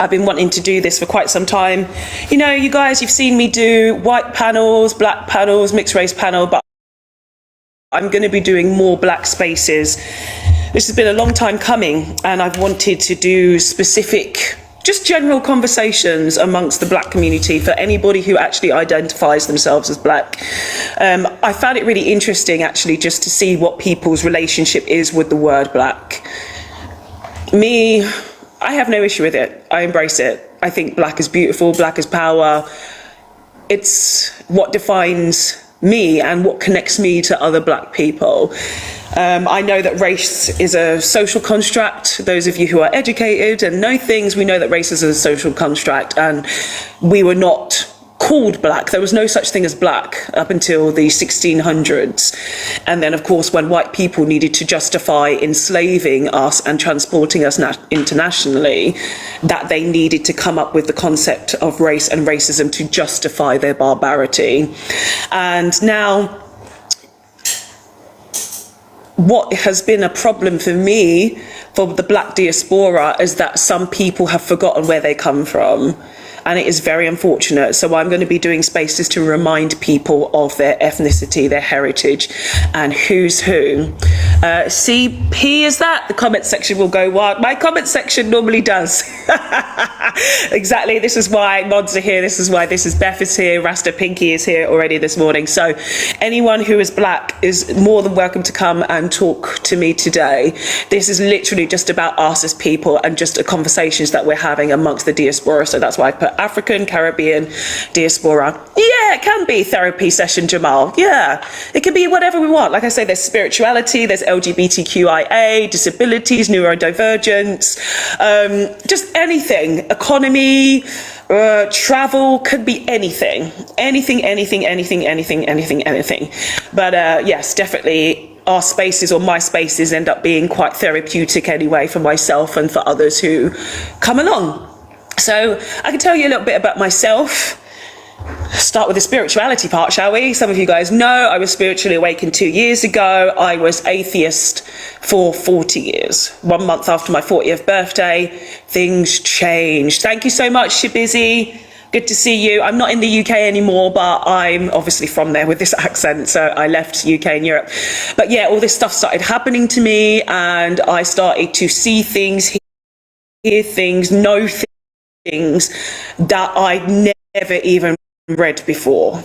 I've been wanting to do this for quite some time. You know, you guys, you've seen me do white panels, black panels, mixed race panel, but I'm going to be doing more black spaces. This has been a long time coming, and I've wanted to do specific, just general conversations amongst the black community for anybody who actually identifies themselves as black. I found it really interesting, actually, just to see what people's relationship is with the word black. Me, I have no issue with it. I embrace it. I think black is beautiful, black is power. It's what defines me and what connects me to other black people. I know that race is a social construct. Those of you who are educated and know things, we know that race is a social construct, and we were not called black. There was no such thing as black up until the 1600s. And then, of course, when white people needed to justify enslaving us and transporting us internationally, that they needed to come up with the concept of race and racism to justify their barbarity. And now, what has been a problem for me, for the black diaspora, is that some people have forgotten where they come from. And it is very unfortunate. So I'm going to be doing spaces to remind people of their ethnicity, their heritage, and who's who. CP, is that? The comment section will go wild. My comment section normally does. Exactly. This is why mods are here. This is why Beth is here. Rasta Pinky is here already this morning. So anyone who is black is more than welcome to come and talk to me today. This is literally just about us as people and just the conversations that we're having amongst the diaspora. So that's why I put African, Caribbean, diaspora. Yeah, it can be therapy session, Jamal. Yeah, it can be whatever we want. Like I say, there's spirituality, there's LGBTQIA, disabilities, neurodivergence, just anything. Economy, travel, could be anything. Anything. But yes, definitely our spaces, or my spaces, end up being quite therapeutic anyway for myself and for others who come along. So I can tell you a little bit about myself. Start with the spirituality part, shall we? Some of you guys know I was spiritually awakened 2 years ago. I was atheist for 40 years. 1 month after my 40th birthday, things changed. Thank you so much, Shabizi. Good to see you. I'm not in the UK anymore, but I'm obviously from there with this accent, so I left UK and Europe. But yeah, all this stuff started happening to me, and I started to see things, hear things, know things that I'd never even read before.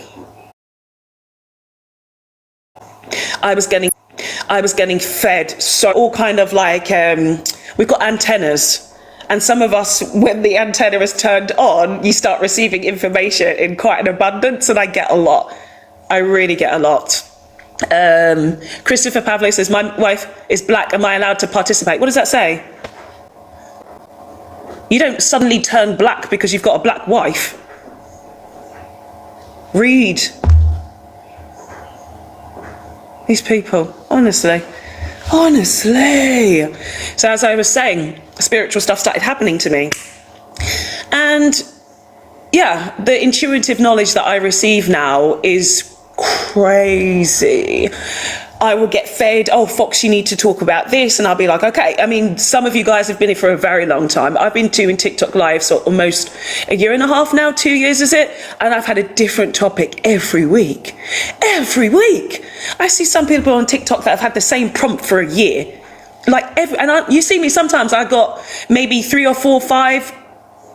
I was getting fed, so all kind of like, we've got antennas, and some of us, when the antenna is turned on, you start receiving information in quite an abundance, and I get a lot. I really get a lot. Christopher Pavlo says, my wife is black, am I allowed to participate? What does that say? You don't suddenly turn black because you've got a black wife. Read. These people, honestly. So as I was saying, spiritual stuff started happening to me. And yeah, the intuitive knowledge that I receive now is crazy. I will get fed, oh, Fox, you need to talk about this. And I'll be like, okay. I mean, some of you guys have been here for a very long time. I've been doing TikTok live so almost a year and a half now, 2 years, is it? And I've had a different topic every week. Every week. I see some people on TikTok that have had the same prompt for a year. Like, you see me sometimes, I got maybe 3 or 4, 5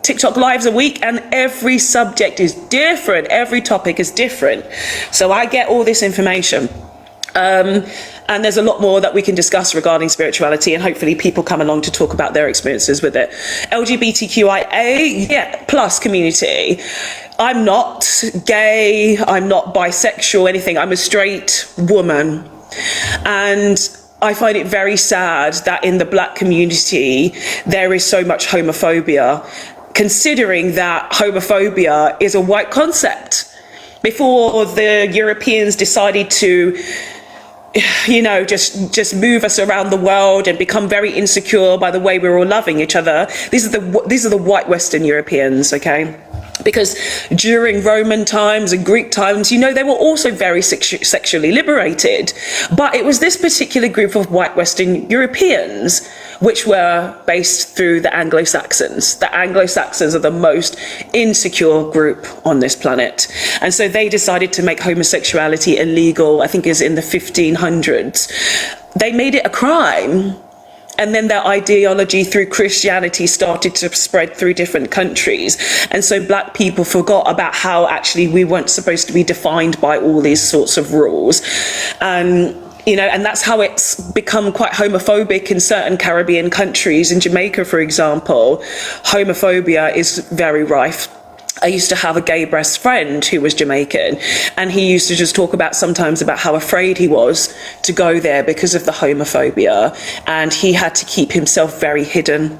TikTok lives a week, and every subject is different. Every topic is different. So I get all this information. And there's a lot more that we can discuss regarding spirituality, and hopefully people come along to talk about their experiences with it. LGBTQIA, yeah, plus community. I'm not gay, I'm not bisexual, anything. I'm a straight woman. And I find it very sad that in the black community, there is so much homophobia, considering that homophobia is a white concept. Before the Europeans decided to, you know, just move us around the world and become very insecure by the way we're all loving each other. These are the white Western Europeans, okay? Because during Roman times and Greek times, you know, they were also very sexually liberated. But it was this particular group of white Western Europeans which were based through the Anglo-Saxons. The Anglo-Saxons are the most insecure group on this planet. And so they decided to make homosexuality illegal, I think is in the 1500s. They made it a crime. And then their ideology through Christianity started to spread through different countries. And so black people forgot about how actually we weren't supposed to be defined by all these sorts of rules. You know, and that's how it's become quite homophobic in certain Caribbean countries. In Jamaica, for example, homophobia is very rife. I used to have a gay best friend who was Jamaican, and he used to just talk about sometimes about how afraid he was to go there because of the homophobia, and he had to keep himself very hidden.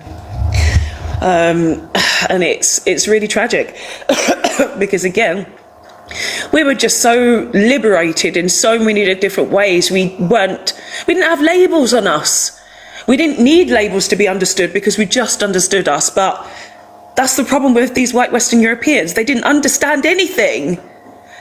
And it's really tragic because, again, we were just so liberated in so many different ways. We didn't have labels on us. We didn't need labels to be understood because we just understood us. But that's the problem with these white Western Europeans. They didn't understand anything.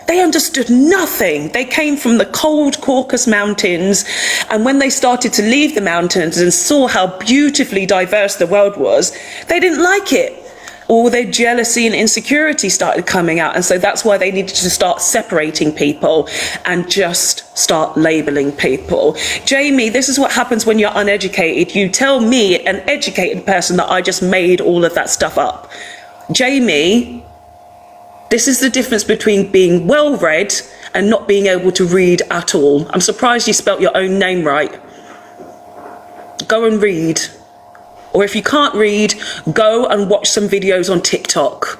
They understood nothing. They came from the cold Caucasus Mountains, and when they started to leave the mountains and saw how beautifully diverse the world was, they didn't like it. All their jealousy and insecurity started coming out, and so that's why they needed to start separating people and just start labeling people. Jamie, this is what happens when you're uneducated. You tell me, an educated person, that I just made all of that stuff up. Jamie, this is the difference between being well-read and not being able to read at all. I'm surprised you spelt your own name right. Go and read. Or if you can't read, go and watch some videos on TikTok.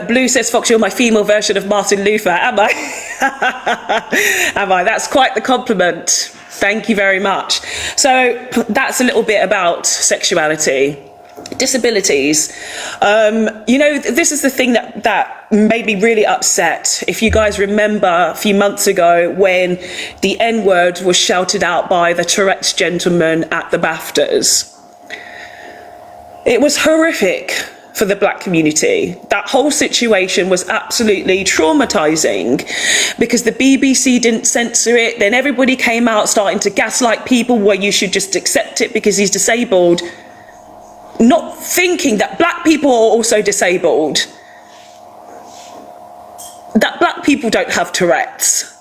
Blue says, Fox, you're my female version of Martin Luther. Am I? Am I? That's quite the compliment. Thank you very much. So that's a little bit about sexuality. Disabilities. You know, this is the thing that made me really upset. If you guys remember a few months ago when the N-word was shouted out by the Tourette's gentleman at the BAFTAs. It was horrific for the black community. That whole situation was absolutely traumatizing because the BBC didn't censor it. Then everybody came out starting to gaslight people where you should just accept it because he's disabled, not thinking that black people are also disabled, that black people don't have Tourette's.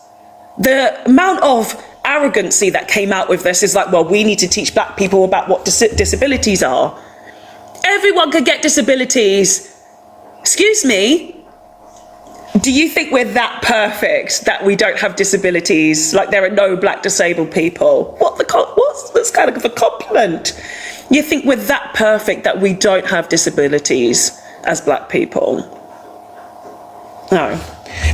The amount of arrogancy that came out with this is like, well, we need to teach black people about what disabilities are. Everyone can get disabilities. Excuse me, do you think we're that perfect that we don't have disabilities? Like there are no black disabled people? What's this kind of a compliment? You think we're that perfect that we don't have disabilities as black people? No.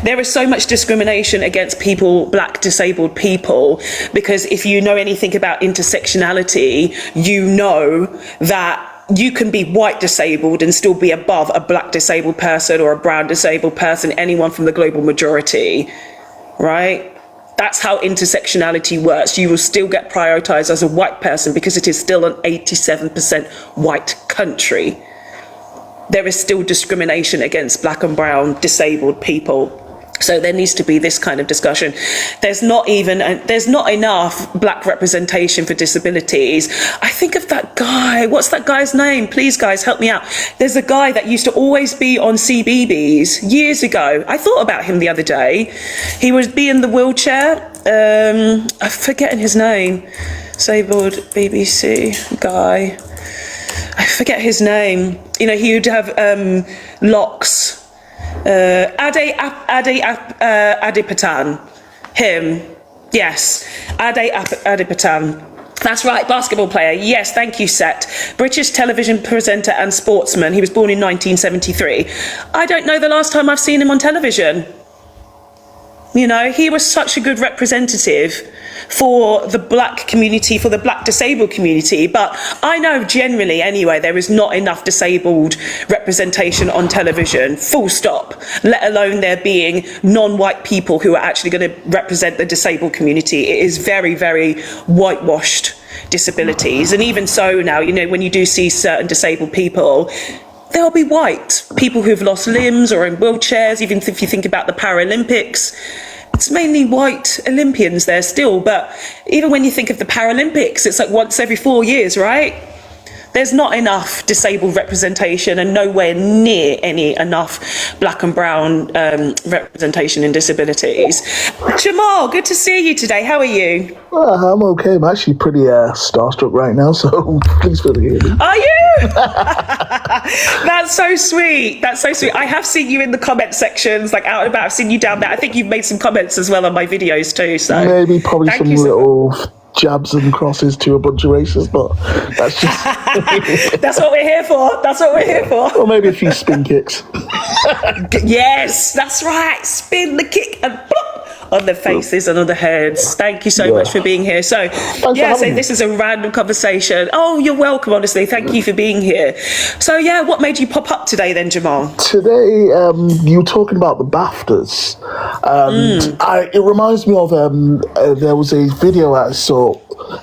There is so much discrimination against people, black disabled people, because if you know anything about intersectionality, you know that you can be white disabled and still be above a black disabled person or a brown disabled person, anyone from the global majority, right? That's how intersectionality works. You will still get prioritized as a white person because it is still an 87% white country. There is still discrimination against black and brown disabled people. So there needs to be this kind of discussion. There's not enough black representation for disabilities. I think of that guy. What's that guy's name? Please, guys, help me out. There's a guy that used to always be on CBeebies years ago. I thought about him the other day. He would be in the wheelchair. I'm forgetting his name. Disabled BBC guy. I forget his name. You know, he would have locks. Adipatan. Him. Yes. Adipatan. That's right, basketball player. Yes, thank you, Set. British television presenter and sportsman. He was born in 1973. I don't know the last time I've seen him on television. You know, he was such a good representative for the black community, for the black disabled community. But I know generally, anyway, there is not enough disabled representation on television, full stop, let alone there being non-white people who are actually going to represent the disabled community. It is very, very whitewashed disabilities. And even so now, you know, when you do see certain disabled people, they'll be white, people who've lost limbs or in wheelchairs. Even if you think about the Paralympics, it's mainly white Olympians there still. But even when you think of the Paralympics, it's like once every 4 years, right? There's not enough disabled representation and nowhere near enough black and brown representation in disabilities. Jamal, good to see you today. How are you? I'm okay. I'm actually pretty starstruck right now, so please feel the hear me. Are you? That's so sweet. That's so sweet. I have seen you in the comment sections, like out and about. I've seen you down there. I think you've made some comments as well on my videos too. So maybe probably some little jabs and crosses to a bunch of races, but that's just that's what we're here for. That's what we're here for. Or maybe a few spin kicks. Yes, that's right. Spin the kick and plop on the faces and on the heads. Thank you so much for being here. So this is a random conversation. Oh, you're welcome, honestly. Thank you for being here. So what made you pop up today then, Jamal? Today, you were talking about the BAFTAs. It reminds me of there was a video I saw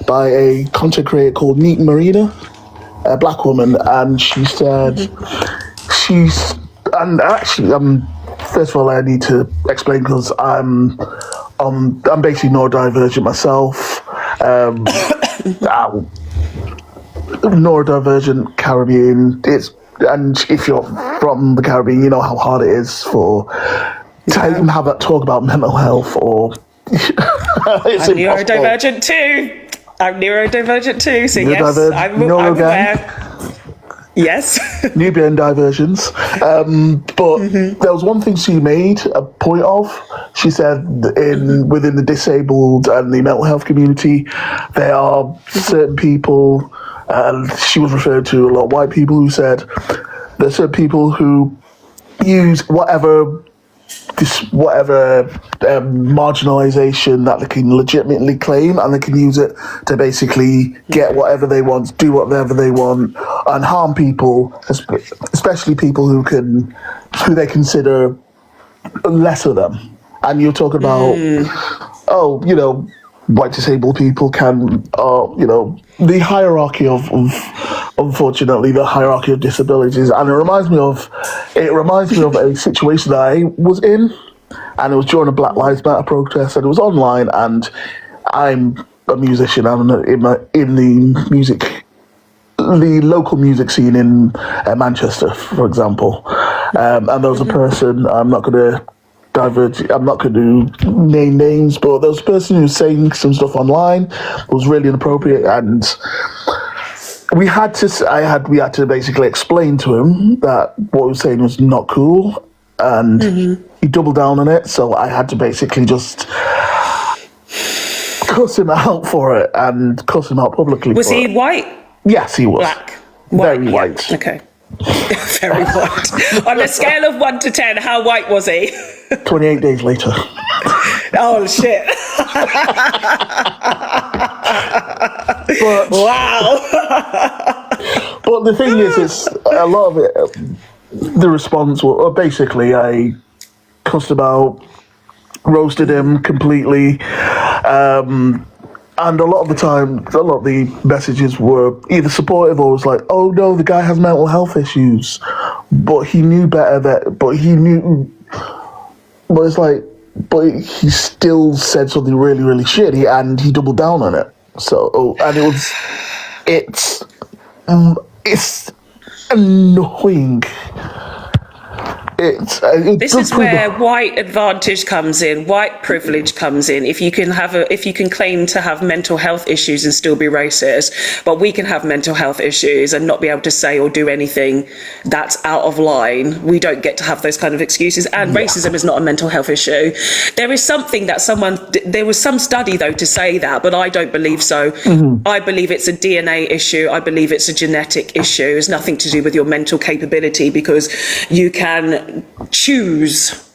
by a content creator called Neat Marina, a black woman, and she said first of all, I need to explain because I'm basically neurodivergent myself. Neurodivergent Caribbean. And if you're from the Caribbean, you know how hard it is to even have that talk about mental health or. I'm neurodivergent too. So yes, I'm aware. Yes. Nubian diversions. But there was one thing she made a point of. She said within the disabled and the mental health community, there are certain people, and she was referred to a lot of white people who said there's certain people who use whatever marginalization that they can legitimately claim, and they can use it to basically get whatever they want, do whatever they want, and harm people, especially people who they consider lesser than. And you're talking about, white disabled people can, the hierarchy of unfortunately, the hierarchy of disabilities. And it reminds me of a situation that I was in, and it was during a Black Lives Matter protest, and it was online, and I'm a musician. I'm in the local music scene in Manchester, for example. And there was a person, I'm not going to name names, but there was a person who was saying some stuff online that was really inappropriate, and we had to basically explain to him that what he was saying was not cool, and he doubled down on it. So I had to basically just cuss him out for it and cuss him out publicly. Was he white? Yes, he was. Black. Very white. Okay. Very white. On a scale of 1 to 10, how white was he? 28 days later. Oh shit. Wow. But the thing is a lot of it, the response was basically I cussed about, roasted him completely, and a lot of the messages were either supportive or was like, oh no, the guy has mental health issues, but he knew better but he still said something really, really shitty, and he doubled down on it. So, and it's annoying. This is where white advantage comes in, white privilege comes in. If you can claim to have mental health issues and still be racist, but we can have mental health issues and not be able to say or do anything that's out of line. We don't get to have those kind of excuses. And racism is not a mental health issue. There is something that there was some study though to say that, but I don't believe so. I believe it's a DNA issue. I believe it's a genetic issue. It's nothing to do with your mental capability, because you can choose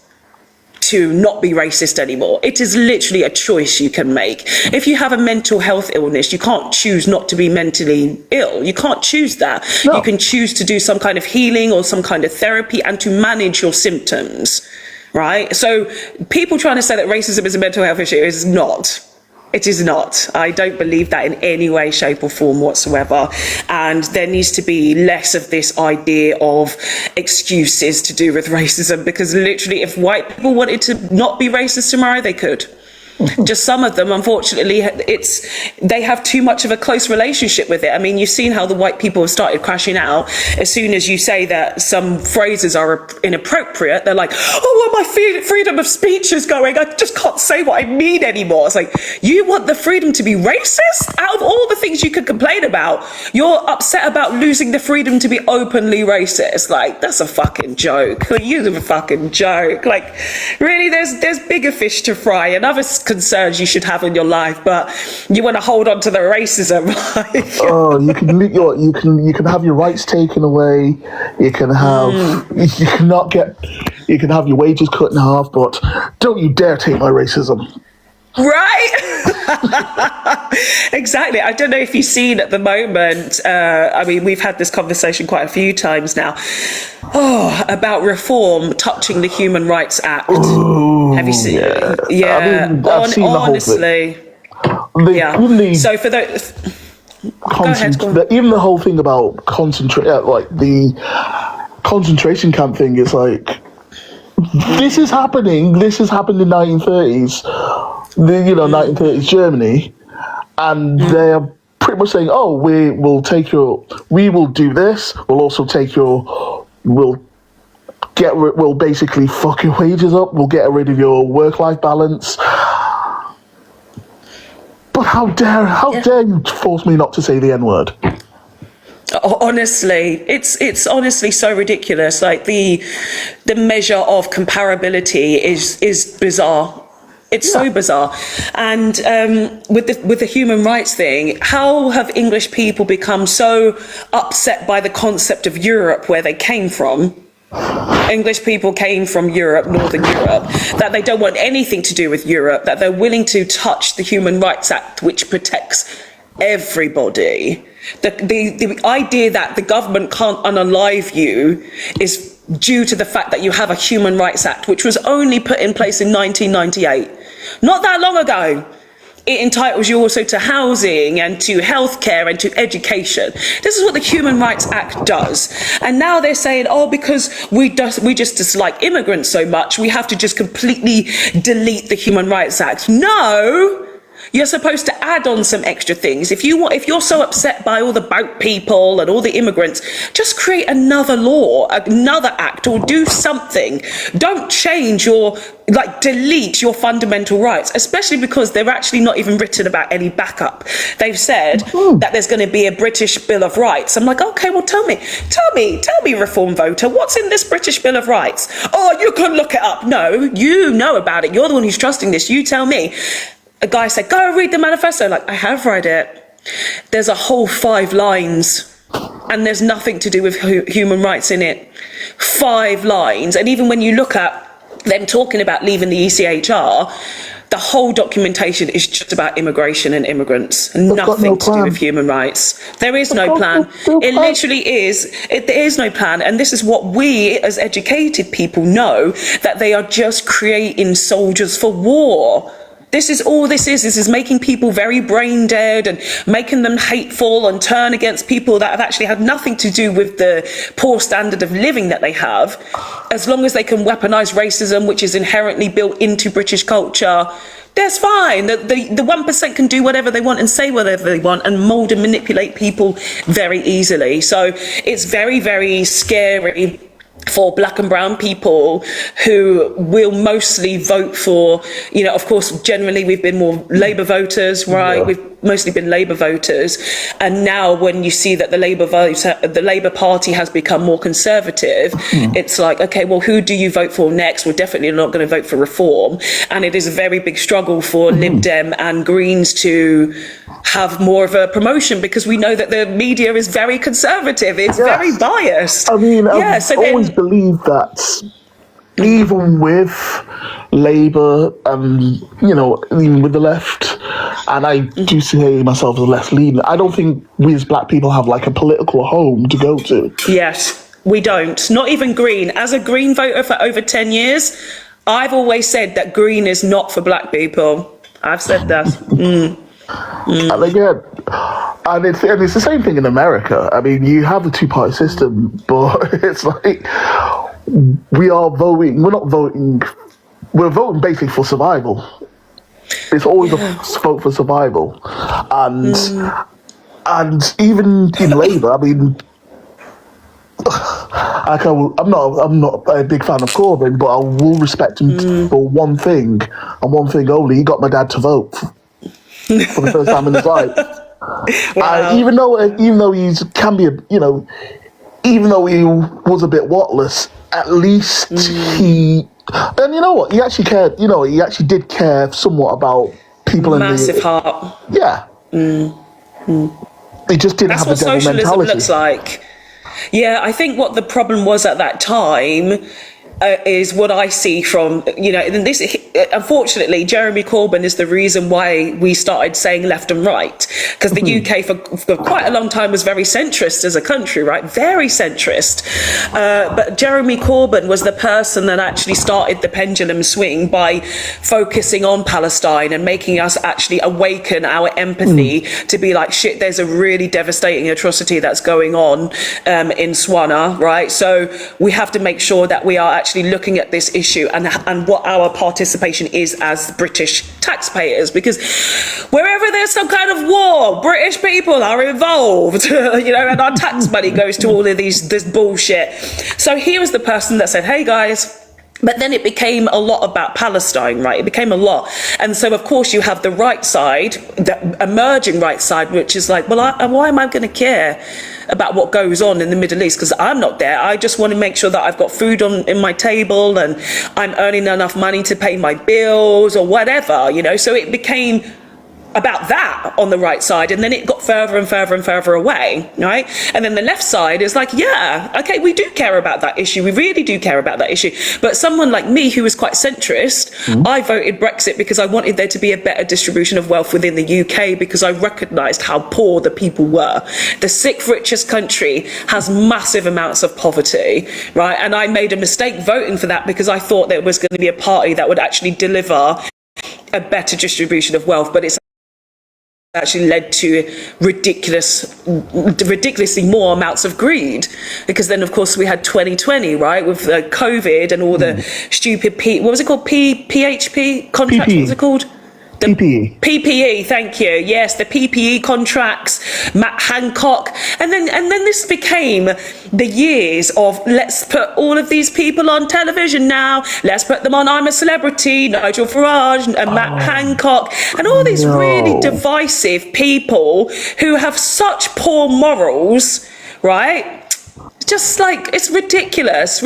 to not be racist anymore. It is literally a choice you can make. If you have a mental health illness, you can't choose not to be mentally ill. You can't choose that. No. You can choose to do some kind of healing or some kind of therapy and to manage your symptoms, right? So people trying to say that racism is a mental health issue is not. It is not. I don't believe that in any way, shape or form whatsoever. And there needs to be less of this idea of excuses to do with racism, because literally if white people wanted to not be racist tomorrow, they could. Just some of them, unfortunately, they have too much of a close relationship with it. I mean, you've seen how the white people have started crashing out. As soon as you say that some phrases are inappropriate, they're like, oh, well, my freedom of speech is going. I just can't say what I mean anymore. It's like, you want the freedom to be racist? Out of all the things you could complain about, you're upset about losing the freedom to be openly racist. Like, that's a fucking joke. Like, you're a fucking joke. Like, really, there's bigger fish to fry and other concerns you should have in your life, but you want to hold on to the racism. Oh, you can have your rights taken away. You can have you can have your wages cut in half, but don't you dare take my racism. Right? Exactly. I don't know if you've seen at the moment, I mean, we've had this conversation quite a few times now, about reform touching the Human Rights Act. Ooh, have you seen it? Yeah. I mean, I've seen honestly. So for those... Go ahead. Even the whole thing about the concentration camp thing is like, this is happening. This has happened in 1930s. 1930s Germany, and they're pretty much saying, "Oh, we will do this. We'll also take we'll basically fuck your wages up. We'll get rid of your work-life balance." But how dare you force me not to say the N-word? Honestly, it's honestly so ridiculous. Like the measure of comparability is bizarre. It's so bizarre. And with the human rights thing, how have English people become so upset by the concept of Europe, where they came from? English people came from Europe, Northern Europe, that they don't want anything to do with Europe, that they're willing to touch the Human Rights Act, which protects everybody. The idea that the government can't unalive you is due to the fact that you have a Human Rights Act, which was only put in place in 1998. Not that long ago. It entitles you also to housing and to healthcare and to education. This is what the Human Rights Act does. And now they're saying, oh, because we just dislike immigrants so much, we have to just completely delete the Human Rights Act. No! You're supposed to add on some extra things. If you're so upset by all the boat people and all the immigrants, just create another law, another act, or do something. Don't change delete your fundamental rights, especially because they're actually not even written about any backup. They've said that there's going to be a British Bill of Rights. I'm like, okay, well, tell me, reform voter, what's in this British Bill of Rights? Oh, you can look it up. No, you know about it. You're the one who's trusting this. You tell me. A guy said, go read the manifesto. Like, I have read it. There's a whole 5 lines and there's nothing to do with human rights in it. 5 lines. And even when you look at them talking about leaving the ECHR, the whole documentation is just about immigration and immigrants. Nothing to do with human rights. There is no plan. It literally is. There is no plan. And this is what we as educated people know, that they are just creating soldiers for war. This is all this is. This is making people very brain dead and making them hateful and turn against people that have actually had nothing to do with the poor standard of living that they have. As long as they can weaponize racism, which is inherently built into British culture, that's fine. The 1% can do whatever they want and say whatever they want and mold and manipulate people very easily. So it's very, very scary for black and brown people who will mostly vote for, of course, generally we've been more Labour voters, right? Yeah. We've mostly been Labour voters. And now when you see that the Labour Party has become more conservative, it's like, okay, well, who do you vote for next? We're definitely not going to vote for reform. And it is a very big struggle for Lib Dem and Greens to have more of a promotion, because we know that the media is very conservative. It's very biased. I mean, I've always believed that even with Labour and, even with the left, and I do say myself as left leaning, I don't think we as black people have like a political home to go to. Yes, we don't. Not even Green. As a Green voter for over 10 years, I've always said that Green is not for black people. I've said that. And again, and it's the same thing in America. I mean, you have a two-party system, but it's like we are voting. We're not voting. We're voting basically for survival. It's always a vote for survival, and even in Labour, I mean, I'm not a big fan of Corbyn, but I will respect him for one thing and one thing only. He got my dad to vote for the first time in his life. Wow. Even though he can be even though he was a bit whatless, at least he. And you know what? He actually cared. He actually did care somewhat about people Massive heart. Yeah. He just didn't That's have what a devil socialism mentality. looks like. Yeah, I think what the problem was at that time is what I see from, and this, unfortunately, Jeremy Corbyn is the reason why we started saying left and right, because the UK for quite a long time was very centrist as a country, right? Very centrist. But Jeremy Corbyn was the person that actually started the pendulum swing by focusing on Palestine and making us actually awaken our empathy to be like, shit, there's a really devastating atrocity that's going on in Swana, right? So we have to make sure that we are actually looking at this issue and what our participation is as British taxpayers, because wherever there's some kind of war, British people are involved, and our tax money goes to all of this bullshit. So he was the person that said, hey guys. But then it became a lot about Palestine, right? It became a lot. And so, of course, you have the right side, the emerging right side, which is like, well, why am I going to care about what goes on in the Middle East? Because I'm not there. I just want to make sure that I've got food in my table and I'm earning enough money to pay my bills or whatever, So it became about that on the right side, and then it got further and further and further away, right? And then the left side is like, yeah, okay, we do care about that issue, we really do care about that issue. But someone like me who was quite centrist, I voted Brexit because I wanted there to be a better distribution of wealth within the UK, because I recognised how poor the people were. The sixth richest country has massive amounts of poverty, right? And I made a mistake voting for that because I thought there was going to be a party that would actually deliver a better distribution of wealth, but it's actually led to ridiculously more amounts of greed, because then of course we had 2020, right, with COVID and all the stupid what was it called, PHP contracts, PPE. what was it called? The PPE. PPE, thank you. Yes, the PPE contracts, Matt Hancock, and then this became the years of let's put all of these people on television now. Let's put them on I'm a Celebrity, Nigel Farage and Matt Hancock, and all these really divisive people who have such poor morals, right? Just like, it's ridiculous.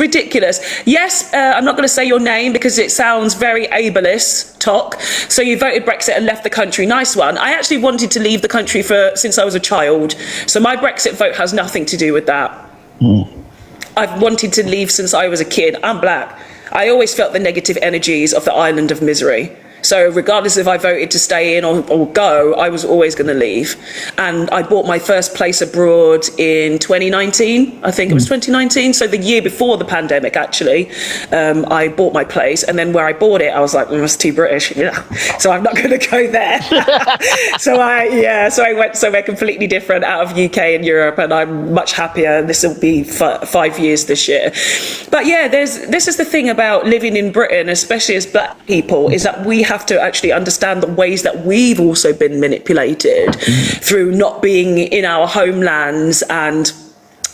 Yes, I'm not going to say your name because it sounds very ableist talk. So you voted Brexit and left the country. Nice one. I actually wanted to leave the country since I was a child. So my Brexit vote has nothing to do with that. I've wanted to leave since I was a kid. I'm black. I always felt the negative energies of the island of misery. So regardless if I voted to stay in or go, I was always going to leave. And I bought my first place abroad in 2019. I think it was 2019. So the year before the pandemic, actually, I bought my place. And then where I bought it, I was like, it's too British. Yeah. So I'm not going to go there. So I went somewhere completely different out of UK and Europe. And I'm much happier. This will be 5 years this year. But yeah, this is the thing about living in Britain, especially as black people, is that we have to actually understand the ways that we've also been manipulated through not being in our homelands and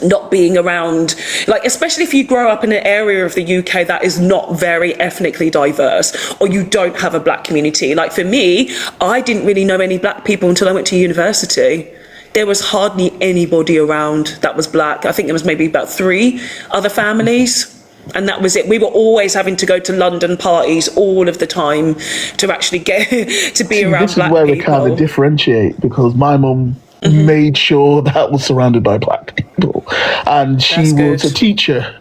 not being around, like, especially if you grow up in an area of the UK that is not very ethnically diverse, or you don't have a black community. Like for me, I didn't really know any black people until I went to university. There was hardly anybody around that was black. I think there was maybe about 3 other families. And that was it. We were always having to go to London parties all of the time to actually get to be around black people. This is where we kind of differentiate, because my mum made sure that was surrounded by black people, and she was a teacher.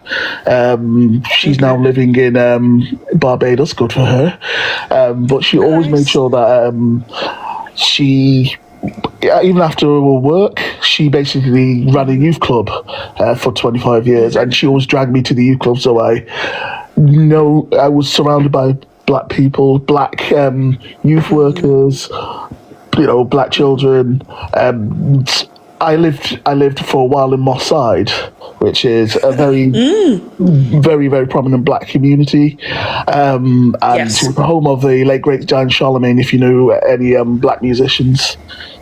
She's now living in Barbados. Good for her. But she always made sure that she. Even after her work, she basically ran a youth club for 25 years, and she always dragged me to the youth club, so I was surrounded by black people, black youth workers, black children. I lived for a while in Moss Side, which is a very, very, very prominent black community, and Yes. the home of the late great Giant Charlemagne, if you know any black musicians,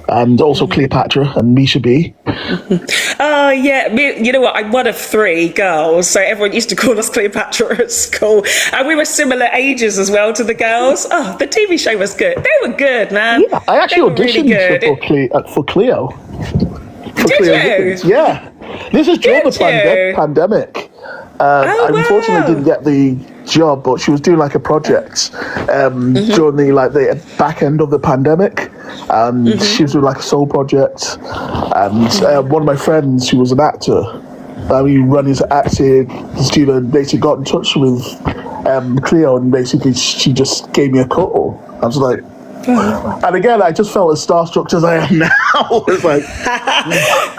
and also Cleopatra and Misha B. Oh, yeah. You know what? I'm one of 3 girls, so everyone used to call us Cleopatra at school. And we were similar ages as well to the girls. Oh, the TV show was good. They were good, man. Yeah, I actually They were really auditioned good. for Cleo. For Did Cleo you? Dickens. Yeah. This is during the Did you? pandemic. Oh, I unfortunately wow. didn't get the job, but she was doing like a project during the back end of the pandemic, and she was doing like a soul project. And one of my friends, who was an actor, he run his acting student, basically got in touch with Cleo, and basically she just gave me a call. I was like, and again, I just felt as starstruck as I am now. It's like,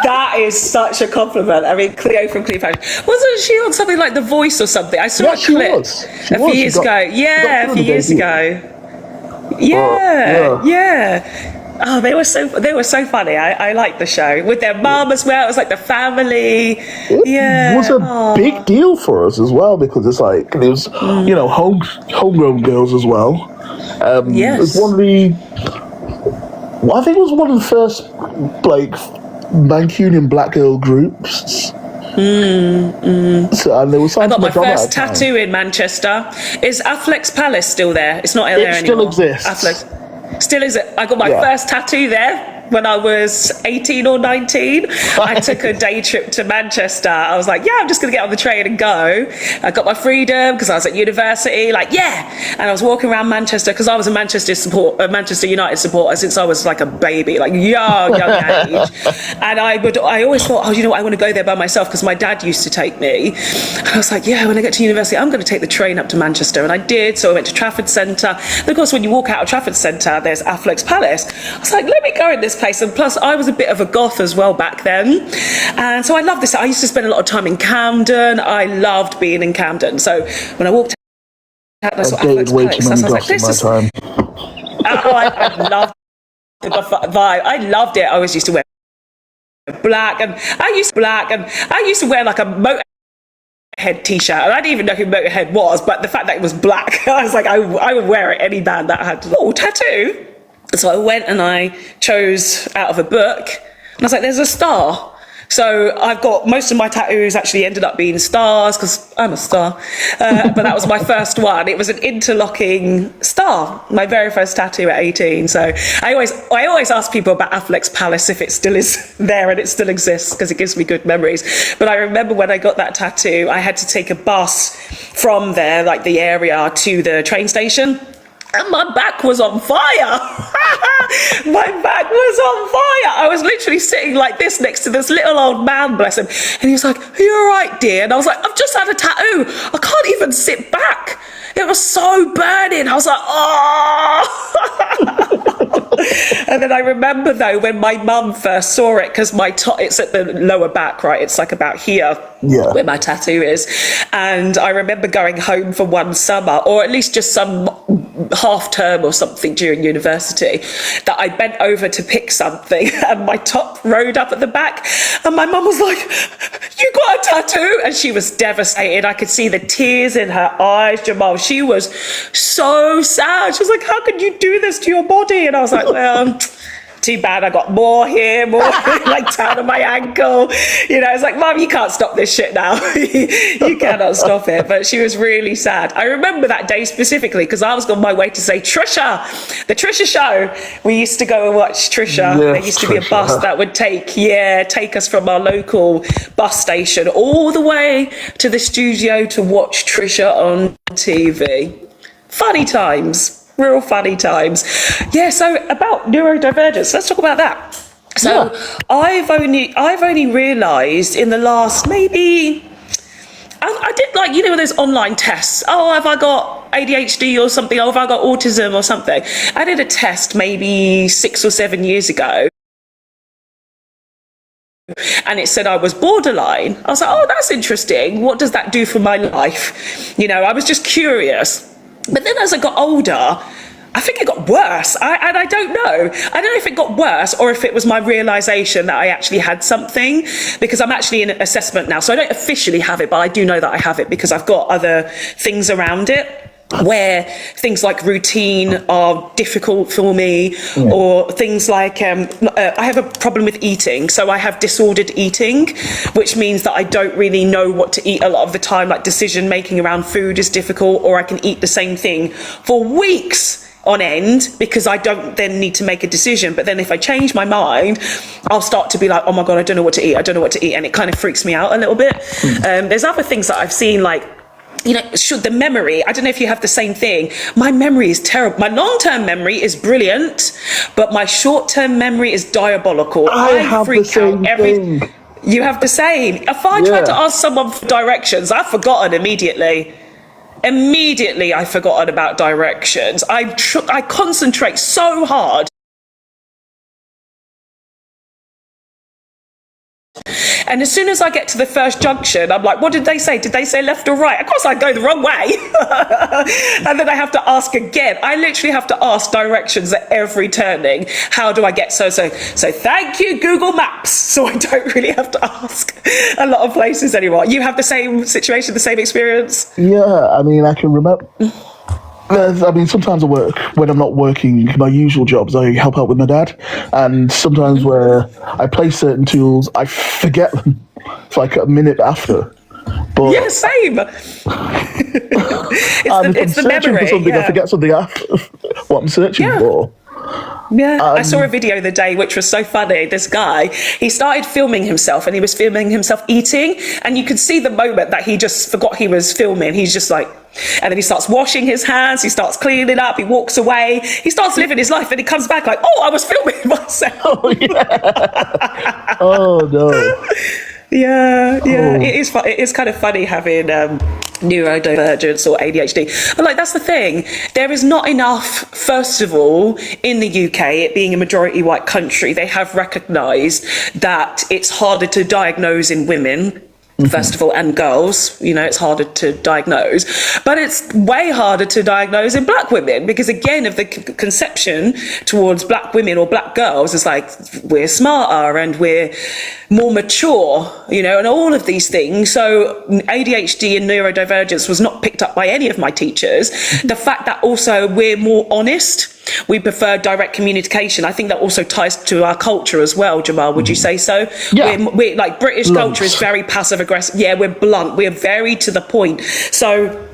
That is such a compliment. I mean, Cleo from Cleopatra. Wasn't she on something like The Voice or something? I saw yeah, a she clip was. She a few was. She years got- ago. she got Yeah, a through few the years debut. ago. Yeah, yeah. Oh, they were so funny. I liked the show with their mum as well. It was like the family. It was a Aw. big deal for us as well, because it's like it was, homegrown girls as well. It was Yes. one of the, well, I think it was one of the first like Mancunian black girl groups. So, and they were I signed got to my Madonna first at the time. tattoo in Manchester. Is Affleck's Palace still there? It's not there It still anymore. exists. Affleck. Still is. I got my Yeah. first tattoo there when I was 18 or 19. I took a day trip to Manchester. I was like, yeah, I'm just going to get on the train and go. I got my freedom because I was at university. Like, yeah. And I was walking around Manchester because I was a Manchester United supporter since I was like a baby, like young age. And I always thought, I want to go there by myself because my dad used to take me. And I was like, yeah, when I get to university, I'm going to take the train up to Manchester. And I did. So I went to Trafford Centre. And of course, when you walk out of Trafford Centre, there's Affleck's Palace. I was like, let me go in this place. And plus, I was a bit of a goth as well back then. And so I loved this. I used to spend a lot of time in Camden. I loved being in Camden. So when I walked out, that's I what dated Affleck's way Palace. too I was many like, goths in this my is. time. I loved the goth vibe. I loved it. I always used to wear black, and I used to wear like a Motorhead t-shirt, and I didn't even know who Motorhead was, but the fact that it was black, I was like, I would wear it any band that had tattoo. So I went and I chose out of a book, and I was like, there's a star. So I've got most of my tattoos actually ended up being stars because I'm a star. But that was my first one. It was an interlocking star, my very first tattoo at 18. So I always ask people about Affleck's Palace if it still is there and it still exists because it gives me good memories. But I remember when I got that tattoo, I had to take a bus from there, like the area, to the train station. And my back was on fire. My back was on fire. I was literally sitting like this next to this little old man, bless him. And he was like, are you all right, dear? And I was like, I've just had a tattoo. I can't even sit back. It was so burning. I was like, oh. And then I remember, though, when my mum first saw it, because it's at the lower back, right? It's like about here. Yeah. Where my tattoo is. And I remember going home for one summer, or at least just some half term or something during university, that I bent over to pick something and my top rode up at the back, and my mum was like, you got a tattoo? And she was devastated. I could see the tears in her eyes, Jamal. She was so sad. She was like, how could you do this to your body? And I was like, well, too bad I got more here, more like down on my ankle. It's like, Mum, you can't stop this shit now. You cannot stop it. But she was really sad. I remember that day specifically because I was on my way to say Trisha, the Trisha show. We used to go and watch Trisha. Yes, There used to be a Trisha. bus that would take us from our local bus station all the way to the studio to watch Trisha on TV. Funny times. Real funny times. Yeah, so about neurodivergence, let's talk about that. So Yeah. I've only realised in the last maybe I did those online tests. Oh, have I got ADHD or something? Oh, have I got autism or something? I did a test maybe 6 or 7 years ago. And it said I was borderline. I was like, oh, that's interesting. What does that do for my life? I was just curious. But then as I got older, I think it got worse. And I don't know. I don't know if it got worse or if it was my realization that I actually had something, because I'm actually in assessment now. So I don't officially have it, but I do know that I have it because I've got other things around it, where things like routine are difficult for me, or things like I have a problem with eating, so I have disordered eating, which means that I don't really know what to eat a lot of the time. Like decision making around food is difficult, or I can eat the same thing for weeks on end because I don't then need to make a decision. But then if I change my mind, I'll start to be like, oh my God, I don't know what to eat. I don't know what to eat. And it kind of freaks me out a little bit. There's other things that I've seen, like, you know, should the memory, I don't know if you have the same thing. My memory is terrible. My long-term memory is brilliant, but my short-term memory is diabolical. I have the same thing. You have the same. If I tried to ask someone for directions, I've forgotten immediately. I've forgotten about directions. I concentrate so hard. And as soon as I get to the first junction, I'm like, what did they say? Did they say left or right? Of course I go the wrong way. And then I have to ask again. I literally have to ask directions at every turning. How do I get so thank you, Google Maps. So I don't really have to ask a lot of places anymore. You have the same situation, the same experience? Yeah, I mean, I can remember. Sometimes I work, when I'm not working my usual jobs, I help out with my dad. And sometimes where I play certain tools, I forget them for like a minute after. But yeah, same. It's the searching memory. for something, I forget something after what I'm searching for. Yeah, I saw a video the day which was so funny. This guy, he started filming himself, and he was filming himself eating, and you could see the moment that he just forgot he was filming. He's just like, and then he starts washing his hands, he starts cleaning up, he walks away, he starts living his life, and he comes back like, oh, I was filming myself. Oh, yeah. Oh, no. Yeah. It is kind of funny having neurodivergence or ADHD. But like, that's the thing. There is not enough, first of all, in the UK, it being a majority white country, they have recognised that it's harder to diagnose in women. First of all, and girls, you know, it's harder to diagnose, but it's way harder to diagnose in black women, because again, of the conception towards black women or black girls is like, we're smarter and we're more mature, you know, and all of these things. So ADHD and neurodivergence was not picked up by any of my teachers. The fact that also we're more honest, we prefer direct communication. I think that also ties to our culture as well, Jamal. Would you say so? Yeah. We're like, British culture is very passive aggressive. Yeah, we're blunt. We're very to the point. So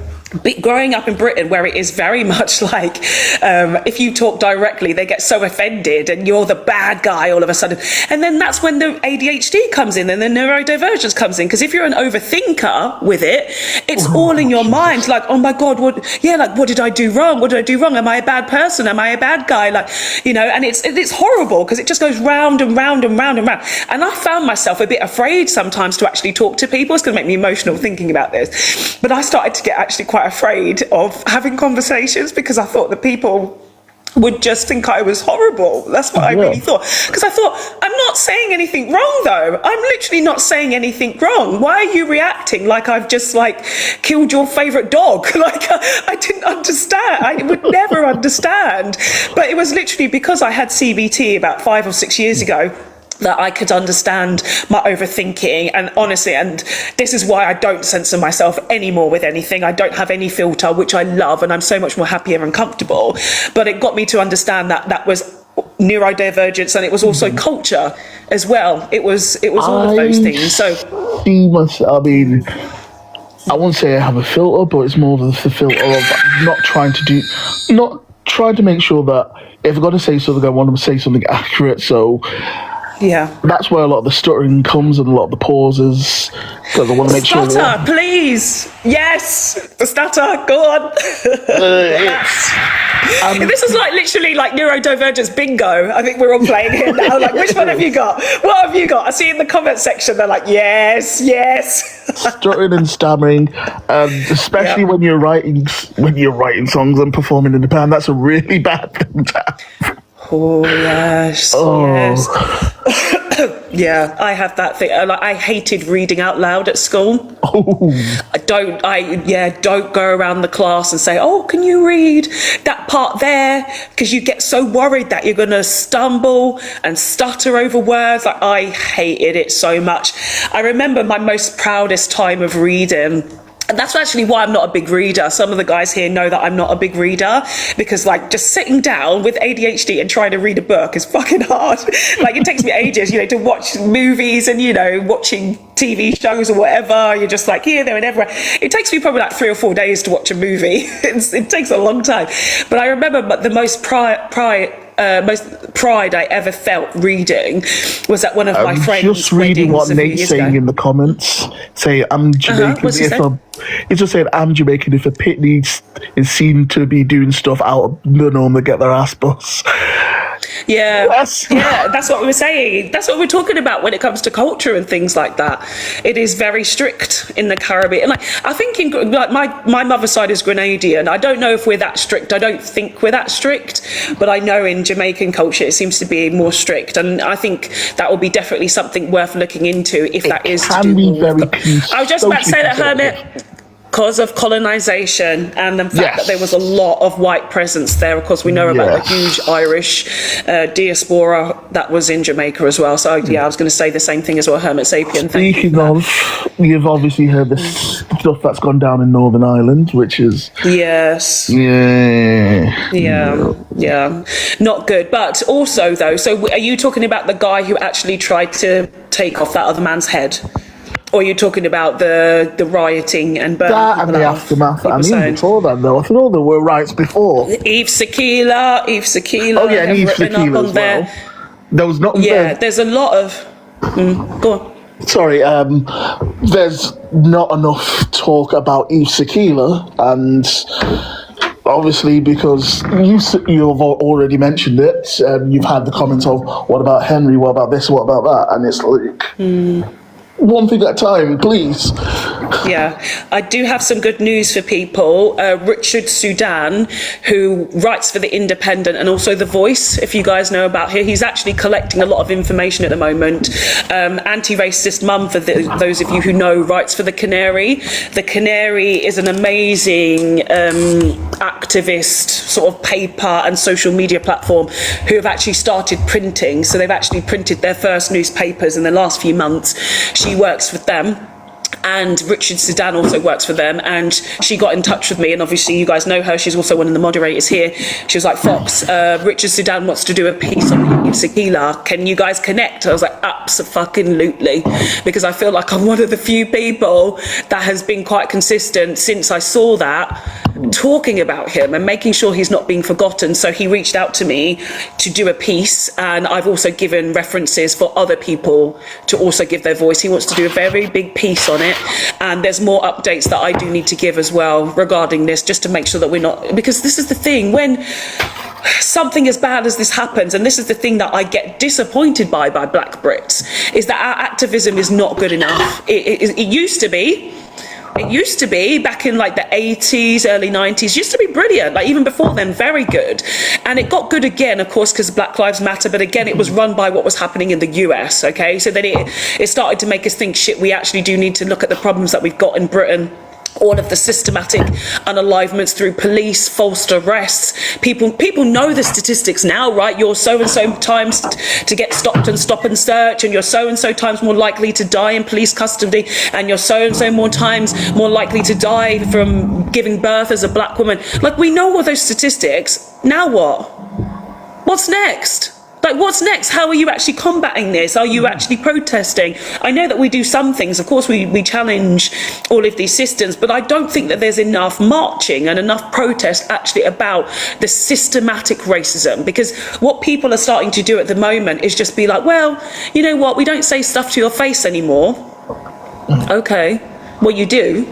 growing up in Britain, where it is very much like, if you talk directly, they get so offended and you're the bad guy all of a sudden. And then that's when the ADHD comes in and the neurodivergence comes in. Because if you're an overthinker with it, it's all in your mind. Like, oh my God, what did I do wrong? What did I do wrong? Am I a bad person? Am I a bad guy? Like, you know, and it's horrible because it just goes round and round and round and round. And I found myself a bit afraid sometimes to actually talk to people. It's going to make me emotional thinking about this. But I started to get actually quite afraid of having conversations because I thought that people would just think I was horrible. That's what I really thought. Because I thought, I'm not saying anything wrong though. I'm literally not saying anything wrong. Why are you reacting like I've just like killed your favourite dog? Like I didn't understand. I would never understand. But it was literally because I had CBT about 5 or 6 years ago that I could understand my overthinking. And honestly, and this is why I don't censor myself anymore with anything. I don't have any filter, which I love, and I'm so much more happier and comfortable. But it got me to understand that that was neurodivergence, and it was also culture as well. It was all of those things. So see myself, I mean, I won't say I have a filter, but it's more of the filter of not trying to make sure that if I've got to say something, I want to say something accurate. So yeah, that's where a lot of the stuttering comes and a lot of the pauses, because I want to make sure. Stutter, please. Yes, the stutter. Go on. This is like literally like neurodivergence bingo. I think we're all playing here now. Like, which one have you got? What have you got? I see in the comment section they're like, yes. Stuttering and stammering, especially when you're writing songs and performing in the band. That's a really bad thing to have. Oh, yes. Yes. Oh, Yeah, I have that thing. Like, I hated reading out loud at school. oh, Don't go around the class and say, oh, can you read that part there? Because you get so worried that you're going to stumble and stutter over words. Like, I hated it so much. I remember my most proudest time of reading. And that's actually why I'm not a big reader. Some of the guys here know that I'm not a big reader, because like just sitting down with ADHD and trying to read a book is fucking hard. Like, it takes me ages, to watch movies and, watching TV shows or whatever. You're just like here, there and everywhere. It takes me probably like 3 or 4 days to watch a movie. It takes a long time. But I remember the most pride I ever felt reading was at one of my friends' just reading what weddings a few Nate's years saying ago. in the comments. Say, I'm Jamaican. What's he saying? He's just saying, I'm Jamaican. If a pit is seen to be doing stuff out of the norm, they get their ass bust. Yeah, Yes. yeah, that's what we were saying. That's what we're talking about when it comes to culture and things like that. It is very strict in the Caribbean. And I think my mother's side is Grenadian. I don't know if we're that strict. I don't think we're that strict, but I know in Jamaican culture it seems to be more strict. And I think that will be definitely something worth looking into if that is to Can do be more very with peace. I was just about to say that, socially Hermit. Because of colonisation and the fact Yes. that there was a lot of white presence there. Of course, we know about the Yes. huge Irish diaspora that was in Jamaica as well. So, yeah, I was going to say the same thing as well, Hermit Sapien. Thank you. Speaking of, you've obviously heard the stuff that's gone down in Northern Ireland, which is Yes. yeah. Yeah. Not good. But also, though, so are you talking about the guy who actually tried to take off that other man's head? Or are you talking about the rioting and burning That and people the out? aftermath. People I mean, saying- before that, though, I thought there were riots before. Eve Sakila. Oh yeah, and Eve written up Sakila on as there. well. There was not. Yeah, there's a lot of. Go on. Sorry, there's not enough talk about Eve Sakila, and obviously because you've already mentioned it, you've had the comments of what about Henry, what about this, what about that, and it's like one thing at a time, please. Yeah, I do have some good news for people. Richard Sudan, who writes for The Independent and also The Voice, if you guys know about him, he's actually collecting a lot of information at the moment. Anti-Racist Mum, for those of you who know, writes for The Canary. The Canary is an amazing activist sort of paper and social media platform who have actually started printing. So they've actually printed their first newspapers in the last few months. She works with them. And Richard Sudan also works for them, and she got in touch with me, and obviously you guys know her, she's also one of the moderators here. She was like, Fox, Richard Sudan wants to do a piece on Eve Sakila, can you guys connect? I was like, absolutely, because I feel like I'm one of the few people that has been quite consistent since I saw that, talking about him and making sure he's not being forgotten. So he reached out to me to do a piece, and I've also given references for other people to also give their voice. He wants to do a very big piece on it, and there's more updates that I do need to give as well regarding this, just to make sure that we're not, because this is the thing, when something as bad as this happens, and this is the thing that I get disappointed by Black Brits, is that our activism is not good enough. It used to be. It used to be back in like the 80s, early 90s, used to be brilliant. Like even before then, very good. And it got good again, of course, because Black Lives Matter. But again, it was run by what was happening in the US. OK, so then it started to make us think, shit, we actually do need to look at the problems that we've got in Britain. All of the systematic unalivements through police, false arrests. People know the statistics now, right? You're so and so times to get stopped and stop and search, and you're so and so times more likely to die in police custody, and you're so and so more times more likely to die from giving birth as a black woman. Like, we know all those statistics. Now what? What's next? Like, what's next? How are you actually combating this? Are you actually protesting? I know that we do some things. Of course, we challenge all of these systems, but I don't think that there's enough marching and enough protest actually about the systematic racism. Because what people are starting to do at the moment is just be like, well, you know what? We don't say stuff to your face anymore. Okay. Well, you do,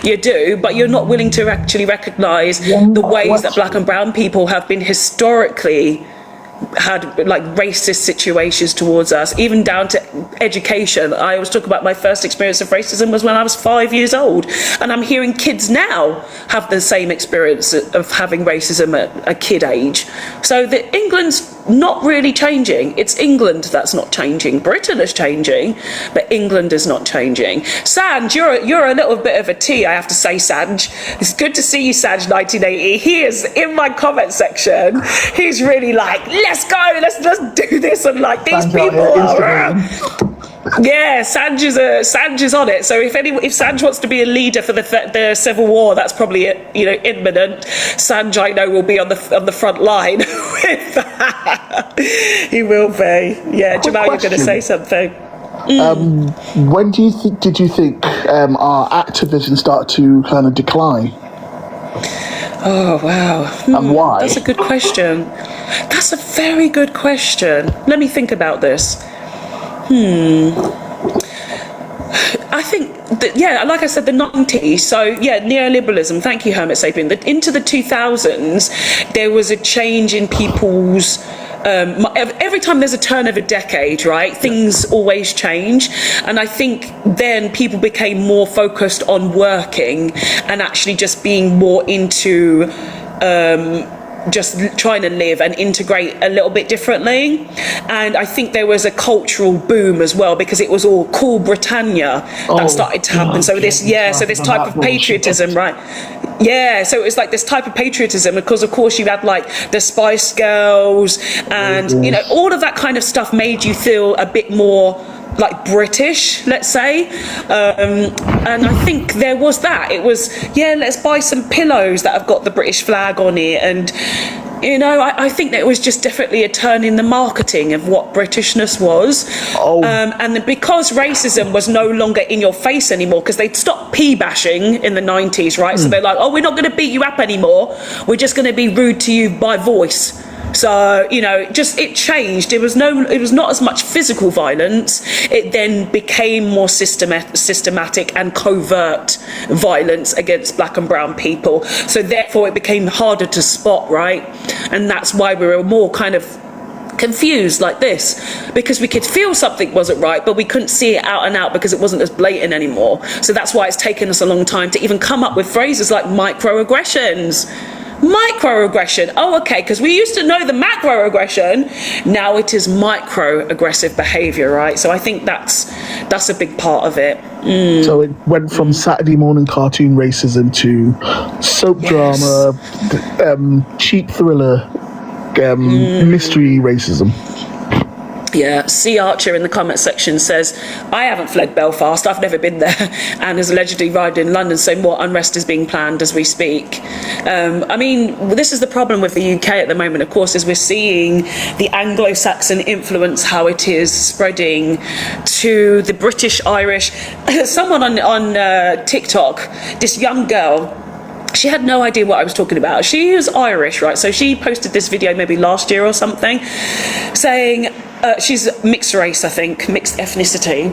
you do, but you're not willing to actually recognise the ways that black and brown people have been historically had like racist situations towards us, even down to education. I always talk about my first experience of racism was when I was 5 years old, and I'm hearing kids now have the same experience of having racism at a kid age. So England's not really changing. It's England that's not changing. Britain is changing, but England is not changing. Sanj, you're a little bit of a T, I have to say, Sanj. It's good to see you, Sanj 1980. He is in my comment section. He's really like, let's go, let's do this, and like these people are. Yeah, Sanj is on it. So if Sanj wants to be a leader for the civil war, that's probably imminent. Sanj, I know, will be on the front line with that. He will be. Yeah, Jamal, you're going to say something. When did you think our activism started to kind of decline? Oh, wow. And why? That's a good question. That's a very good question. Let me think about this. I think that, like I said, the 90s, so neoliberalism, thank you, Hermit Sapien, into the 2000s, there was a change in people's, every time there's a turn of a decade, right, things always change, and I think then people became more focused on working and actually just being more into just trying to live and integrate a little bit differently. And I think there was a cultural boom as well, because it was all cool Britannia that started to happen. So this type of patriotism, right? Yeah, so it was like this type of patriotism, because of course you had like the Spice Girls and all of that kind of stuff made you feel a bit more like British, let's say, and I think there was that. It was, let's buy some pillows that have got the British flag on it, and I think that it was just definitely a turn in the marketing of what Britishness was. And because racism was no longer in your face anymore, because they'd stopped p-bashing in the 90s, right? So they're like, oh, we're not going to beat you up anymore, we're just going to be rude to you by voice. So, it changed. It was not as much physical violence. It then became more systematic and covert violence against black and brown people. So therefore it became harder to spot, right? And that's why we were more kind of confused like this, because we could feel something wasn't right, but we couldn't see it out and out because it wasn't as blatant anymore. So that's why it's taken us a long time to even come up with phrases like microaggressions. Microaggression. Oh, okay, because we used to know the macroaggression. Now it is microaggressive behaviour, right? So I think that's a big part of it. So it went from Saturday morning cartoon racism to soap drama, cheap thriller, mystery racism. Yeah, C. Archer in the comment section says, I haven't fled Belfast, I've never been there, and has allegedly arrived in London, so more unrest is being planned as we speak. I mean, this is the problem with the UK at the moment, of course, is we're seeing the Anglo-Saxon influence, how it is spreading to the British, Irish. Someone on TikTok, this young girl, she had no idea what I was talking about. She was Irish, right? So she posted this video maybe last year or something, saying she's mixed race, I think, mixed ethnicity.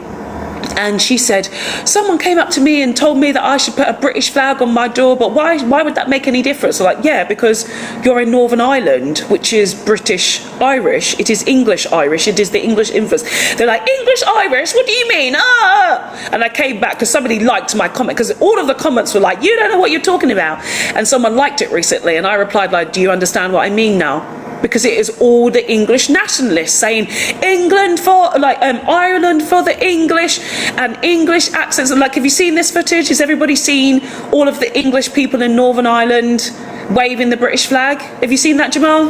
And she said, someone came up to me and told me that I should put a British flag on my door, but why would that make any difference? So like, yeah, because you're in Northern Ireland, which is British Irish. It is English Irish. It is the English influence. They're like, English Irish? What do you mean? And I came back because somebody liked my comment, because all of the comments were like, you don't know what you're talking about. And someone liked it recently, and I replied like, do you understand what I mean now? Because it is all the English nationalists saying England for, like, Ireland for the English, and English accents. And like, have you seen this footage? Has everybody seen all of the English people in Northern Ireland waving the British flag? Have you seen that, Jamal?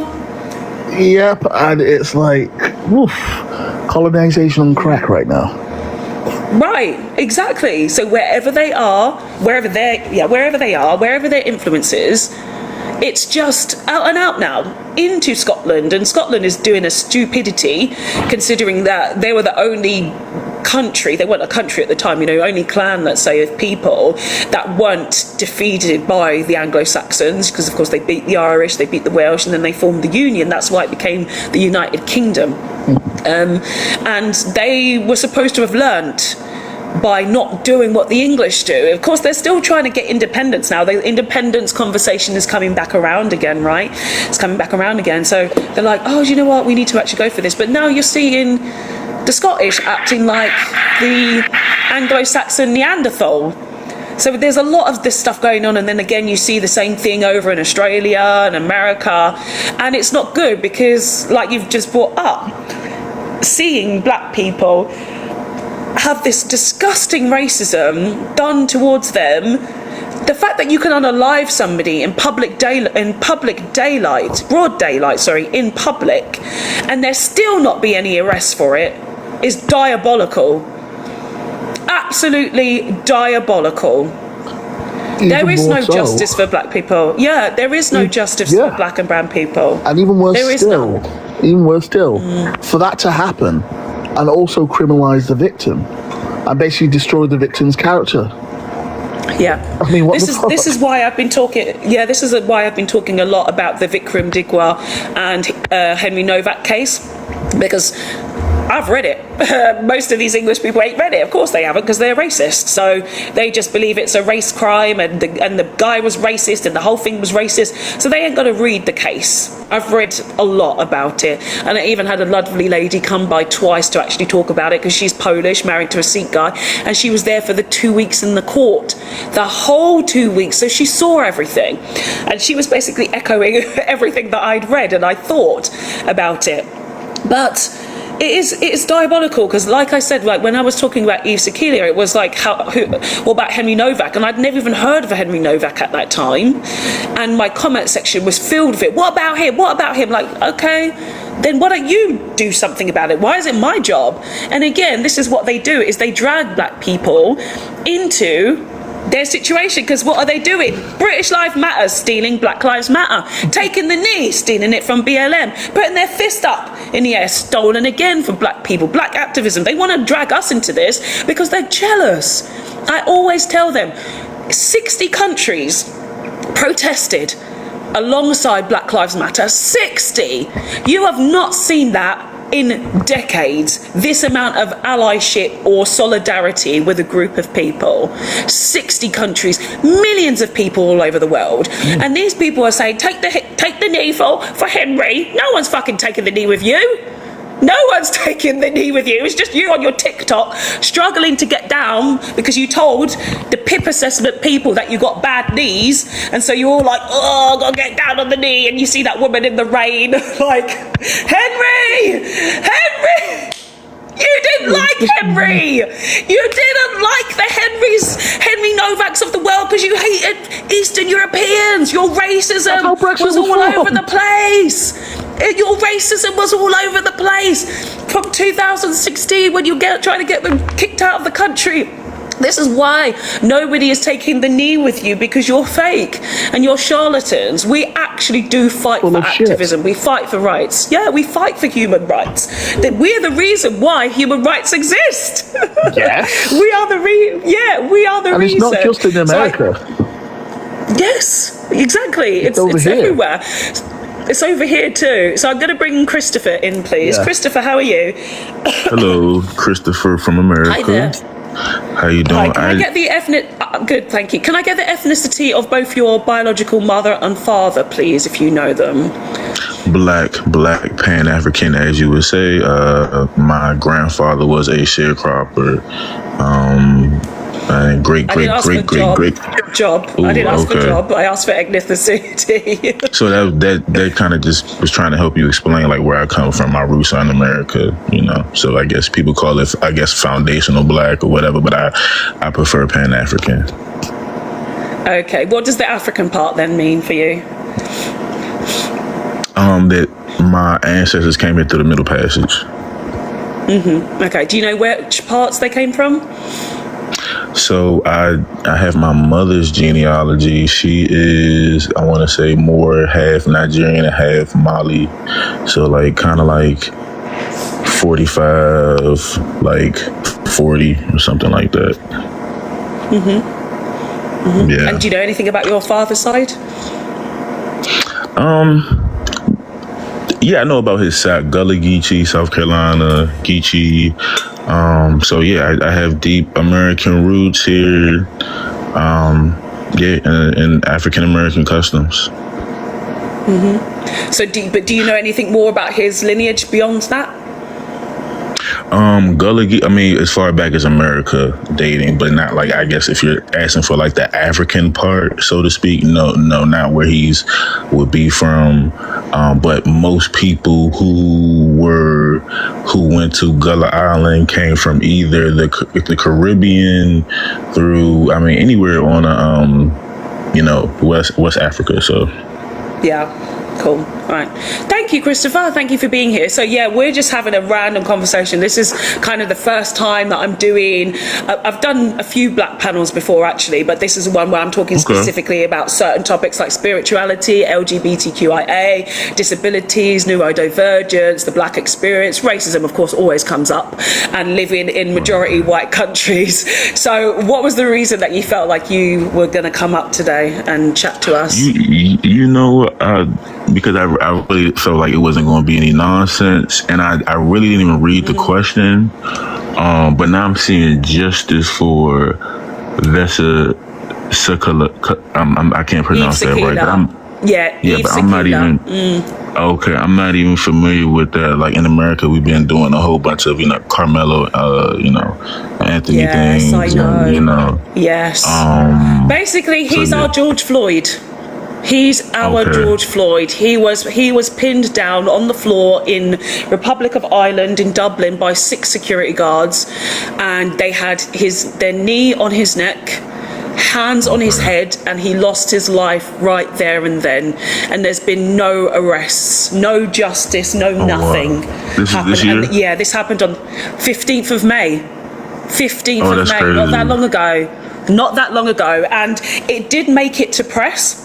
Yep, and it's like, colonization on crack right now. Right, exactly. So wherever they are, wherever their influence is, it's just out and out now into Scotland, and Scotland is doing a stupidity, considering that they were the only country, they weren't a country at the time, only clan, let's say, of people that weren't defeated by the Anglo-Saxons, because of course they beat the Irish, they beat the Welsh, and then they formed the Union. That's why it became the United Kingdom. And they were supposed to have learnt by not doing what the English do. Of course, they're still trying to get independence now. The independence conversation is coming back around again, right? It's coming back around again. So they're like, oh, do you know what? We need to actually go for this. But now you're seeing the Scottish acting like the Anglo-Saxon Neanderthal. So there's a lot of this stuff going on, and then again you see the same thing over in Australia and America, and it's not good because, like you've just brought up, seeing black people have this disgusting racism done towards them. The fact that you can unalive somebody in broad daylight, in public, and there still not be any arrests for it is diabolical. Absolutely diabolical. There is no justice for black people. Yeah, there is no justice for black and brown people. And even worse still, for that to happen and also criminalise the victim and basically destroy the victim's character. Yeah, I mean, this is why I've been talking. Yeah, this is why I've been talking a lot about the Vikram Digwa and Henry Novak case, because I've read it. Most of these English people ain't read it. Of course they haven't, because they're racist. So they just believe it's a race crime, and the guy was racist, and the whole thing was racist. So they ain't got to read the case. I've read a lot about it, and I even had a lovely lady come by twice to actually talk about it, because she's Polish, married to a Sikh guy, and she was there for the 2 weeks in the court, the whole 2 weeks. So she saw everything, and she was basically echoing everything that I'd read and I thought about it. But it is diabolical, because like I said, like when I was talking about Eve Sekelia, it was like what about Henry Novak, and I'd never even heard of Henry Novak at that time, and my comment section was filled with it. What about him? Like, okay, then why don't you do something about it? Why is it my job? And again, this is what they do, is they drag black people into their situation, because what are they doing? British Lives Matter stealing Black Lives Matter, taking the knee, stealing it from BLM, putting their fist up in the air, stolen again from black people, black activism. They want to drag us into this because they're jealous. I always tell them 60 countries protested alongside Black Lives Matter. 60. You have not seen that in decades, this amount of allyship or solidarity with a group of people. 60 countries, millions of people all over the world. And these people are saying, take the knee for Henry. No one's fucking taking the knee with you. No one's taking the knee with you. It's just you on your TikTok struggling to get down because you told the PIP assessment people that you got bad knees, and so you're all like, oh, gotta get down on the knee, and you see that woman in the rain like, Henry! You didn't like Henry! You didn't like the Henry Novaks of the world because you hated Eastern Europeans. Your racism was all over the place. Your racism was all over the place. From 2016, when you trying to get them kicked out of the country. This is why nobody is taking the knee with you, because you're fake and you're charlatans. We actually do fight for activism. We fight for rights. Yeah, we fight for human rights. That we're the reason why human rights exist. Yes. We are the reason. And it's not just in America. Yes, exactly. It's everywhere. It's over here too. So I'm going to bring Christopher in, please. Yeah. Christopher, how are you? Hello, Christopher from America. Hi there. How you doing? Hi, can I get the good, thank you. Can I get the ethnicity of both your biological mother and father, please, if you know them? Black, Pan-African, as you would say. My grandfather was a sharecropper. Great. Good job. Ooh, I didn't ask for job. I asked for ethnicity. So that kind of just was trying to help you explain like where I come from. My roots are in America, you know. So I guess people call it, foundational black or whatever, but I prefer Pan-African. Okay. What does the African part then mean for you? That my ancestors came in through the Middle Passage. Mm-hmm. Okay. Do you know which parts they came from? So I have my mother's genealogy. She is, I want to say, more half Nigerian and half Mali. So like kind of like 45, like 40 or something like that. Mm-hmm. Yeah. And do you know anything about your father's side? Yeah, I know about his side, Gullah Geechee, South Carolina, Geechee. So yeah, I have deep American roots here. And African American customs. Mm-hmm. So, do you know anything more about his lineage beyond that? Gullah Geechee, I mean, as far back as America dating, but not like, I guess if you're asking for like the African part, so to speak, no, not where he's would be from. But most people who went to Gullah Island came from either the Caribbean through, I mean, anywhere on West Africa. So Yeah. Cool. All right. Thank you, Christopher. Thank you for being here. So yeah, we're just having a random conversation. This is kind of the first time that I'm doing, I've done a few black panels before actually, but this is one where I'm talking specifically about certain topics like spirituality, LGBTQIA, disabilities, neurodivergence, the black experience. Racism, of course, always comes up, and living in majority white countries. So what was the reason that you felt like you were going to come up today and chat to us? Because I really felt like it wasn't going to be any nonsense, and I really didn't even read the question. But now I'm seeing justice for Vesa Sakala. I can't pronounce that right. But I'm not even. Okay, I'm not even familiar with that. Like in America, we've been doing a whole bunch of Carmelo, Anthony things. I know. And, yes. Basically, he's so, yeah. our George Floyd. He's our George Floyd. He was pinned down on the floor in Republic of Ireland in Dublin by 6 security guards, and they had their knee on his neck, hands on his head, and he lost his life right there and then. And there's been no arrests, no justice, no nothing. Wow. This is this year? And, this happened on 15th of May. 15th of May, crazy. not that long ago. And it did make it to press.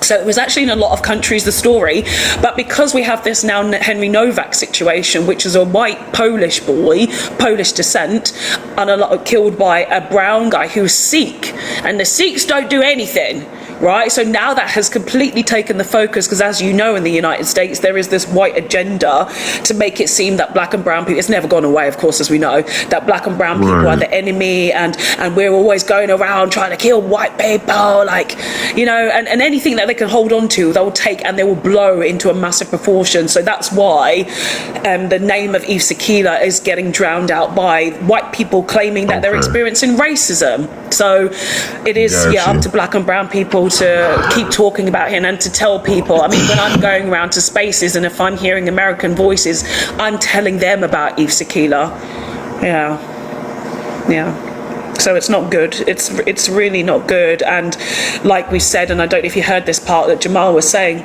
So it was actually in a lot of countries, the story. But because we have this now Henry Novak situation, which is a white Polish boy, Polish descent, and killed by a brown guy who's Sikh. And the Sikhs don't do anything, right? So now that has completely taken the focus, because as you know, in the United States, there is this white agenda to make it seem that black and brown people, it's never gone away, of course, as we know, that black and brown people are the enemy, and we're always going around trying to kill white people, and anything that they can hold on to, they'll take and they will blow into a massive proportion. So that's why the name of Eve Sakila is getting drowned out by white people claiming that they're experiencing racism. So it is up to black and brown people to keep talking about him and to tell people. I mean, when I'm going around to spaces and if I'm hearing American voices, I'm telling them about Eve Sakila. Yeah. So it's not good. It's really not good. And like we said, and I don't know if you heard this part that Jamal was saying,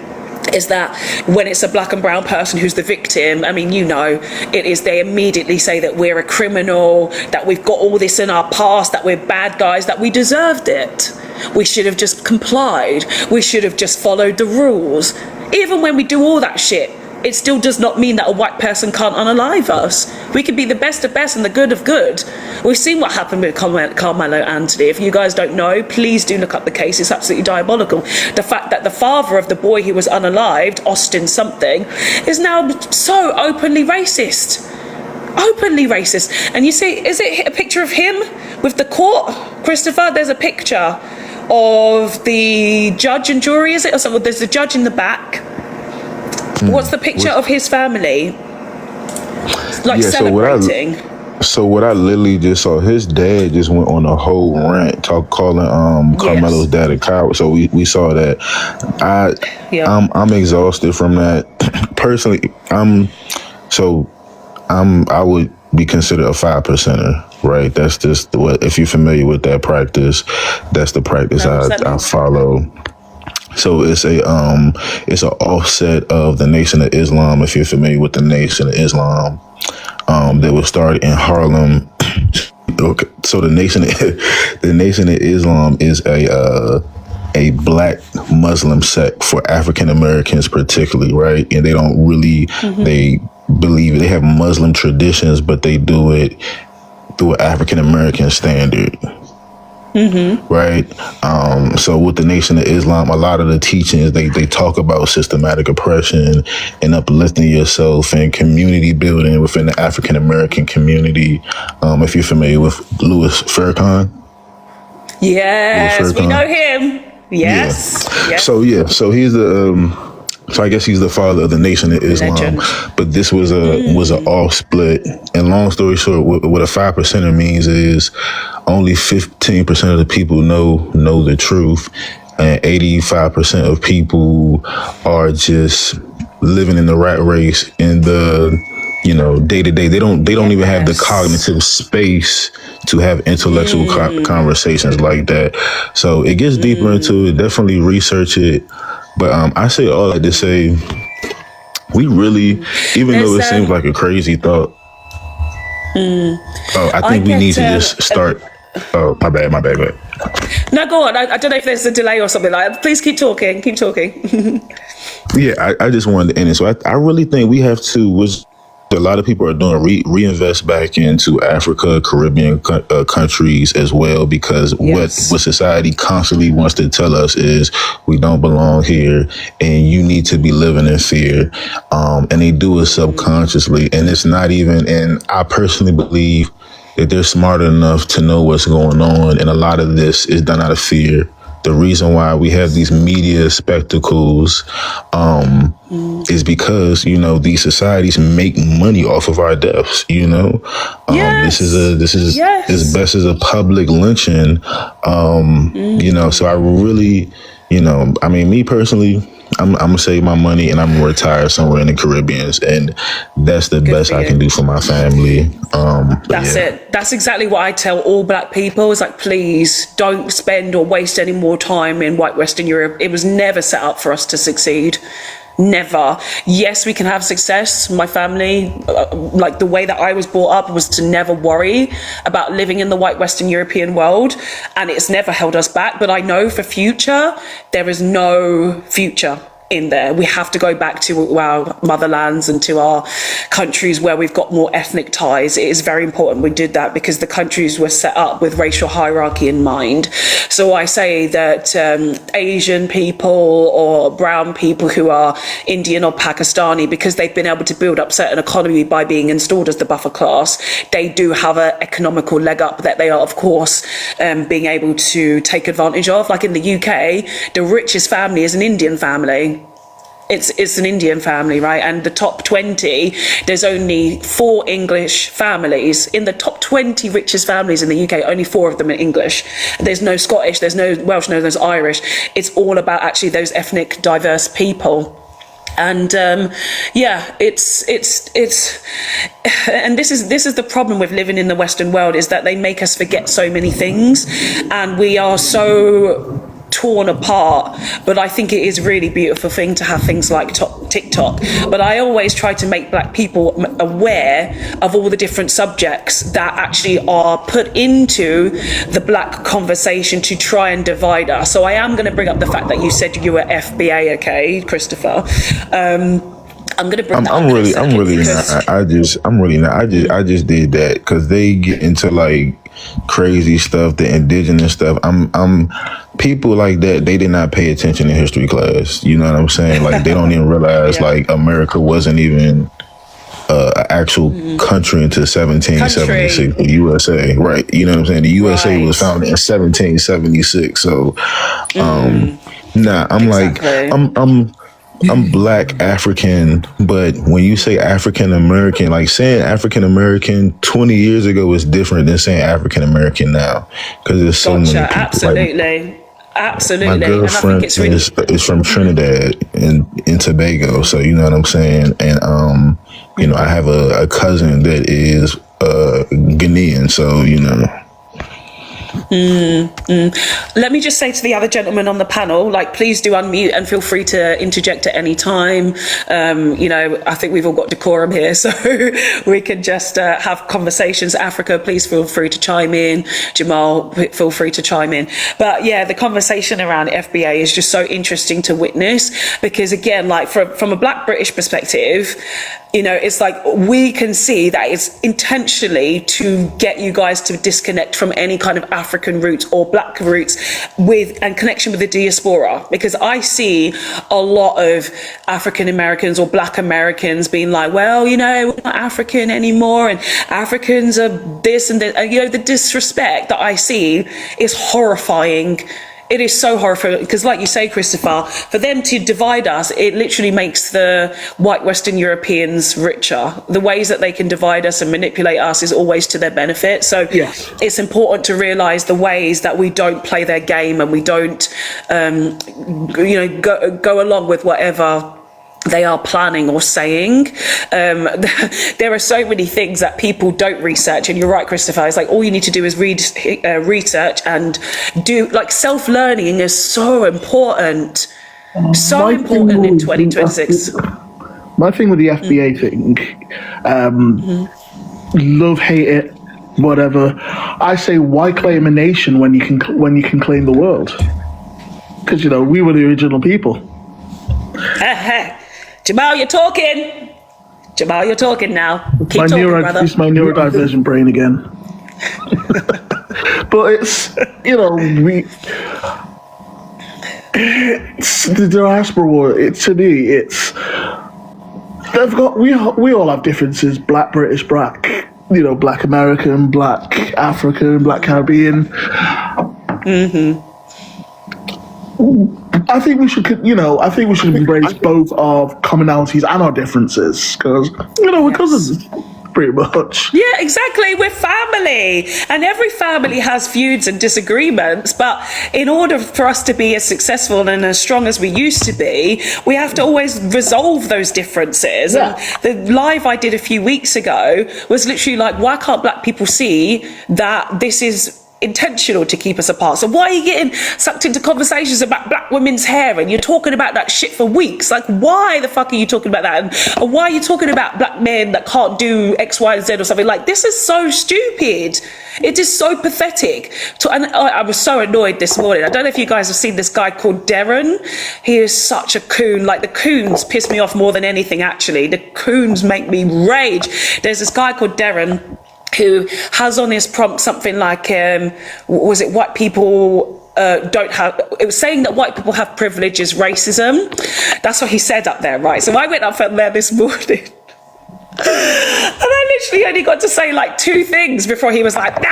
is that when it's a black and brown person who's the victim, I mean, they immediately say that we're a criminal, that we've got all this in our past, that we're bad guys, that we deserved it. We should have just complied. We should have just followed the rules. Even when we do all that shit, it still does not mean that a white person can't unalive us. We can be the best of best and the good of good. We've seen what happened with Carmelo Anthony. If you guys don't know, please do look up the case. It's absolutely diabolical. The fact that the father of the boy who was unalived, Austin something, is now so openly racist. Openly racist. And you see, is it a picture of him with the court? Christopher, there's a picture of the judge and jury, is it? Or something? There's the judge in the back. What's the picture of his family? Celebrating. So what I literally just saw, his dad just went on a whole rant calling Carmelo's dad a coward. So we saw that. I'm exhausted from that. Personally, I would be considered a 5%er, right? That's just if you're familiar with that practice, that's the practice I follow. So it's an offset of the Nation of Islam, if you're familiar with the Nation of Islam, that was started in Harlem. Okay, so the Nation of Islam is a black Muslim sect for African Americans particularly, right? And they don't really they believe they have Muslim traditions, but they do it through an African American standard. Right. So with the Nation of Islam, a lot of the teachings, they talk about systematic oppression and uplifting yourself and community building within the African American community. If you're familiar with Louis Farrakhan. Yes, we know him. Yes. So he's So I guess he's the father of the Nation of Islam. Legend. But this was a off split. And long story short, what a 5%er means is only 15% of the people know the truth, and 85% of people are just living in the rat race in the day to day. They don't even have the cognitive space to have intellectual conversations like that. So it gets deeper into it. Definitely research it. But I say all that to say, we really, even though it seems like a crazy thought, I think we need to just start. Oh, my bad. No, go on. I don't know if there's a delay or something like that. Please keep talking. Yeah, I just wanted to end it. So I really think we have to, which a lot of people are doing, reinvest back into Africa, Caribbean countries as well, because what society constantly wants to tell us is we don't belong here and you need to be living in fear. And they do it subconsciously. And it's not even, and I personally believe that they're smart enough to know what's going on. And a lot of this is done out of fear. The reason why we have these media spectacles is because, these societies make money off of our deaths, This is as best as a public lynching, so I really, me personally, I'm gonna save my money and I'm gonna retire somewhere in the Caribbean, and that's the best I can do for my family. That's it. That's exactly what I tell all Black people. Is like, please don't spend or waste any more time in white Western Europe. It was never set up for us to succeed. Never. Yes, we can have success. My family, like the way that I was brought up, was to never worry about living in the white Western European world, and it's never held us back. But I know for future, there is no future in there. We have to go back to our motherlands and to our countries where we've got more ethnic ties. It is very important we did that because the countries were set up with racial hierarchy in mind. So I say that Asian people or brown people who are Indian or Pakistani, because they've been able to build up certain economy by being installed as the buffer class, they do have an economical leg up that they are, of course, being able to take advantage of. Like in the UK, the richest family is an Indian family. It's an Indian family, right? And the top 20, there's only 4 English families. In the top 20 richest families in the UK, only 4 of them are English. There's no Scottish, there's no Welsh, no, there's Irish. It's all about actually those ethnic diverse people. And it's and this is the problem with living in the Western world, is that they make us forget so many things, and we are so torn apart. But I think it is really beautiful thing to have things like TikTok. But I always try to make Black people aware of all the different subjects that actually are put into the Black conversation to try and divide us. So I am going to bring up the fact that you said you were FBA, okay, Christopher. I'm going to bring that up. I'm really not. I just did that because they get into like crazy stuff, the indigenous stuff. I'm people like that. They did not pay attention in history class. You know what I'm saying? Like they don't even realize like America wasn't even an actual country until 1776. The USA, right? You know what I'm saying? The USA was founded in 1776. So, I'm Black African, but when you say African American, like saying African American 20 years ago was different than saying African American now, because there's so many people. Absolutely. My girlfriend is from Trinidad and Tobago, so you know what I'm saying. And I have a cousin that is Ghanaian, so you know. Let me just say to the other gentlemen on the panel, like, please do unmute and feel free to interject at any time. I think we've all got decorum here, so we can just have conversations. Africa, please feel free to chime in. Jamal, feel free to chime in. But yeah, the conversation around FBA is just so interesting to witness, because again, like from a Black British perspective, it's like we can see that it's intentionally to get you guys to disconnect from any kind of African roots or Black roots and connection with the diaspora, because I see a lot of African Americans or Black Americans being like, well, we're not African anymore, and Africans are this and that. The disrespect that I see is horrifying. It is so horrible because, like you say, Christopher, for them to divide us, it literally makes the white Western Europeans richer. The ways that they can divide us and manipulate us is always to their benefit. So Yes. it's important to realise the ways that we don't play their game and we don't, go along with whatever they are planning or saying. There are so many things that people don't research, and you're right, Christopher, it's like all you need to do is read research and do, like, self-learning is so important in 2026. My thing with the FBA thing, love, hate it, whatever. I say, why claim a nation when you can claim the world? Because we were the original people. Jamal, you're talking. Jamal, you're talking now. Keep talking, brother. It's my neurodivergent brain again. But it's, it's the diaspora war. To me, it's we all have differences. Black British, black Black American, Black African, Black Caribbean. I think we should embrace both our commonalities and our differences, because we're cousins, pretty much. Yeah, exactly. We're family, and every family has feuds and disagreements. But in order for us to be as successful and as strong as we used to be, we have to always resolve those differences. Yeah. And the live I did a few weeks ago was literally like, why can't Black people see that this is intentional to keep us apart? So why are you getting sucked into conversations about Black women's hair and you're talking about that shit for weeks? Like, why the fuck are you talking about that? And why are you talking about Black men that can't do X, Y, and Z or something? Like, this is so stupid. It is so pathetic. And I was so annoyed this morning. I don't know if you guys have seen this guy called Darren. He is such a coon. Like, the coons piss me off more than anything, actually. The coons make me rage. There's this guy called Darren who has on his prompt something like, was it white people don't have, it was saying that white people have privilege is racism. That's what he said up there, right? So I went up there this morning and I literally only got to say like 2 things before he was like, no.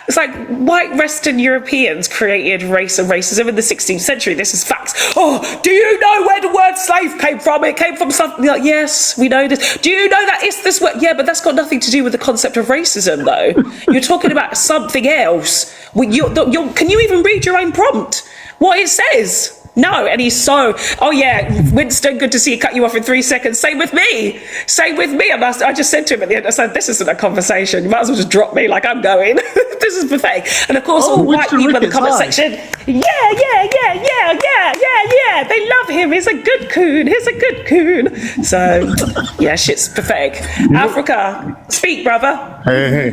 It's like, white Western Europeans created race and racism in the 16th century. This is facts. Oh, do you know where the word slave came from? It came from something like, yes, we know this. Do you know that it's this word? Yeah, but that's got nothing to do with the concept of racism, though. You're talking about something else. Can you even read your own prompt? What it says? No, and he's so, oh yeah, Winston, good to see you, cut you off in 3 seconds. Same with me. And I just said to him at the end, I said, this isn't a conversation. You might as well just drop me, like, I'm going. This is pathetic. And of course, all white people in the comment section, yeah. They love him. He's a good coon. So, yeah, shit's pathetic. Africa, speak, brother. Hey.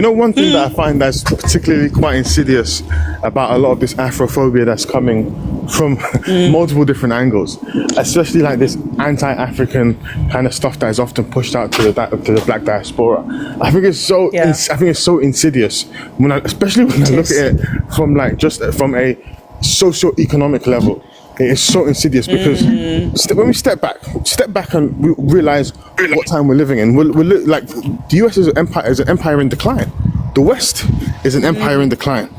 One thing that I find that's particularly quite insidious about a lot of this Afrophobia that's coming from multiple different angles, especially like this anti-African kind of stuff that is often pushed out to the Black diaspora. I think it's so insidious especially when I look at it from like just from a socio-economic level. It is so insidious because when we step back and we realize what time we're living in. We're like, the US is an empire in decline. The West is an empire in decline.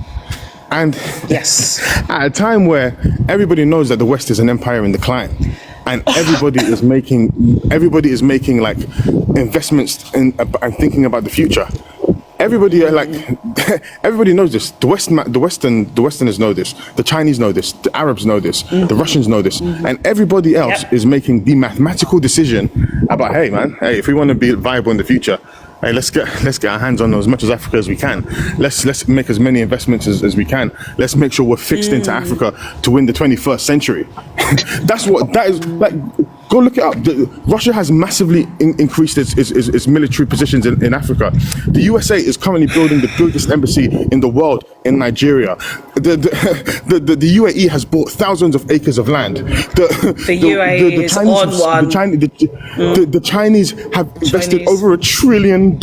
And yes, at a time where everybody knows that the West is an empire in decline, and everybody is making like investments and thinking about the future. Everybody knows this. The Westerners know this. The Chinese know this. The Arabs know this. The Russians know this, and everybody else is making the mathematical decision about, hey man, if we want to be viable in the future, hey, let's get our hands on as much as Africa as we can. Let's make as many investments as we can. Let's make sure we're fixed into Africa to win the 21st century. That is like. Go look it up. Russia has massively increased its military positions in Africa. The USA is currently building the biggest embassy in the world in Nigeria. The UAE has bought thousands of acres of land. The UAE is on one. The Chinese have invested over $1 trillion.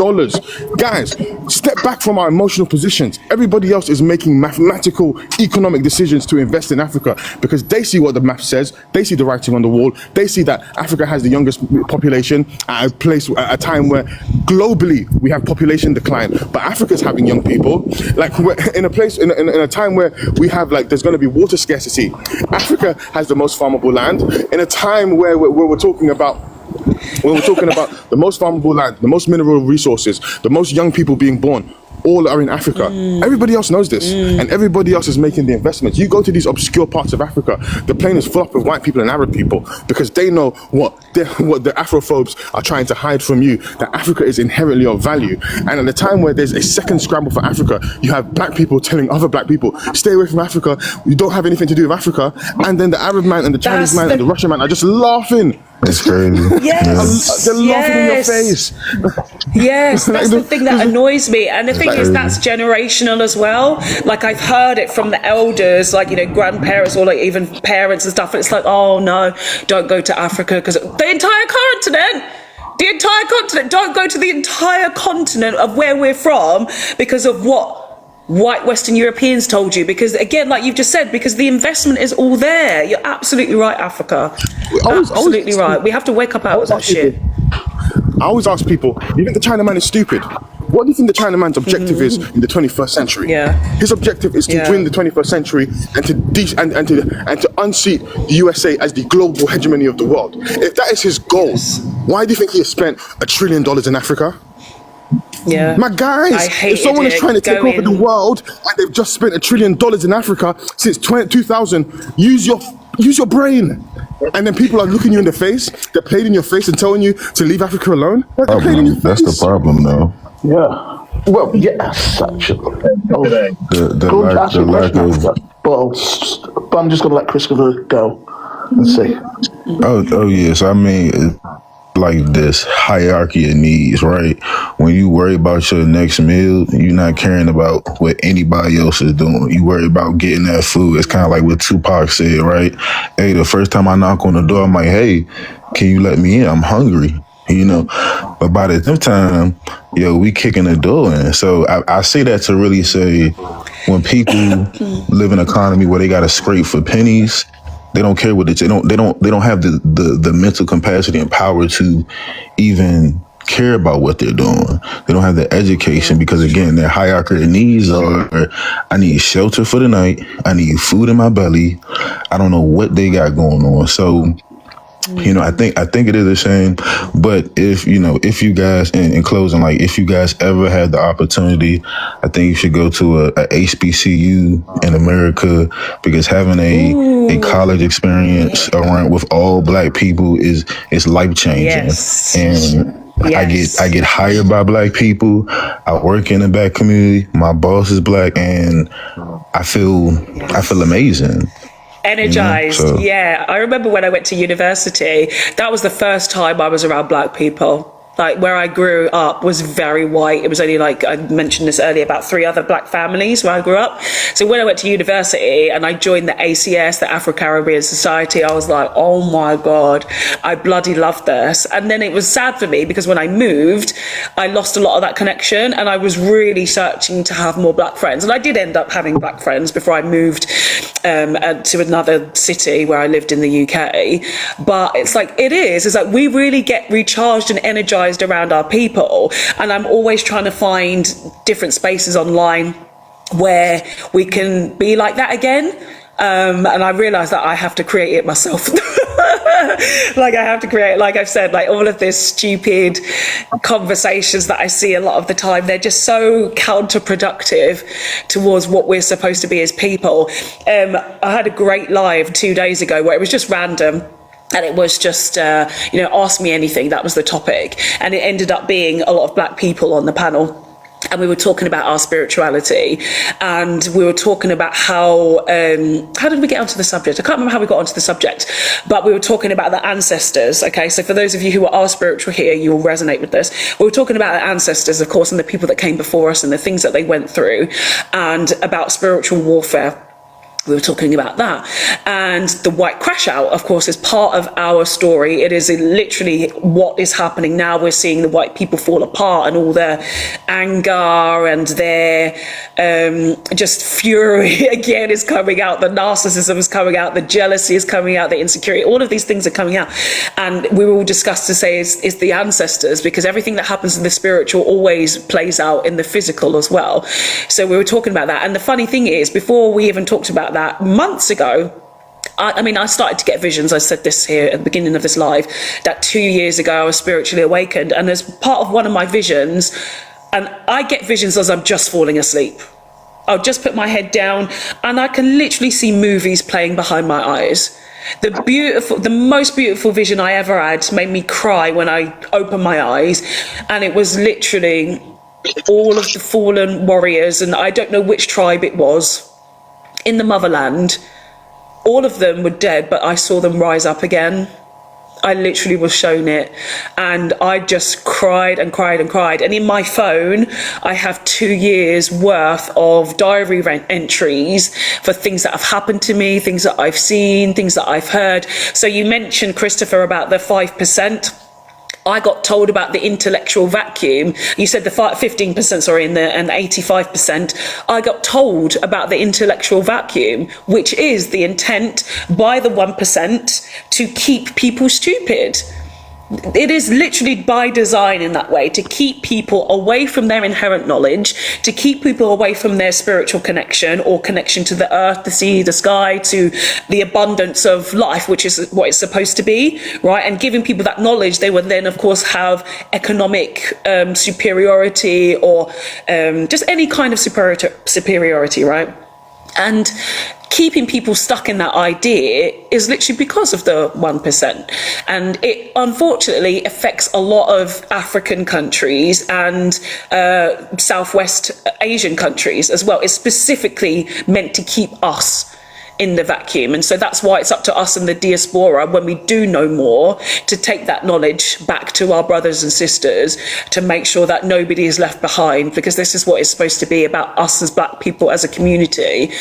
Guys, step back from our emotional positions. Everybody else is making mathematical, economic decisions to invest in Africa because they see what the math says. They see the writing on the wall. They see that Africa has the youngest population at a time where globally we have population decline, but Africa's having young people. Like we're in a time where where we have like, there's going to be water scarcity. Africa has the most farmable land. In a time where we're talking about the most farmable land, the most mineral resources, the most young people being born, all are in Africa. Everybody else knows this, and everybody else is making the investments. You go to these obscure parts of Africa, the plane is full up with white people and Arab people because they know what the Afrophobes are trying to hide from you, that Africa is inherently of value. And at the time where there's a second scramble for Africa, you have black people telling other black people, stay away from Africa, you don't have anything to do with Africa. And then the Arab man and the Chinese man and the Russian man are just laughing. It's crazy. Yes. They're laughing in your face. Yes, that's the thing that annoys me. And the thing is, that's generational as well. Like, I've heard it from the elders, like, you know, grandparents or like even parents and stuff. And it's like, oh no, don't go to Africa because the entire continent, don't go to the entire continent of where we're from because of what white Western Europeans told you. Because again, like you've just said, because the investment is all there. You're absolutely right, Africa. Absolutely right. We have to wake up out of that shit. I always ask people, you think the Chinaman is stupid? What do you think the Chinaman's objective is in the 21st century? Yeah. His objective is to win the 21st century and to unseat the USA as the global hegemony of the world. If that is his goal, why do you think he has spent $1 trillion in Africa? Yeah. My guys, if someone is trying to take over the world and they've just spent $1 trillion in Africa since 2000, use your brain. And then people are looking you in the face, they're playing in your face and telling you to leave Africa alone. That's the problem, though. Yeah. Well, yes, actually. The lack of. But I'm just going to let Christopher go and see. Oh yes. I mean, like this hierarchy of needs, right? When you worry about your next meal, you're not caring about what anybody else is doing. You worry about getting that food. It's kind of like what Tupac said, right? Hey, the first time I knock on the door, I'm like, hey, can you let me in? I'm hungry. You know, but by the time, we kicking the door in. So I say that to really say, when people live in an economy where they got to scrape for pennies, they don't care what they don't have the mental capacity and power to even care about what they're doing. They don't have the education because, again, their hierarchy of needs are, I need shelter for the night, I need food in my belly, I don't know what they got going on. So, I think it is a shame, but if you guys, in closing, like if you guys ever had the opportunity, I think you should go to a HBCU in America, because having a college experience around with all black people is life changing. Yes. And I get hired by black people. I work in the black community. My boss is black, and I feel amazing. Energized. Yeah. I remember when I went to university, that was the first time I was around black people. Like, where I grew up was very white. It was only, like I mentioned this earlier, about 3 other black families where I grew up. So when I went to university and I joined the ACS, the Afro-Caribbean Society, I was like, oh my God, I bloody love this. And then it was sad for me because when I moved, I lost a lot of that connection, and I was really searching to have more black friends. And I did end up having black friends before I moved to another city where I lived in the UK. But it's like, it's like we really get recharged and energized around our people, and I'm always trying to find different spaces online where we can be like that again, and I realize that I have to create it myself. Like, I have to create, like I've said, like all of this stupid conversations that I see a lot of the time, they're just so counterproductive towards what we're supposed to be as people. I had a great live 2 days ago where it was just random. And it was just, ask me anything. That was the topic. And it ended up being a lot of black people on the panel. And we were talking about our spirituality, and we were talking about how did we get onto the subject? I can't remember how we got onto the subject, but we were talking about the ancestors. Okay, so for those of you who are spiritual here, you will resonate with this. We were talking about the ancestors, of course, and the people that came before us and the things that they went through, and about spiritual warfare. we were talking about that. And the white crash out, of course, is part of our story. It is literally what is happening now. We're seeing the white people fall apart, and all their anger and their just fury again is coming out. The narcissism is coming out. The jealousy is coming out. The insecurity. All of these things are coming out. And we were all discussed to say is the ancestors, because everything that happens in the spiritual always plays out in the physical as well. So we were talking about that. And the funny thing is, before we even talked about that, months ago, I started to get visions. I said this here at the beginning of this live, that 2 years ago I was spiritually awakened, and as part of one of my visions, and I get visions as I'm just falling asleep. I'll just put my head down and I can literally see movies playing behind my eyes. The most beautiful vision I ever had made me cry when I opened my eyes, and it was literally all of the fallen warriors, and I don't know which tribe it was, in the motherland. All of them were dead, but I saw them rise up again. I literally was shown it, and I just cried and cried and cried. And in my phone, I have 2 years worth of diary entries for things that have happened to me, things that I've seen, things that I've heard. So you mentioned, Christopher, about the 5%. I got told about the intellectual vacuum. You said the 15%, sorry, and the 85%. I got told about the intellectual vacuum, which is the intent by the 1% to keep people stupid. It is literally by design in that way, to keep people away from their inherent knowledge, to keep people away from their spiritual connection or connection to the earth, the sea, the sky, to the abundance of life, which is what it's supposed to be, right? And giving people that knowledge, they would then, of course, have economic superiority, or just any kind of superiority, right? And keeping people stuck in that idea is literally because of the 1%. And it unfortunately affects a lot of African countries and Southwest Asian countries as well. It's specifically meant to keep us in the vacuum. And so that's why it's up to us in the diaspora, when we do know more, to take that knowledge back to our brothers and sisters, to make sure that nobody is left behind, because this is what it's supposed to be about, us as black people, as a community.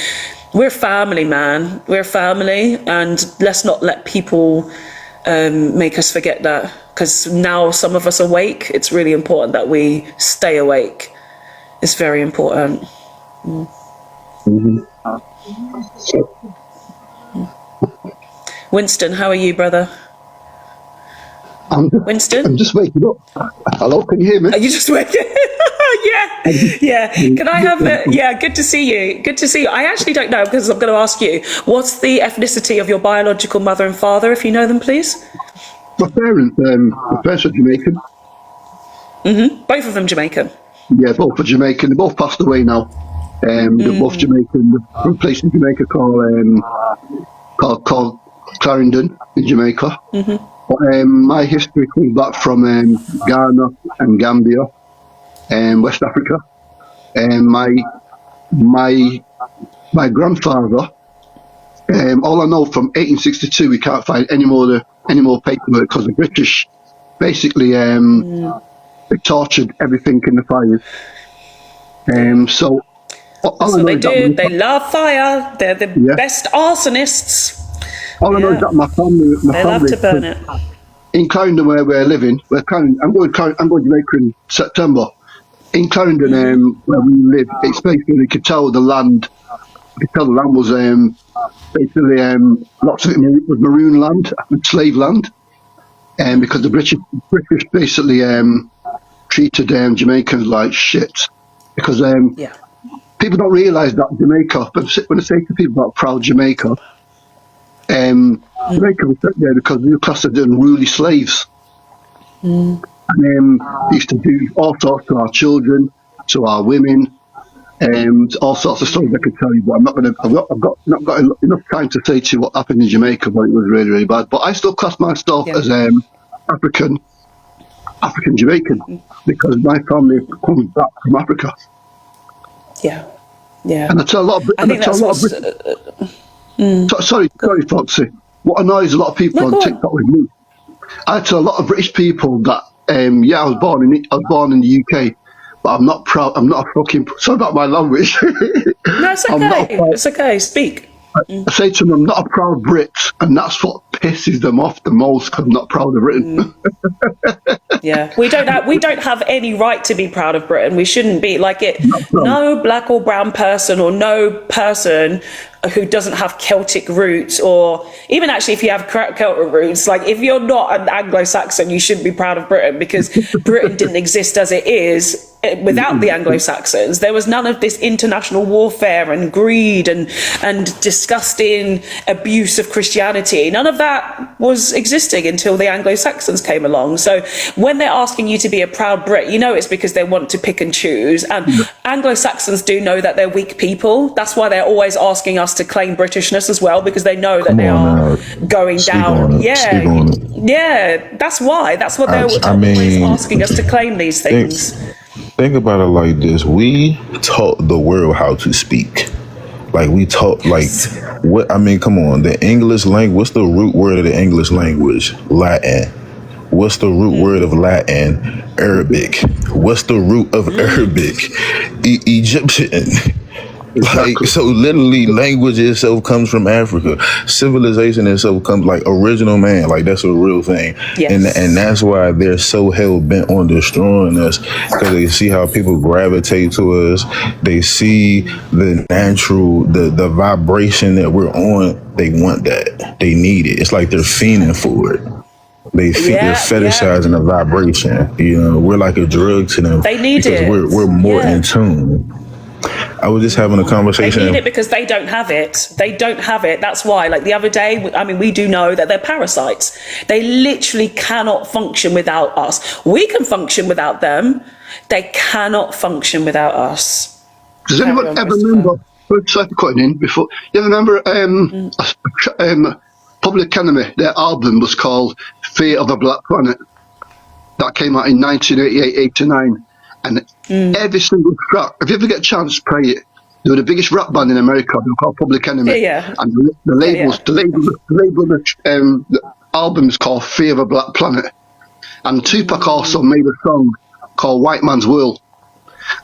We're family, man. We're family, and let's not let people make us forget that, because now some of us awake. It's really important that we stay awake. It's very important. Winston, how are you, brother? Winston? I'm just waking up. Hello, can you hear me? Are you just waking? yeah. Can I have good to see you. Good to see you. I actually don't know, because I'm going to ask you, what's the ethnicity of your biological mother and father, if you know them, please? My parents are Jamaican. Both of them Jamaican? Yeah, both are Jamaican. They both passed away now. They're both Jamaican. They're from a place in Jamaica called Clarendon in Jamaica. But my history comes back from Ghana and Gambia, West Africa. My grandfather, all I know from 1862, we can't find any more paperwork, because the British basically they tortured everything in the fires. So that's what they do. They love fire. They're the best arsonists. All I know is that my family love to burn it. In Clarendon, where we're living, I'm going to Jamaica in September. In Clarendon, where we live, it's basically, you could tell the land was basically lots of it was maroon land, slave land, because the British basically treated Jamaicans like shit. Because people don't realise that Jamaica, but when I say to people about proud Jamaica, Jamaica was set there because we were classed as unruly slaves. And they used to do all sorts to our children, to our women, all sorts of stories I could tell you, but I'm not going to. I've not got enough time to say to you what happened in Jamaica, but it was really, really bad. But I still class myself as African Jamaican, because my family comes back from Africa. Yeah. And I tell a lot of sorry, Foxy. What annoys a lot of people on TikTok with me, I tell a lot of British people that I was born in the UK, but I'm not proud. I'm not a fucking. Sorry about my language. No, it's okay. It's okay. Speak. I say to them, I'm not a proud Brit, and that's what pisses them off the most, because I'm not proud of Britain. Yeah, we don't have any right to be proud of Britain. We shouldn't be like it. so. No black or brown person, or no person who doesn't have Celtic roots, or even actually if you have Celtic roots, like if you're not an Anglo-Saxon, you shouldn't be proud of Britain, because Britain didn't exist as it is without the Anglo-Saxons. There was none of this international warfare and greed and disgusting abuse of Christianity. None of that was existing until the Anglo-Saxons came along. So when they're asking you to be a proud Brit, you know it's because they want to pick and choose. And Anglo-Saxons do know that they're weak people. That's why they're always asking us to claim Britishness as well, because they know that they are going down. Yeah, that's why. That's what they're always asking us to claim these things. Think about it like this: we taught the world how to speak. Like we taught, like what? I mean, come on. The English language. What's the root word of the English language? Latin. What's the root word of Latin? Arabic. What's the root of Arabic? Egyptian. Like, so literally language itself comes from Africa. Civilization itself comes, like, original man, like that's a real thing. Yes. And that's why they're so hell bent on destroying us, because they see how people gravitate to us. They see the natural, the vibration that we're on. They want that. They need it. It's like they're fiending for it. They're fetishizing the vibration. You know, we're like a drug to them. They need because it. We're more in tune. I was just having a conversation. They need it because they don't have it. They don't have it. That's why. Like the other day, I mean, we do know that they're parasites. They literally cannot function without us. We can function without them. They cannot function without us. Does anyone ever remember? Sorry for cutting in before. You ever remember Public Enemy? Their album was called "Fear of a Black Planet." That came out in 1988-89. And every single track, if you ever get a chance, play it. They were the biggest rap band in America. They were called Public Enemy. And the album is called Fear of a Black Planet. And Tupac also made a song called White Man's World.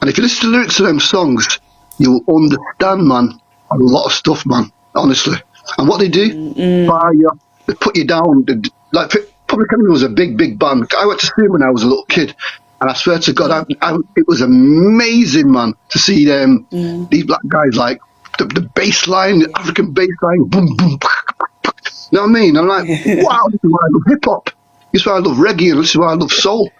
And if you listen to the lyrics of them songs, you'll understand, man, a lot of stuff, man, honestly. And what they do, they put you down. Like Public Enemy was a big, big band. I went to see them when I was a little kid. And I swear to God, it was amazing, man, to see them, these black guys, like, the bass line, the African bass line, boom, boom, you know what I mean? I'm like, wow, this is why I love hip-hop. This is why I love reggae, and this is why I love soul.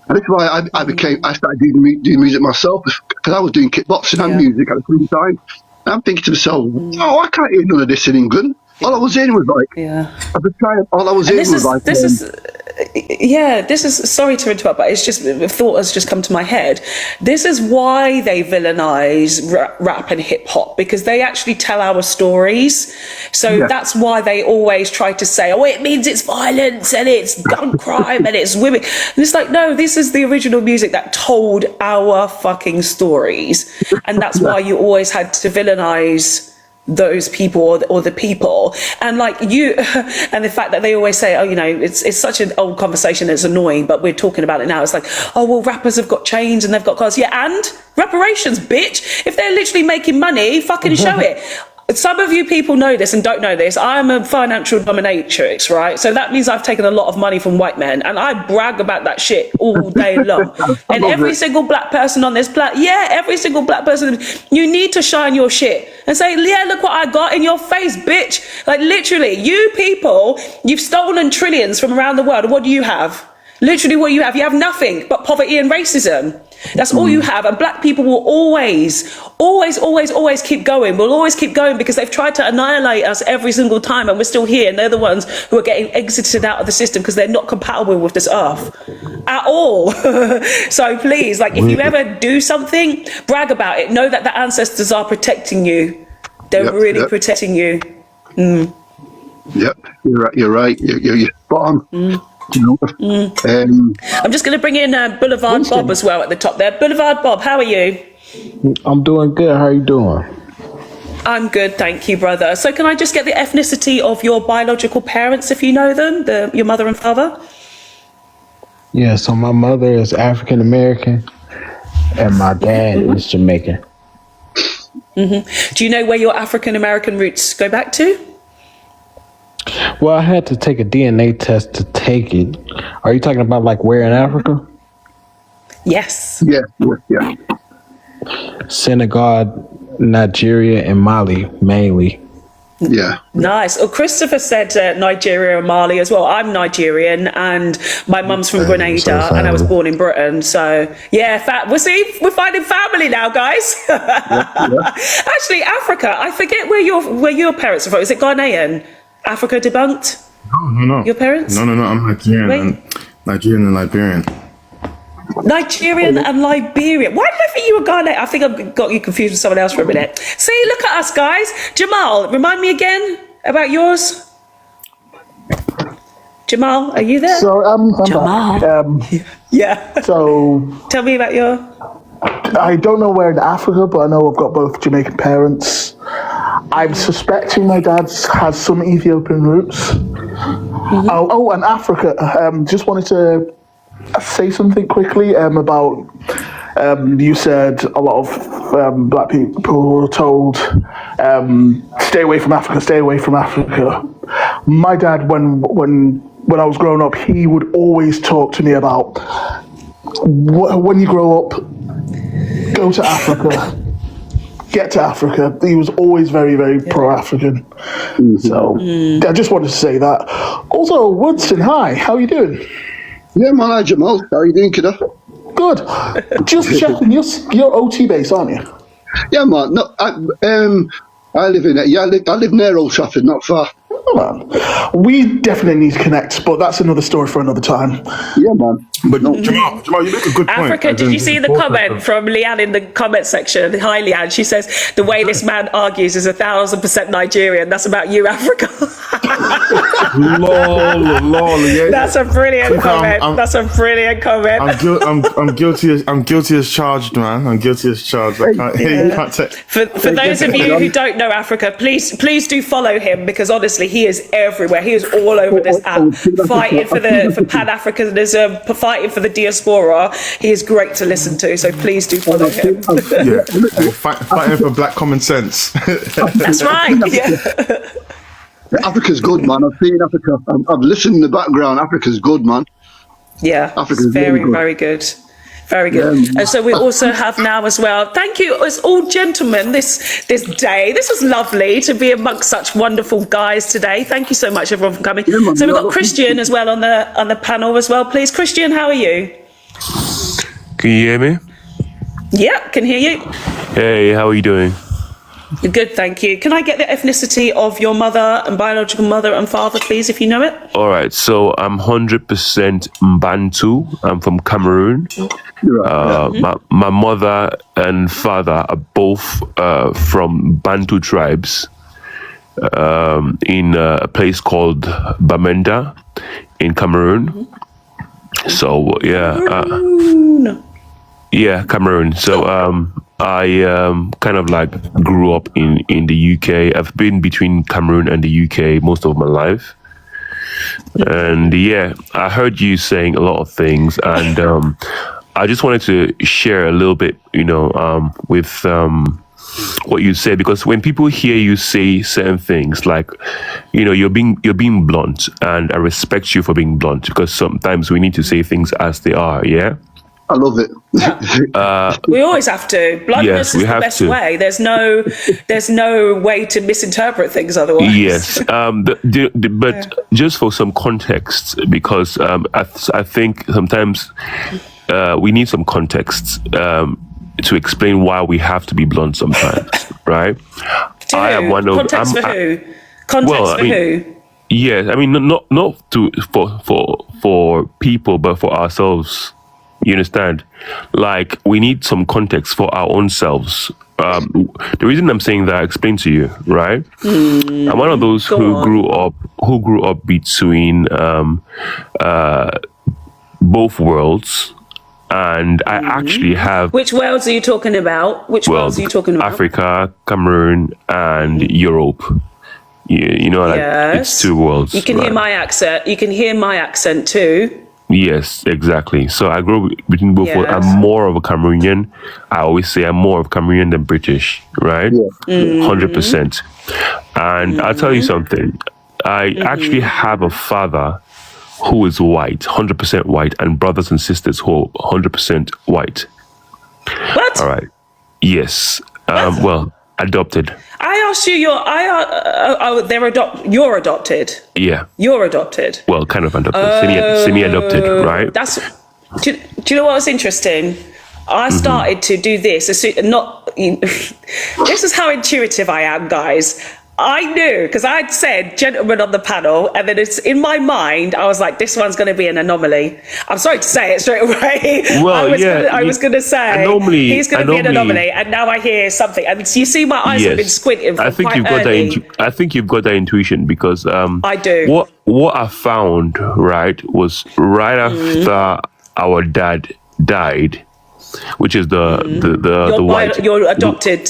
And this is why I started doing music myself, because I was doing kickboxing and music at the same time. And I'm thinking to myself, oh, I can't hear none of this in England. All I was hearing was like, at the time, all I was hearing was like... This is, sorry to interrupt, but it's just, a thought has just come to my head. This is why they villainize rap and hip hop, because they actually tell our stories. So that's why they always try to say, oh, it means it's violence and it's gun crime and it's women. And it's like, no, this is the original music that told our fucking stories. And that's why you always had to villainize those people or the people. And like you, and the fact that they always say, oh, you know, it's such an old conversation, it's annoying, but we're talking about it now. It's like, oh, well, rappers have got chains and they've got cars. Yeah, and reparations, bitch. If they're literally making money, fucking show it. Some of you people know this and don't know this. I am a financial dominatrix, right? So that means I've taken a lot of money from white men, and I brag about that shit all day long. And every single black person on this planet, every single black person, you need to shine your shit and say, yeah, look what I got in your face, bitch. Like literally, you people, you've stolen trillions from around the world. What do you have? Literally what you have nothing but poverty and racism. That's all you have. And black people will always keep going. We'll always keep going because they've tried to annihilate us every single time, and we're still here. And they're the ones who are getting exited out of the system because they're not compatible with this earth at all. So please, like, if you ever do something, brag about it. Know that the ancestors are protecting you. They're really protecting you. Yep, you're right. You're spot on. I'm just going to bring in Boulevard Bob as well at the top there. Boulevard Bob, how are you? I'm doing good. How are you doing? I'm good, thank you, brother. So can I just get the ethnicity of your biological parents, if you know them, your mother and father? Yeah, so my mother is African American and my dad is Jamaican. Do you know where your African American roots go back to? Well, I had to take a DNA test to take it. Are you talking about like where in Africa? Yes. Yeah. Senegal, Nigeria, and Mali mainly. Yeah. Nice. Oh, Christopher said Nigeria and Mali as well. I'm Nigerian and my mum's from Grenada and I was born in Britain. So yeah, we're finding family now, guys. Actually, Africa, I forget where your parents are from. Is it Ghanaian? Africa debunked? No. Your parents? No. I'm Nigerian. Nigerian and Liberian. Nigerian and Liberian. Why did I think you were Ghanaian? I think I got you confused with someone else for a minute. See, look at us, guys. Jamal, remind me again about yours. Jamal, are you there? So I'm Jamal. back. Yeah. So Tell me about your... I don't know where in Africa, but I know I've got both Jamaican parents. I'm suspecting my dad has some Ethiopian roots. Oh, and Africa. Just wanted to say something quickly about. You said a lot of black people were told, "Stay away from Africa. Stay away from Africa." My dad, when I was growing up, he would always talk to me about when you grow up, go to Africa. Get to Africa. He was always very, very pro-African. So I just wanted to say that. Also, Woodston, hi. How are you doing? Yeah, man, hi Jamal. How are you doing, kiddo? Good. Just checking. You're OT based, aren't you? Yeah, man. No, I live in it. Yeah, I live near Old Trafford, not far. Oh, man. We definitely need to connect, but that's another story for another time. Yeah, man. But Jamal, you make a good point. Africa, did you see the comment from Leanne in the comment section? Hi, Leanne. She says, the way this man argues is 1,000% Nigerian. That's about you, Africa. lol. Yeah. That's a brilliant comment. I'm guilty as charged, man. I'm guilty as charged. I can't take. For those of you who don't know Africa, please do follow him because honestly, he is everywhere. He is all over this app, fighting for Pan-Africanism, fighting for the diaspora. He is great to listen to. So please do follow him. Yeah, fighting for black common sense. That's right. Yeah. Africa's good, man. I've seen Africa. I've listened in the background. Africa's good, man. Yeah, Africa's very, good. very good. Very good. Yeah. And so we also have now as well, thank you as all gentlemen this day. This was lovely to be amongst such wonderful guys today. Thank you so much everyone for coming. Yeah, man, so we've got Christian as well on the panel as well. Please, Christian, how are you? Can you hear me? Yeah, can hear you. Hey, how are you doing? Good, thank you. Can I get the ethnicity of your mother and biological mother and father, please, if you know it? All right, so I'm 100% Bantu. I'm from Cameroon. My mother and father are both from Bantu tribes in a place called Bamenda in Cameroon. So, Cameroon. So, I kind of like grew up in the UK. I've been between Cameroon and the UK most of my life. And I heard you saying a lot of things, and I just wanted to share a little bit, with what you said, because when people hear you say certain things, like, you're being blunt, and I respect you for being blunt, because sometimes we need to say things as they are. Yeah. I love it. We always have to. Bluntness is the best way. There's no way to misinterpret things otherwise. Yes, but just for some context, because I think sometimes we need some context to explain why we have to be blunt sometimes, right? I am one of context for who? Context for who? Yes, I mean not for people, but for ourselves. You understand? Like, we need some context for our own selves. The reason I'm saying that, I explain to you, right? I'm one of those who grew up between both worlds, and I actually have. Which worlds are you talking about? Africa, Cameroon, and Europe. You know, like, it's two worlds. You can hear my accent. You can hear my accent too. Yes, exactly. So I grew up between both. Yes. I'm more of a Cameroonian. I always say I'm more of Cameroonian than British, right? Yeah. 100%. And I'll tell you something. I actually have a father who is white, 100% white, and brothers and sisters who are 100% white. What? All right. Yes. Well, adopted. I asked you, you're adopted. Yeah. You're adopted. Well, kind of adopted. Semi-adopted, right? That's. Do you know what was interesting? I started to do this. This is how intuitive I am, guys. I knew because I'd said gentlemen on the panel, and then it's in my mind. I was like, this one's going to be an anomaly. I'm sorry to say it straight away. Well, I was going to say he's going to be an anomaly, and now I hear something. And you see, my eyes have been squinting. I think you've got that. I think you've got that intuition because I do. What I found was right after our dad died, which is the white, your adopted,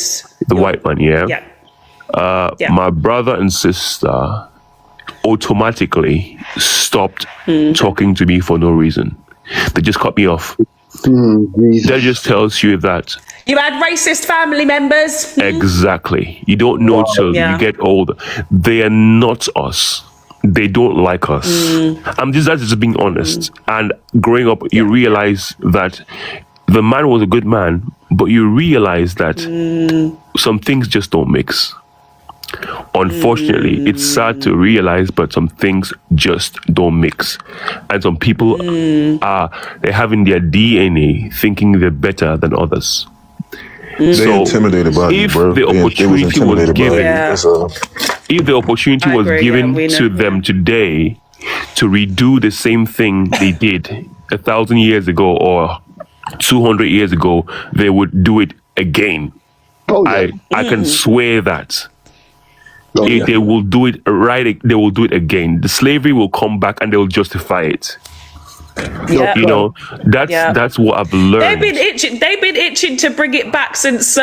the white one, yeah. Yeah. My brother and sister automatically stopped talking to me for no reason. They just cut me off. That just tells you that you had racist family members. Exactly. You don't know till you get older. They are not us. They don't like us. That's just being honest. And growing up, you realize that the man was a good man, but you realize that some things just don't mix. Unfortunately, it's sad to realize, but some things just don't mix. And some people they have in their DNA thinking they're better than others. They intimidated by you, bro. The opportunity was given, if the opportunity was given to them today to redo the same thing they did 1,000 years ago or 200 years ago, they would do it again. I can swear that. They will do it right. They will do it again. The slavery will come back and they will justify it. Yeah. You know, that's what I've learned. They've been itching to bring it back since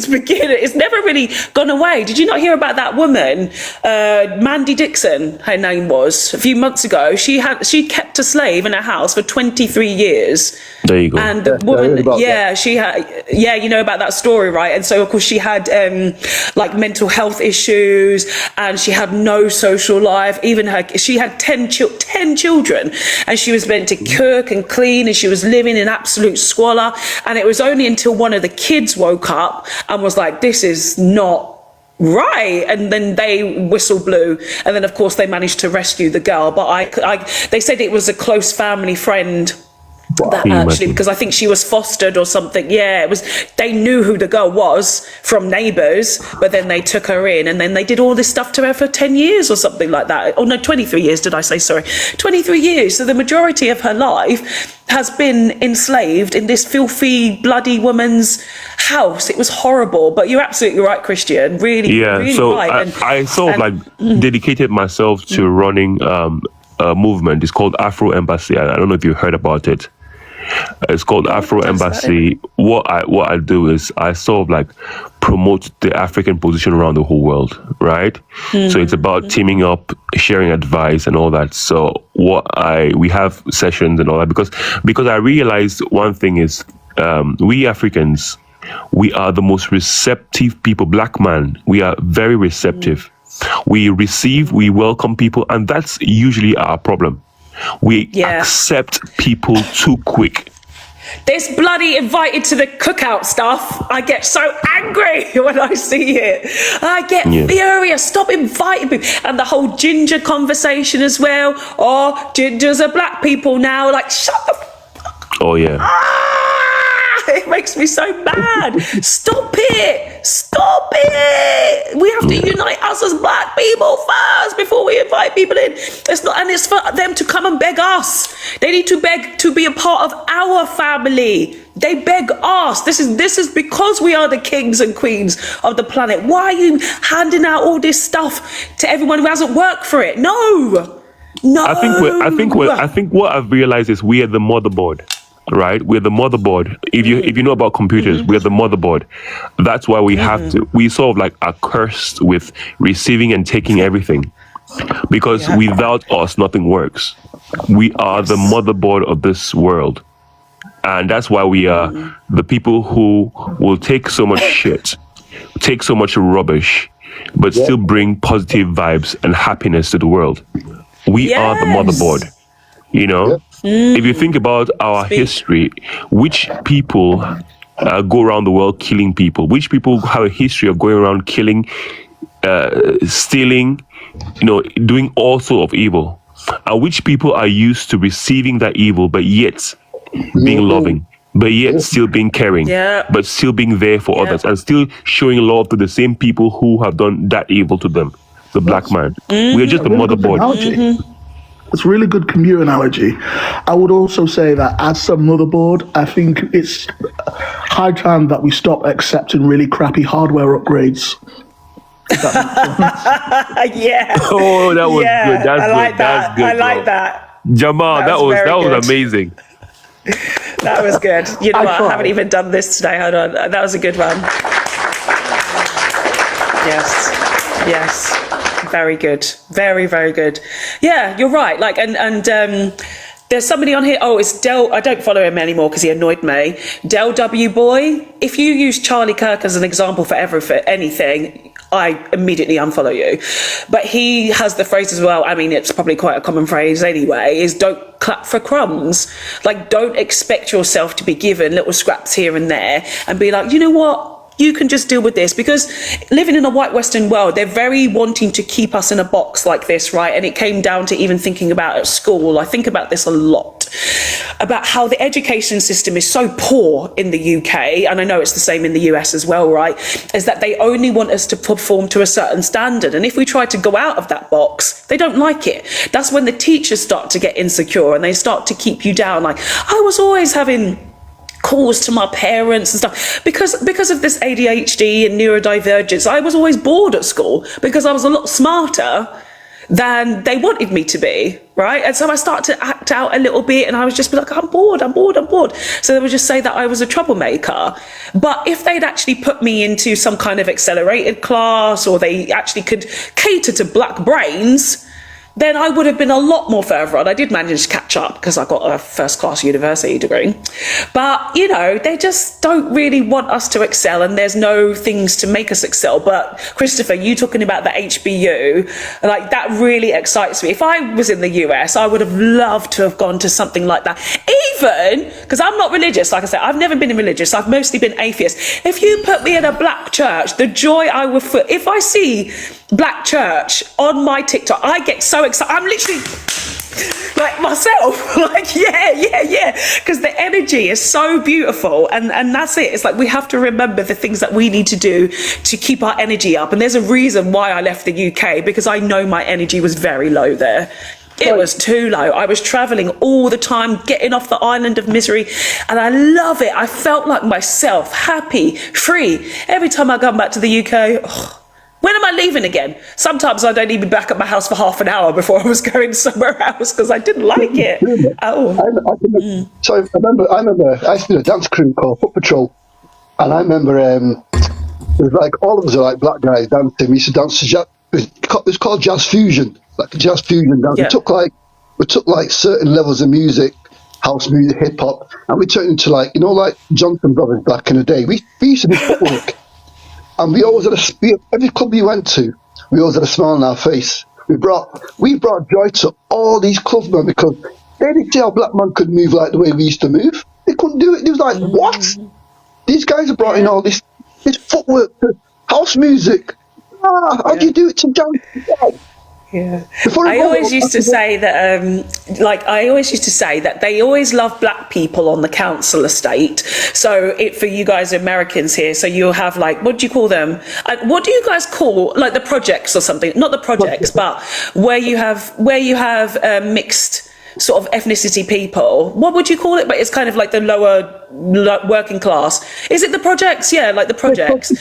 beginning. It's never really gone away. Did you not hear about that woman, Mandy Dixon? Her name was a few months ago. She kept a slave in her house for 23 years. There you go. And the woman, she had, you know about that story, right? And so of course she had like mental health issues, and she had no social life. Even she had 10 children, and she was meant to cook and clean, and she was living in absolute squalor. And it was only until one of the kids woke up and was like, this is not right, and then they whistle blew, and then of course they managed to rescue the girl. But they said it was a close family friend that actually, because I think she was fostered or something. Yeah, it was. They knew who the girl was from neighbours, but then they took her in, and then they did all this stuff to her for 10 years or something like that. Oh no, 23 years. Did I say? Sorry, 23 years. So the majority of her life has been enslaved in this filthy, bloody woman's house. It was horrible. But you're absolutely right, Christian. Really, really so right. I sort of dedicated myself to running a movement. It's called Afro Embassy. I don't know if you heard about it. It's called Afro Embassy. What I do is I sort of like promote the African position around the whole world, right? So it's about teaming up, sharing advice and all that. So we have sessions and all that because I realized one thing is we Africans, we are the most receptive people. Black man, we are very receptive. We receive, we welcome people, and that's usually our problem. We accept people too quick. This bloody invited to the cookout stuff, I get so angry when I see it. I get furious. Stop inviting people. And the whole ginger conversation as well. Oh, gingers are black people now. Like, shut the fuck. Oh, yeah. It makes me so mad. Stop it. Stop it. We have to unite us as black people first before we invite people in. It's for them to come and beg us. They need to beg to be a part of our family. They beg us. This is because we are the kings and queens of the planet. Why are you handing out all this stuff to everyone who hasn't worked for it? No. I think what I've realized is we are the motherboard. Right, we're the motherboard. If you know about computers, we're the motherboard. That's why we have to. We sort of like are cursed with receiving and taking everything. because without us, nothing works. We are the motherboard of this world. And that's why we are the people who will take so much shit, take so much rubbish, but still bring positive vibes and happiness to the world. We are the motherboard. You know, if you think about our history, which people go around the world killing people? Which people have a history of going around killing, stealing, you know, doing all sort of evil? And which people are used to receiving that evil, but yet being loving, but yet still being caring, but still being there for others, and still showing love to the same people who have done that evil to them? The black man. We are just the motherboard. It's a really good commute analogy. I would also say that as a motherboard, I think it's high time that we stop accepting really crappy hardware upgrades. Yeah. Oh, that was good. That's I like good. that. That's good, I like bro. that. Jamal, that was amazing. That was good. You know I what? tried. I haven't even done this today. Hold on. That was a good one. Yes. Very good. Very, very good. Yeah, you're right. Like, and there's somebody on here. Oh, it's Del. I don't follow him anymore because he annoyed me. Del W Boy. If you use Charlie Kirk as an example for anything, I immediately unfollow you. But he has the phrase as well. I mean, it's probably quite a common phrase anyway, is don't clap for crumbs. Like, don't expect yourself to be given little scraps here and there and be like, you know what? You can just deal with this, because living in a white Western world, they're very wanting to keep us in a box like this, right? And it came down to even thinking about at school. I think about this a lot, about how the education system is so poor in the UK, and I know it's the same in the US as well, right? Is that they only want us to perform to a certain standard. And if we try to go out of that box, they don't like it. That's when the teachers start to get insecure and they start to keep you down. Like, I was always having calls to my parents and stuff because of this ADHD and neurodivergence. I was always bored at school because I was a lot smarter than they wanted me to be, right? And so I started to act out a little bit, and I was just be like, I'm bored. So they would just say that I was a troublemaker. But if they'd actually put me into some kind of accelerated class, or they actually could cater to black brains, then I would have been a lot more further on. I did manage to catch up because I got a first-class university degree. But, you know, they just don't really want us to excel, and there's no things to make us excel. But, Christopher, you talking about the HBU, like, that really excites me. If I was in the US, I would have loved to have gone to something like that. Even, because I'm not religious, like I said, I've never been religious. I've mostly been atheist. If you put me in a black church, the joy I would feel, if I see black church on my TikTok, I get so excited. I'm literally like myself, like, yeah, because the energy is so beautiful, and that's it. It's like we have to remember the things that we need to do to keep our energy up. And there's a reason why I left the UK, because I know my energy was very low there. It was too low. I was traveling all the time, getting off the island of misery, and I love it. I felt like myself, happy, free. Every time I come back to the UK, when am I leaving again? Sometimes I don't even back at my house for half an hour before I was going somewhere else because I didn't like it. So I remember I used to be in a dance crew called Foot Patrol, and I remember it was like all of us are like black guys dancing. We used to dance to jazz. It was called jazz fusion, like a jazz fusion dance. Yeah. We took like certain levels of music, house music, hip hop, and we turned into like, you know, like Johnson Brothers back in the day. We used to do footwork. And we always had every club we went to, we always had a smile on our face. We brought joy to all these clubmen because they didn't see how black man could move like the way we used to move. They couldn't do it. It was like, what? These guys have brought in all this footwork to house music. How do you do it to jazz? Yeah. I always used to say that, they always love black people on the council estate. So for you guys Americans here, so you'll have like, what do you call them? What do you guys call like the projects or something? Not the projects, but where you have mixed sort of ethnicity people. What would you call it? But it's kind of like the lower working class. Is it the projects? Yeah, like the projects.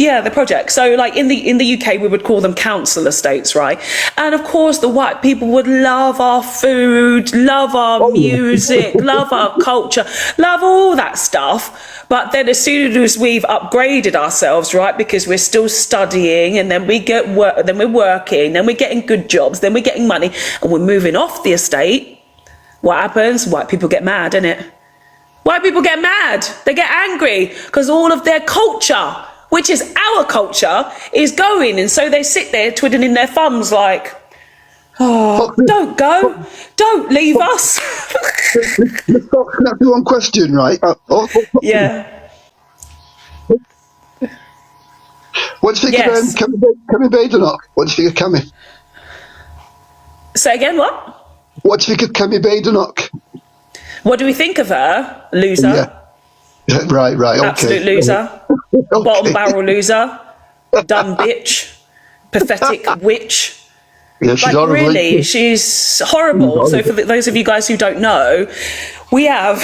Yeah, the project. So, like in the UK, we would call them council estates, right? And of course, the white people would love our food, love our music, love our culture, love all that stuff. But then, as soon as we've upgraded ourselves, right, because we're still studying, and then we get work, then we're working, then we're getting good jobs, then we're getting money, and we're moving off the estate. What happens? White people get mad, innit? White people get mad. They get angry because all of their culture, which is our culture, is going. And so they sit there twiddling their thumbs like, oh, don't go. Don't leave us. Let's ask one question, right? Yeah. What do you think Yes. of Kemi Badenoch? What do you think of Kemi? Say again, what? What do you think of Kemi Badenoch? What do we think of her? Loser. Yeah. Right, okay. Absolute loser. Okay. Bottom barrel loser. Dumb bitch. Pathetic witch. Yeah, she's Like, horrible. really, she's horrible. So for those of you guys who don't know, we have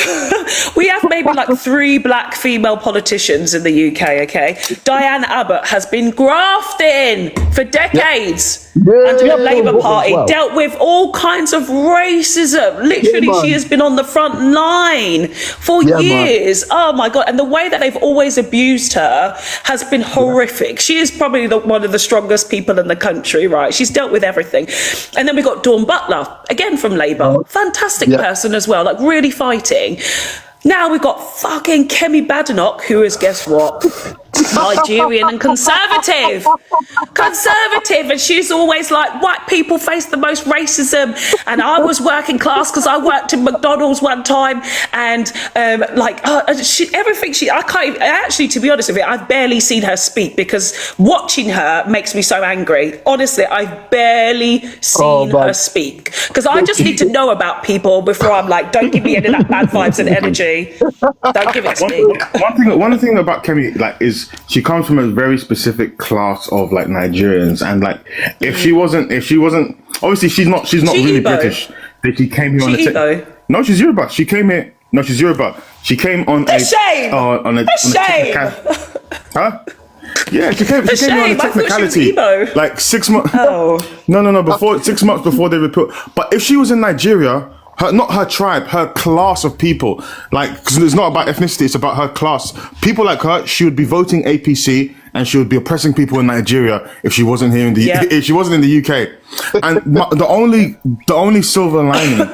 maybe like 3 black female politicians in the UK, okay? Diane Abbott has been grafting for decades under the Labour Party, dealt with all kinds of racism. Literally, she has been on the front line for years. Oh my God. And the way that they've always abused her has been horrific. She is probably one of the strongest people in the country, right? She's dealt with everything. And then we got Dawn Butler, again from Labour. Fantastic person as well, like really fighting. Now we've got fucking Kemi Badenoch, who is, guess what? Nigerian and conservative. And she's always like, white people face the most racism. And I was working class because I worked in McDonald's one time. And actually, to be honest with you, I've barely seen her speak because watching her makes me so angry. Honestly, I've barely seen her speak because I just need to know about people before I'm like, don't give me any of that bad vibes and energy. Don't give it to me. One thing about Kemi, like, is she comes from a very specific class of like Nigerians, and like if she wasn't obviously she's not really Igbo? British. That she came here on Igbo? No, she's Yoruba. She came here. No, she's Yoruba. She came on a shame. on a Shame. Huh? Yeah, she came here on a I thought she was technicality. Igbo. Like 6 months. Oh. No. Before 6 months before they repealed. But if she was in Nigeria, not her tribe, her class of people, like, because it's not about ethnicity, it's about her class. People like her, she would be voting APC, and she would be oppressing people in Nigeria if she wasn't here in the if she wasn't in the UK. And the only silver lining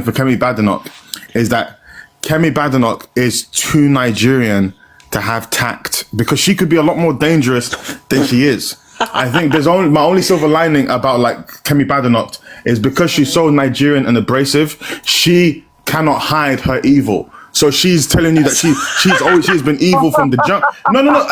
for Kemi Badenoch is that Kemi Badenoch is too Nigerian to have tact, because she could be a lot more dangerous than she is. I think my only silver lining about like Kemi Badenoch is because she's so Nigerian and abrasive, she cannot hide her evil. So she's telling you that she's been evil from the jump. No.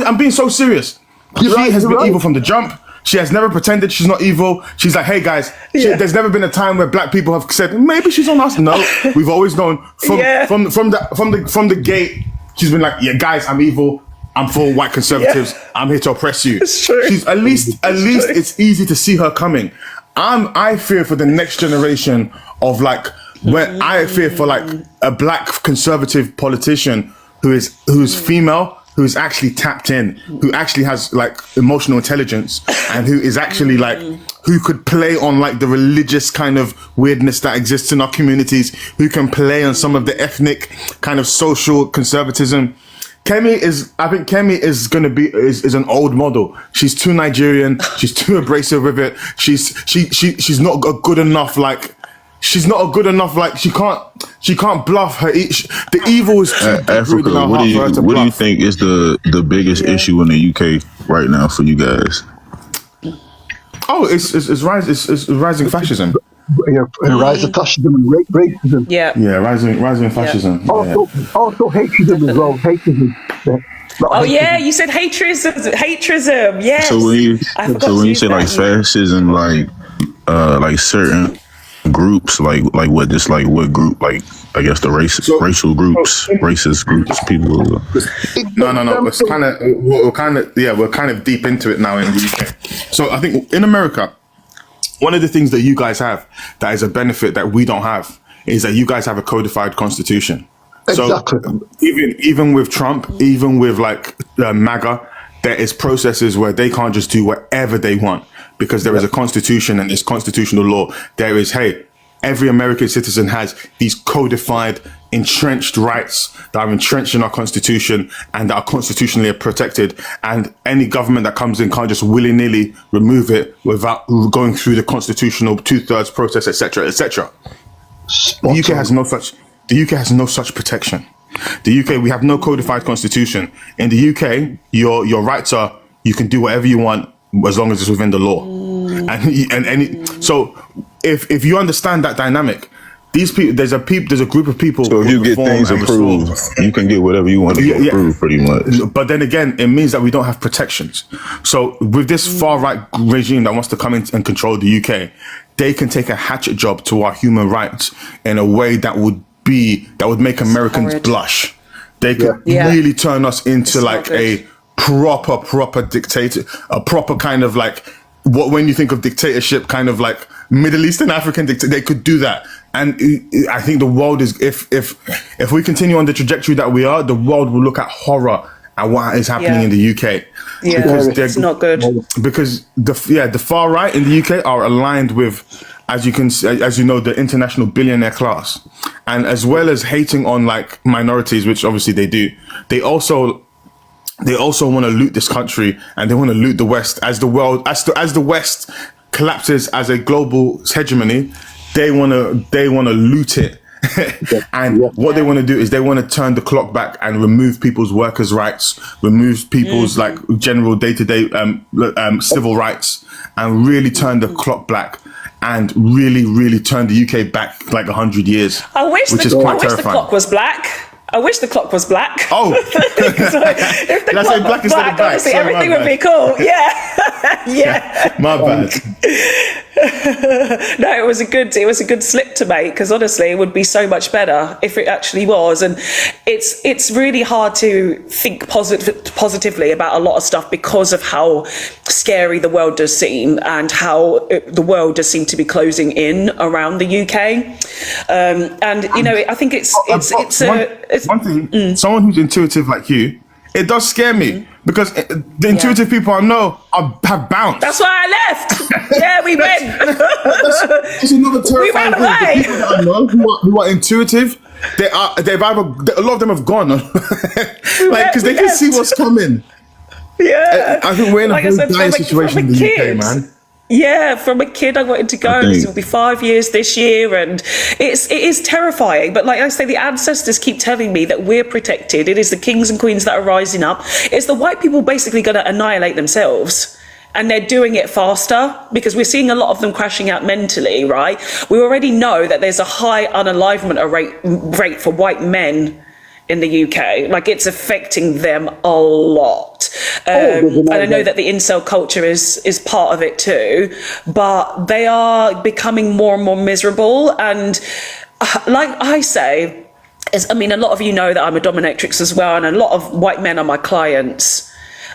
I'm being so serious. She has been evil from the jump. She has never pretended she's not evil. She's like, hey guys, there's never been a time where black people have said maybe she's on us. No, we've always known from the gate. She's been like, yeah, guys, I'm evil. I'm for white conservatives. I'm here to oppress you. It's true. She's at least it's easy to see her coming. I fear for the next generation of like, when I fear for like a black conservative politician who's female, who's actually tapped in, who actually has like emotional intelligence, and who is actually like, who could play on like the religious kind of weirdness that exists in our communities, who can play on some of the ethnic kind of social conservatism. Kemi is an old model. She's too Nigerian. She's too abrasive with it. She's not a good enough like. She's not a good enough like. She can't bluff her. The evil is too deep in her heart for her to bluff. What do you think is the biggest issue in the UK right now for you guys? Oh, it's rising fascism. Rise of fascism and racism. Yeah, rising fascism. Yeah. Also haterism as well. Haterism. You said haterism. Yes. So when you say like fascism, like certain groups, like what group, like I guess the racial groups, racist groups, people. No. We're kind of deep into it now in the UK. So I think in America, one of the things that you guys have that is a benefit that we don't have is that you guys have a codified constitution. Exactly. So even with Trump, even with like MAGA, there is processes where they can't just do whatever they want because there is a constitution and there's constitutional law. There is, hey, every American citizen has these codified, entrenched rights that are entrenched in our constitution and that are constitutionally protected. And any government that comes in can't just willy-nilly remove it without going through the constitutional 2/3 process, etc., etc. The UK has no such. The UK has no such protection. The UK, we have no codified constitution. In the UK, your rights are you can do whatever you want as long as it's within the law. So if you understand that dynamic, these people, there's a group of people. So if you get things approved, you can get whatever you want to get approved, pretty much. But then again, it means that we don't have protections. So with this far right regime that wants to come in and control the UK, they can take a hatchet job to our human rights in a way that would make Americans blush. They could really turn us into like a proper dictator, a proper kind of like what when you think of dictatorship, kind of like Middle Eastern African dictator, they could do that. And I think the world is if we continue on the trajectory that we are, the world will look at horror at what is happening in the UK. Yeah, because it's not good. Because the far right in the UK are aligned with, as you know, the international billionaire class, and as well as hating on like minorities, which obviously they do, they also want to loot this country and they want to loot the West as the West collapses as a global hegemony. They want to loot it. And what they want to do is they want to turn the clock back and remove people's workers' rights, remove people's like general day-to-day civil rights, and really turn the clock back and really turn the UK back like 100 years. I wish the clock was black. I wish the clock was black. Oh, if the clock black was black, honestly, everything would be cool. Yeah, yeah. My bad. No, it was a good slip to make, because honestly, it would be so much better if it actually was. And it's really hard to think positively about a lot of stuff because of how scary the world does seem and how the world does seem to be closing in around the UK. And you know, I think it's one thing. Someone who's intuitive like you, it does scare me. Because the intuitive people I know have bounced. That's why I left. Yeah, we went. That's another terrifying thing. The people that I know who are intuitive, a lot of them have gone. Like, because they can see what's coming. Yeah. I think we're in a very dire situation in the UK, man. Yeah, from a kid I wanted to go. This will be 5 years this year, and it is terrifying. But like I say, the ancestors keep telling me that we're protected. It is the kings and queens that are rising up. It's the white people basically going to annihilate themselves. And they're doing it faster because we're seeing a lot of them crashing out mentally, right? We already know that there's a high unalivement rate for white men in the UK. Like, it's affecting them a lot. And I know that the incel culture is part of it too, but they are becoming more and more miserable. And like I say, a lot of you know that I'm a dominatrix as well, and a lot of white men are my clients.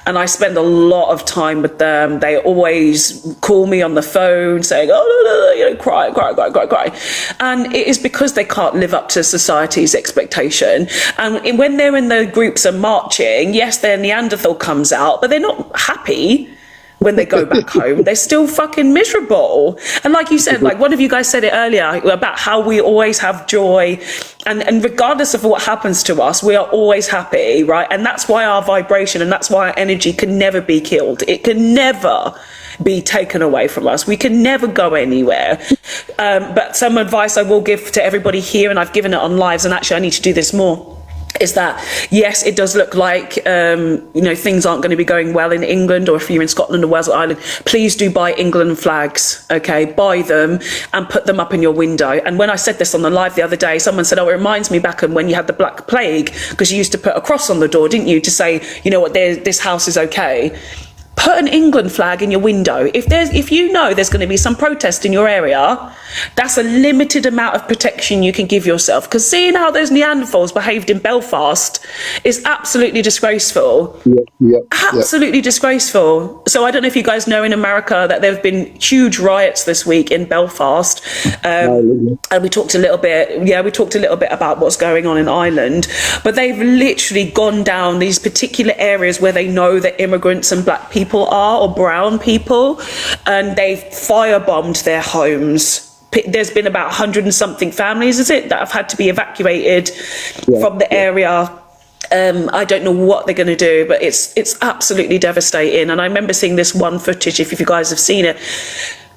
And I spend a lot of time with them. They always call me on the phone saying, oh, no, cry. And it is because they can't live up to society's expectation. And when they're in the groups and marching, yes, their Neanderthal comes out, but they're not happy when they go back home. They're still fucking miserable. And like you said, like one of you guys said it earlier about how we always have joy, and regardless of what happens to us, we are always happy, right? And that's why our vibration and that's why our energy can never be killed. It can never be taken away from us. We can never go anywhere. But some advice I will give to everybody here, and I've given it on lives, and actually I need to do this more, is that yes, it does look like things aren't going to be going well in England, or if you're in Scotland or Wales or Ireland, please do buy England flags. Okay, buy them and put them up in your window. And when I said this on the live the other day, someone said, oh, it reminds me back when you had the Black Plague, because you used to put a cross on the door, didn't you, to say, you know what, this house is okay. Put an England flag in your window. If you know there's going to be some protest in your area, that's a limited amount of protection you can give yourself. Because seeing how those Neanderthals behaved in Belfast is absolutely disgraceful. Absolutely disgraceful. So I don't know if you guys know in America that there have been huge riots this week in Belfast, and we talked a little bit. Yeah, we talked a little bit about what's going on in Ireland, but they've literally gone down these particular areas where they know that immigrants and black people are, or brown people, and they've firebombed their homes. There's been about 100 and something families, is it, that have had to be evacuated from the area. I don't know what they're going to do, but it's absolutely devastating. And I remember seeing this one footage, if you guys have seen it.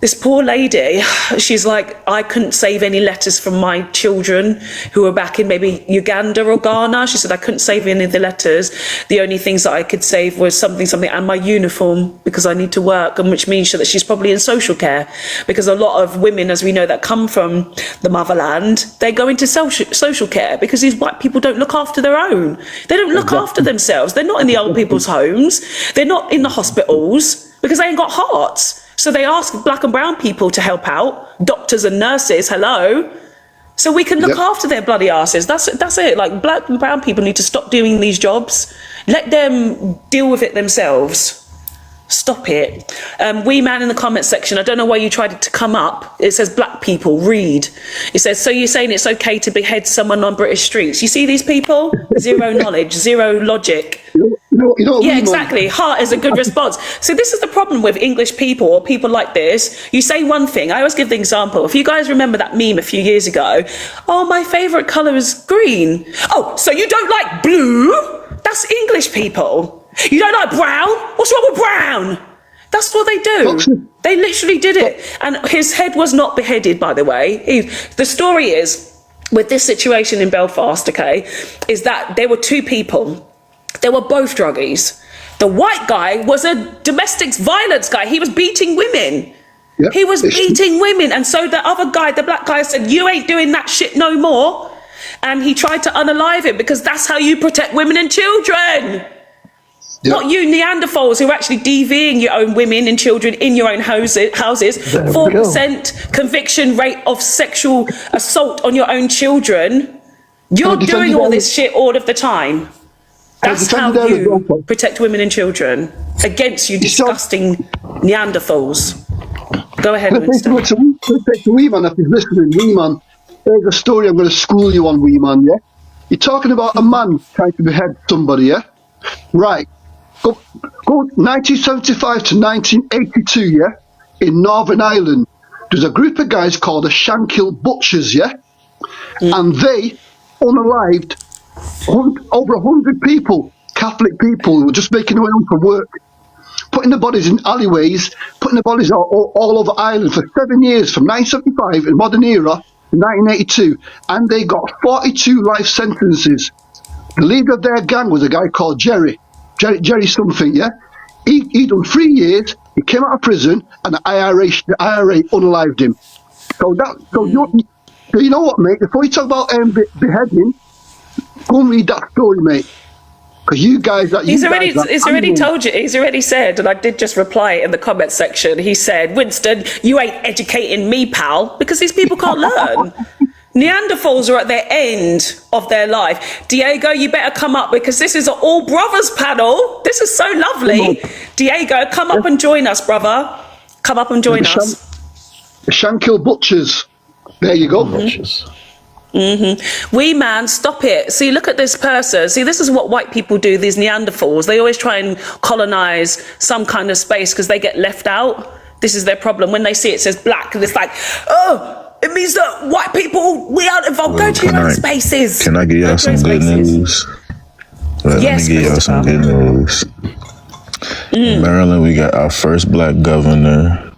This poor lady, she's like, I couldn't save any letters from my children who were back in maybe Uganda or Ghana. She said, I couldn't save any of the letters. The only things that I could save was something, and my uniform, because I need to work, and which means that she's probably in social care, because a lot of women, as we know, that come from the motherland, they go into social care because these white people don't look after their own. They don't look after themselves. They're not in the old people's homes. They're not in the hospitals because they ain't got hearts. So they ask black and brown people to help out, doctors and nurses, hello. So we can look after their bloody asses. That's it. Like, black and brown people need to stop doing these jobs. Let them deal with it themselves. Stop it. Wee Man in the comment section, I don't know why you tried to come up. It says black people, read. It says, so you're saying it's okay to behead someone on British streets? You see these people? Zero knowledge, zero logic. Yeah, exactly. Heart is a good response. So this is the problem with English people, or people like this. You say one thing. I always give the example. If you guys remember that meme a few years ago, oh, my favourite colour is green. Oh, so you don't like blue? That's English people. You don't like brown? What's wrong with brown? That's what they do. They literally did it. And his head was not beheaded, by the way. The story is, with this situation in Belfast, okay, is that there were two people. They were both druggies. The white guy was a domestic violence guy. He was beating women. Yep. He was beating women. And so the other guy, the black guy, said, you ain't doing that shit no more. And he tried to unalive him, because that's how you protect women and children. Yep. Not you Neanderthals who are actually DVing your own women and children in your own houses. 4% conviction rate of sexual assault on your own children. You're doing all this shit all of the time. That's how you protect women and children against you disgusting Neanderthals. Go ahead, Winston. To Wee Man, if he's listening, Wee Man, there's a story I'm going to school you on, Wee Man, yeah? You're talking about a man trying to behead somebody, yeah? Right. Go 1975 to 1982, yeah? In Northern Ireland, there's a group of guys called the Shankill Butchers, yeah? And they unalived over 100 people, Catholic people, who were just making their way home from work, putting the bodies in alleyways, putting the bodies all over Ireland for 7 years, from 1975 in modern era to 1982, and they got 42 life sentences. The leader of their gang was a guy called Jerry something, yeah? He done 3 years, he came out of prison, and the IRA unalived him. You know what, mate? Before you talk about beheading, go and read that story, mate. Because you guys, he's already told you. He's already said, and I did just reply in the comment section. He said, "Winston, you ain't educating me, pal, because these people can't learn." Neanderthals are at their end of their life. Diego, you better come up, because this is an all brothers panel. This is so lovely. Diego, come up and join us, brother. Come up and join us. The Shankill Butchers. There you go. Butchers. Wee Man, stop it. See, look at this person. See, this is what white people do, these Neanderthals. They always try and colonize some kind of space because they get left out. This is their problem. When they see it says black, and it's like, oh, it means that white people, we aren't involved. Go to your own spaces. Can I give y'all some good news? Let me give y'all some good news. In Maryland, we got our first black governor.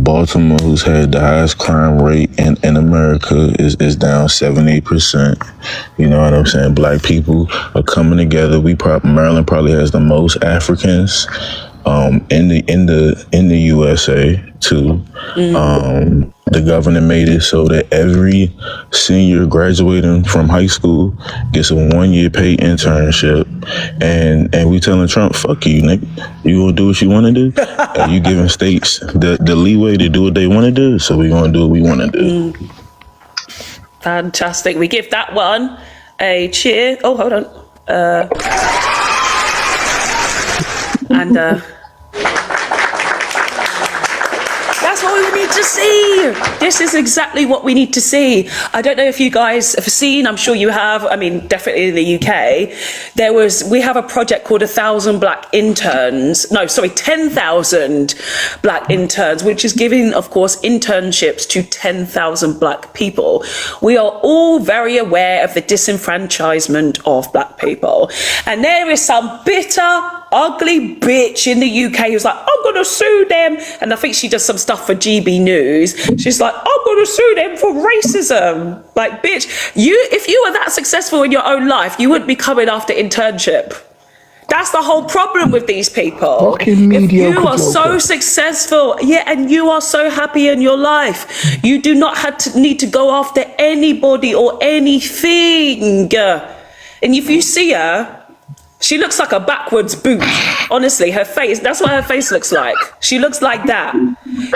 Baltimore, who's had the highest crime rate in America, is down 70%. You know what I'm saying? Black people are coming together. Maryland probably has the most Africans in the USA too. The governor made it so that every senior graduating from high school gets a 1-year paid internship, and we telling Trump, fuck you, nigga. You gonna do what you want to do? And you giving states the leeway to do what they want to do, so we gonna do what we want to do. Fantastic. We give that one a cheer. Oh, hold on. That's what we need to see. This is exactly what we need to see. I don't know if you guys have seen, I'm sure you have, I mean, definitely in the UK, we have a project called 10,000 Black Interns, no, sorry, 10,000 Black Interns, which is giving, of course, internships to 10,000 Black people. We are all very aware of the disenfranchisement of Black people. And there is some bitter, ugly bitch in the UK who's like, I'm going to sue them. And I think she does some stuff for GB News. She's like, I'm going to sue them for racism. Like, bitch, if you were that successful in your own life, you wouldn't be coming after internship. That's the whole problem with these people. If you are so successful, and you are so happy in your life, you do not need to go after anybody or anything. And if you see her, she looks like a backwards boot. Honestly, her face, that's what her face looks like. She looks like that.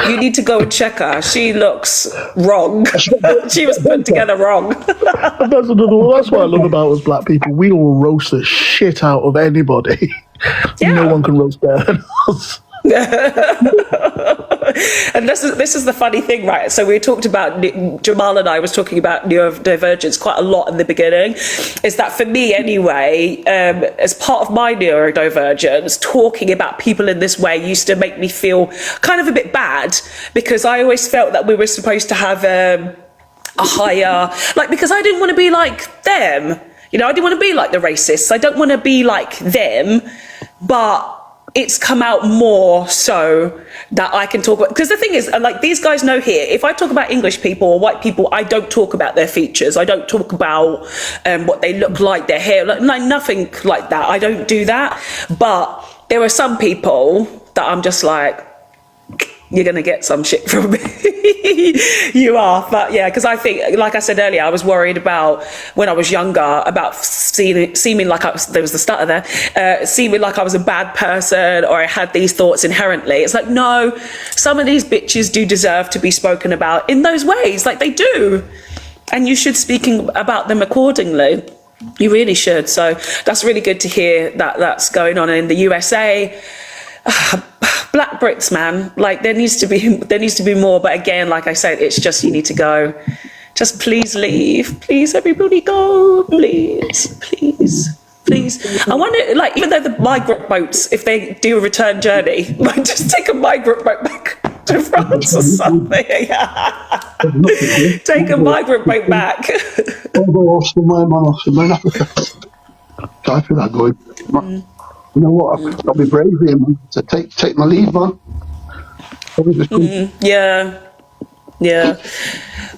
You need to go and check her. She looks wrong. She was put together wrong. That's what I love about us Black people. We will roast the shit out of anybody. Yeah. No one can roast better than us. And this is the funny thing, right? So we talked about, Jamal and I was talking about neurodivergence quite a lot in the beginning, is that for me anyway, as part of my neurodivergence, talking about people in this way used to make me feel kind of a bit bad, because I always felt that we were supposed to have a higher, like, because I didn't want to be like them. You know, I didn't want to be like the racists. I don't want to be like them, but it's come out more so that I can talk about, because the thing is, like, these guys know here, if I talk about English people or white people, I don't talk about their features. I don't talk about what they look like, their hair, like nothing like that. I don't do that. But there are some people that I'm just like, you're going to get some shit from me. You are. But yeah, because I think, like I said earlier, I was worried about, when I was younger, about seeming like there was the stutter there, seeming like I was a bad person or I had these thoughts inherently. It's like, no, some of these bitches do deserve to be spoken about in those ways, like they do. And you should speak about them accordingly. You really should. So that's really good to hear that that's going on in the USA. Black Brits, man, like there needs to be more. But again, like I said, it's just, you need to go. Just please leave. Please, everybody go. Please. I wonder, like, even though the migrant boats, if they do a return journey, might just take a migrant boat back to France or something. Take a migrant boat back. I'll go off somewhere in Africa. Try for that going. You know what? I've got to be brave here, man. So take my leave, man. Yeah.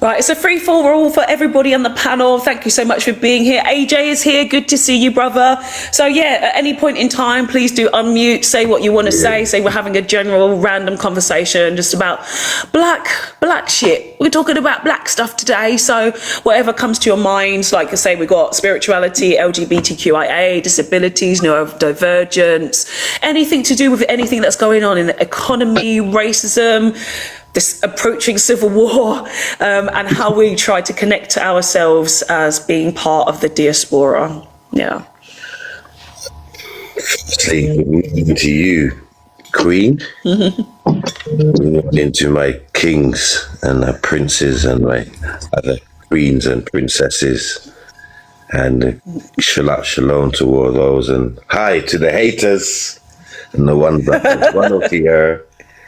Right, it's a free for all for everybody on the panel. Thank you so much for being here. AJ is here. Good to see you, brother. So yeah, at any point in time, please do unmute, say what you want to say. Say we're having a general random conversation just about black shit. We're talking about black stuff today. So whatever comes to your minds, like I say, we've got spirituality, LGBTQIA, disabilities, neurodivergence, anything to do with anything that's going on in the economy, racism, this approaching civil war, and how we try to connect to ourselves as being part of the diaspora. Yeah. Firstly, good morning to you, Queen. Good morning to my kings and my princes and my other queens and princesses. And shalom to all those. And hi to the haters and the ones that want to hear.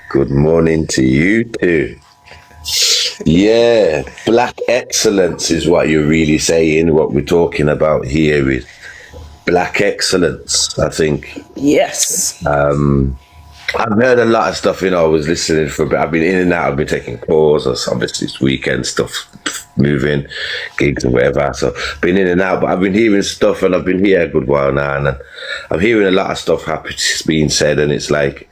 Good morning to you too. Yeah, black excellence is what you're really saying. What we're talking about here is black excellence, I think. Yes. I've heard a lot of stuff, I was listening for a bit. I've been in and out, I've been taking calls, or obviously this weekend stuff, moving, gigs and whatever. So been in and out, but I've been hearing stuff, and I've been here a good while now, and I'm hearing a lot of stuff being said, and it's like,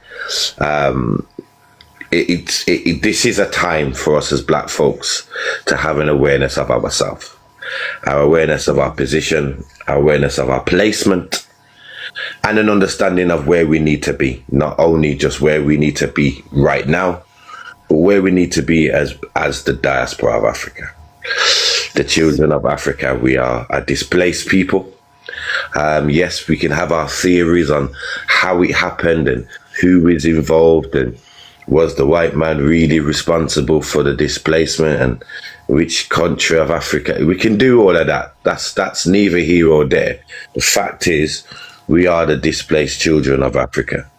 This is a time for us as black folks to have an awareness of ourselves, our awareness of our position, our awareness of our placement, and an understanding of where we need to be, not only just where we need to be right now, but where we need to be as the diaspora of Africa. The children of Africa, we are a displaced people. Yes, we can have our theories on how it happened and who is involved, and was the white man really responsible for the displacement, and which country of Africa. We can do all of that. That's neither here or there. The fact is, we are the displaced children of Africa,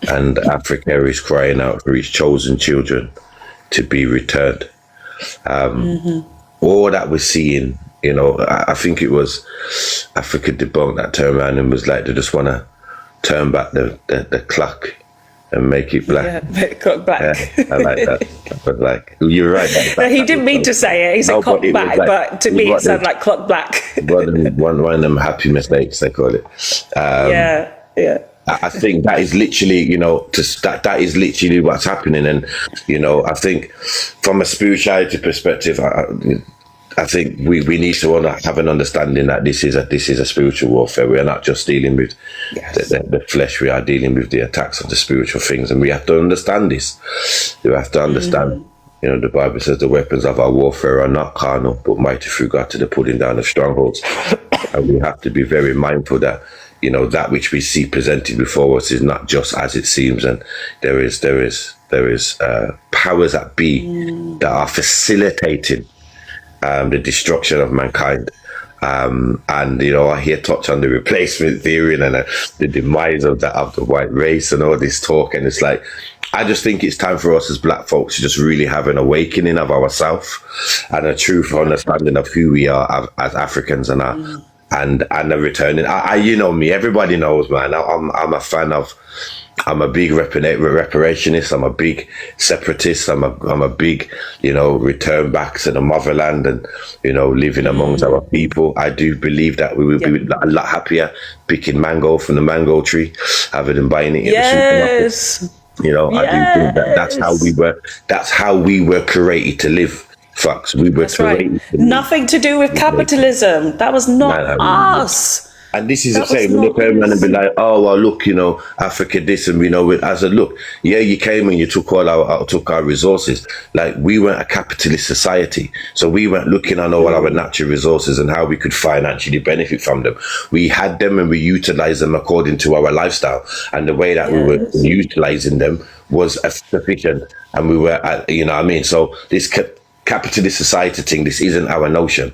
and Africa is crying out for its chosen children to be returned. All that we're seeing, you know, I think it was Africa Debunked that turned around and was like, they just want to turn back the clock and make it black. Yeah, make it clock back. Yeah, I like that. But like, you're right. He didn't mean to say it. He said clock back, but to me it sounded like clock black. one of them happy mistakes, they call it. Yeah. I think that is literally, you know, that is literally what's happening. And, you know, I think from a spirituality perspective, I think we need to have an understanding that this is a spiritual warfare. We are not just dealing with the flesh. We are dealing with the attacks of the spiritual things, and we have to understand this. You have to understand. You know, the Bible says the weapons of our warfare are not carnal, but mighty through God to the pulling down of strongholds. And we have to be very mindful that, you know, that which we see presented before us is not just as it seems, and there is powers that be that are facilitating the destruction of mankind. And, you know, I hear touch on the replacement theory and the demise of the white race and all this talk. And it's like, I just think it's time for us as black folks to just really have an awakening of ourselves and a true understanding of who we are as Africans and a returning. You know me, everybody knows, man. I'm a fan of. I'm a big reparationist. I'm a big separatist. I'm a big, you know, return back to the motherland and, you know, living amongst our people. I do believe that we would be a lot happier picking mango from the mango tree rather than buying it in the supermarket. You know, I do think that that's how we were created to live. Facts. We were created. Nothing to do with capitalism. That was not us. And this is the same. We look around and be like, oh, well, look, you know, Africa this, and we know it. I said, look, yeah, you came and you took our resources. Like, we weren't a capitalist society, so we weren't looking on all our natural resources and how we could financially benefit from them. We had them and we utilized them according to our lifestyle, and the way that we were utilizing them was sufficient. And we were, you know what I mean? So this capitalist society thing, this isn't our notion.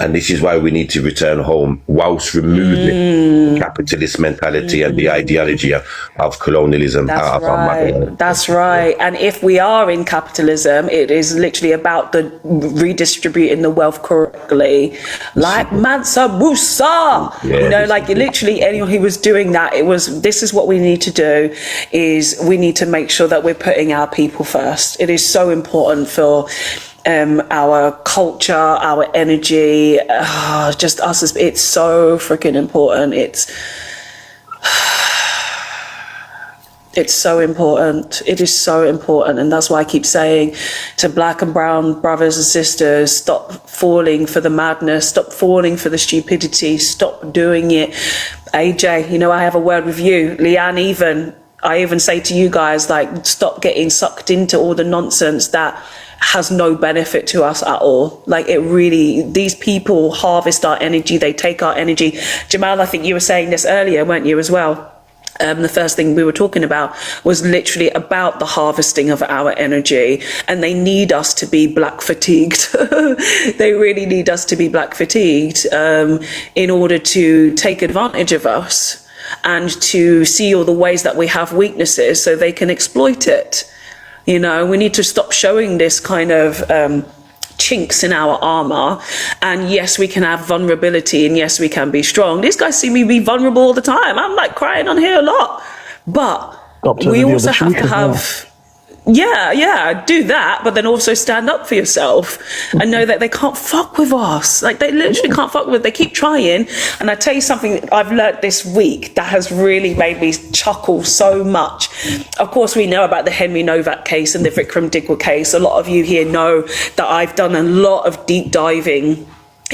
And this is why we need to return home whilst removing capitalist mentality and the ideology of colonialism out of our motherland. That's right. And if we are in capitalism, it is literally about the redistributing the wealth correctly, like Mansa Musa. You know, like literally anyone who was doing that, this is what we need to do, is we need to make sure that we're putting our people first. It is so important for our culture, our energy, just us. It's so freaking important. It's so important. It is so important. And that's why I keep saying to black and brown brothers and sisters, stop falling for the madness, stop falling for the stupidity, stop doing it. AJ, you know, I have a word with you. Leanne, I even say to you guys, like, stop getting sucked into all the nonsense that has no benefit to us at all. Like, it really, these people harvest our energy, they take our energy. Jamal, I think you were saying this earlier, weren't you, as well? The first thing we were talking about was literally about the harvesting of our energy, and they need us to be black fatigued. They really need us to be black fatigued in order to take advantage of us and to see all the ways that we have weaknesses so they can exploit it. You know, we need to stop showing this kind of chinks in our armor. And yes, we can have vulnerability, and yes, we can be strong. These guys see me be vulnerable all the time. I'm like crying on here a lot. But we also have to have, Yeah, do that, but then also stand up for yourself and know that they can't fuck with us. Like, they literally can't fuck with. They keep trying. And I tell you something I've learnt this week that has really made me chuckle so much. Of course, we know about the Henry Novak case and the Vikram Digwal case. A lot of you here know that I've done a lot of deep diving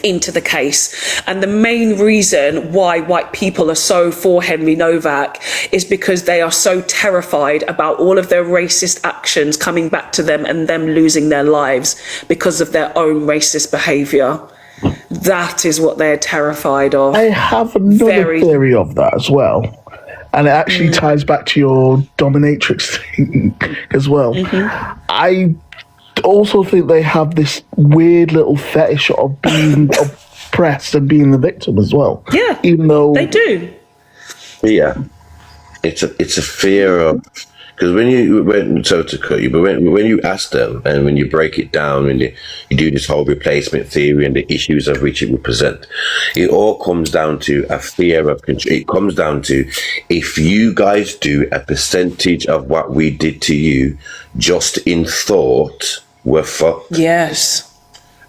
into the case, and the main reason why white people are so for Henry Novak is because they are so terrified about all of their racist actions coming back to them and them losing their lives because of their own racist behaviour. That is what they're terrified of. I have another theory of that as well, and it actually ties back to your dominatrix thing as well. I also think they have this weird little fetish of being oppressed and being the victim as well. Yeah, even though they do. Yeah, it's a fear of, because when you ask them and when you break it down, when you do this whole replacement theory and the issues of which it will present, it all comes down to a fear of control. It comes down to, if you guys do a percentage of what we did to you just in thought, we're fucked. Yes.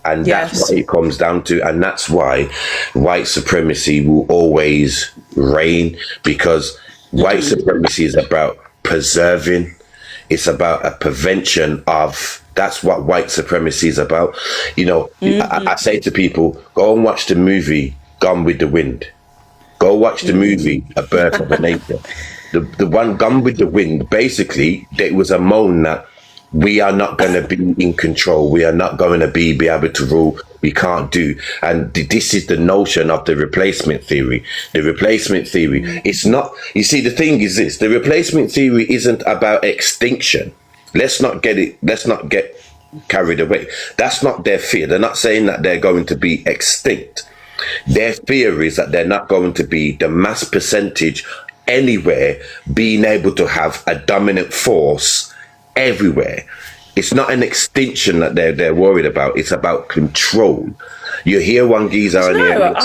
And that's what it comes down to. And that's why white supremacy will always reign, because white supremacy is about preserving. It's about a prevention of, that's what white supremacy is about. You know, I say to people, go and watch the movie Gone with the Wind. Go watch the movie A Birth of a Nation. The one Gone with the Wind, basically, there was a moan that we are not going to be in control. We are not going to be able to rule. We can't do. And this is the notion of the replacement theory. The replacement theory, it's not, you see, the thing is this, the replacement theory isn't about extinction. Let's not get carried away. That's not their fear. They're not saying that they're going to be extinct. Their fear is that they're not going to be the mass percentage anywhere being able to have a dominant force everywhere. It's not an extinction that they're worried about. It's about control. You hear one geezer on the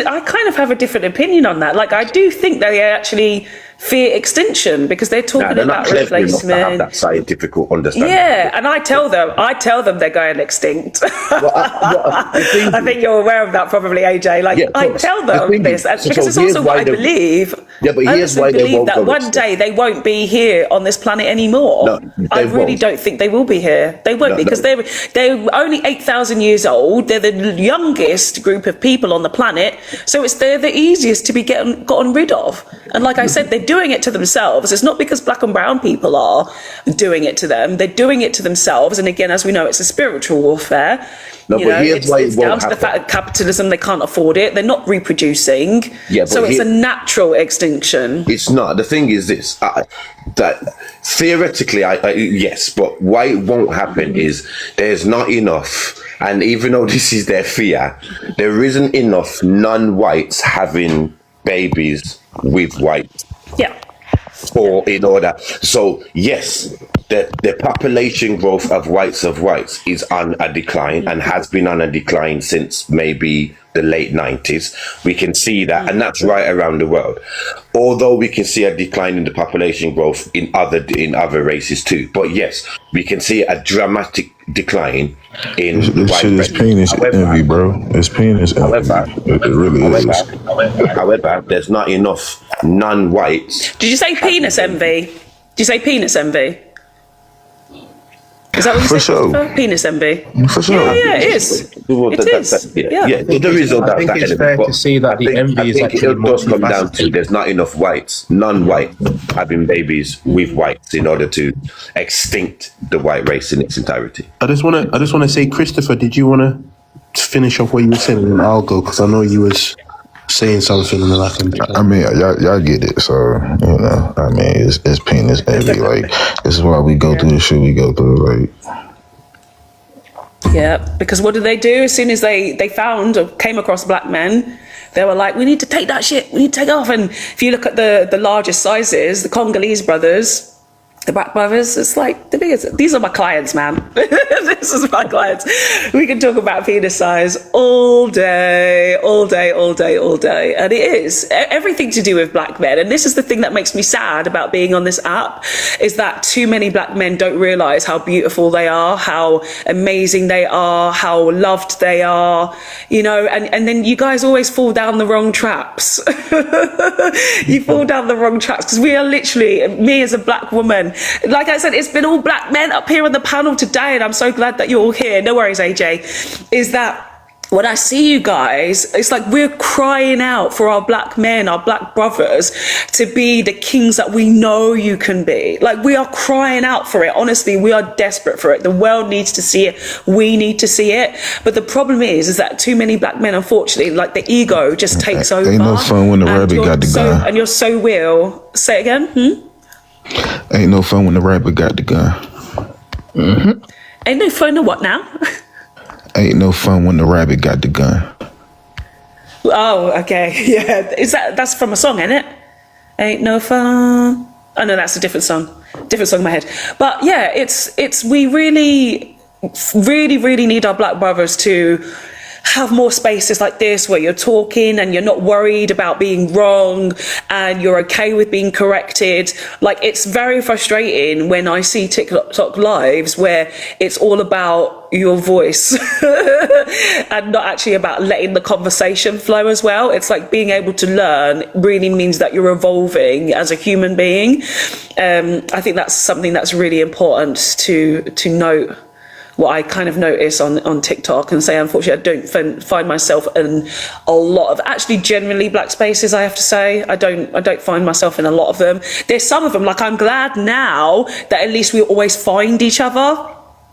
I kind of have a different opinion on that. Like, I do think they actually fear extinction because they're talking about replacement. To have that scientific understanding. Yeah, and I tell them they're going extinct. I think you're aware of that, probably, AJ. Like, I tell them this because it's also what I believe. Yeah, but here's why they believe won't that go one extinct. day they won't be here on this planet anymore. No, I really won't. don't think they will be here. They won't because they're only 8,000 years old. They're the youngest group of people on the planet, so they're the easiest to be gotten rid of. And like I said, they're doing it to themselves. It's not because black and brown people are doing it to them. They're doing it to themselves. And again, as we know, it's a spiritual warfare. No, but here's why it it's won't down to the fact that capitalism, they can't afford it. They're not reproducing. Yeah, but so it's a natural extinction. It's not. The thing is this, that theoretically, yes, but why it won't happen is there's not enough, and even though this is their fear, there isn't enough non-whites having babies with whites. Yeah. In order, so yes, the population growth of whites is on a decline and has been on a decline since maybe the late 90s. We can see that, and that's right around the world. Although we can see a decline in the population growth in other races too. But yes, we can see a dramatic decline in This white shit is race. penis envy, bro. It's penis envy. However, It really is. However, there's not enough non-whites. Did you say penis envy? Did you say penis envy? Is that what you For said? sure. Christopher? Penis envy. For sure. Yeah, it is. It is. Yeah. There is all I that. think it's element, fair but to say that the envy is I think actually it does come down to multifaceted. there's not enough whites, non-white, having babies with whites in order to extinct the white race in its entirety. I just want to say, Christopher, did you want to finish off what you were saying, and then I'll go, because I know you was saying something, and then I can. I mean, y'all get it. So, you know, I mean, it's penis envy. Like, this is why we go through the shit we go through. Like, Yeah, because what did they do? As soon as they found or came across black men, they were like, we need to take that shit. We need to take off. And if you look at the largest sizes, the Congolese brothers, the Black Brothers, it's like the biggest. These are my clients, man. This is my clients. We can talk about penis size all day, all day, all day, all day. And it is everything to do with black men. And this is the thing that makes me sad about being on this app, is that too many black men don't realize how beautiful they are, how amazing they are, how loved they are, you know, and then you guys always fall down the wrong traps. You fall down the wrong traps, because we are literally, me as a black woman, like I said, it's been all black men up here on the panel today, and I'm so glad that you're all here. No worries, AJ. Is that when I see you guys, it's like we're crying out for our black men, our black brothers, to be the kings that we know you can be. Like, we are crying out for it. Honestly, we are desperate for it. The world needs to see it. We need to see it. But the problem is that too many black men, unfortunately, like the ego just takes over. Ain't no fun when the rabbit got the gun. And you're so will. Say it again. Ain't no fun when the rabbit got the gun. Mm-hmm. Ain't no fun to what now? Ain't no fun when the rabbit got the gun. Oh, okay. Yeah. That's from a song, isn't it? Ain't no fun. Oh no, that's a different song. Different song in my head. But yeah, it's we really, really, really need our black brothers to have more spaces like this where you're talking and you're not worried about being wrong and you're okay with being corrected. Like, it's very frustrating when I see TikTok lives where it's all about your voice and not actually about letting the conversation flow as well. It's like being able to learn really means that you're evolving as a human being. I think that's something that's really important to note. What I kind of notice on TikTok, and say, unfortunately, I don't find myself in a lot of, actually generally black spaces, I have to say. I don't find myself in a lot of them. There's some of them, like, I'm glad now that at least we always find each other.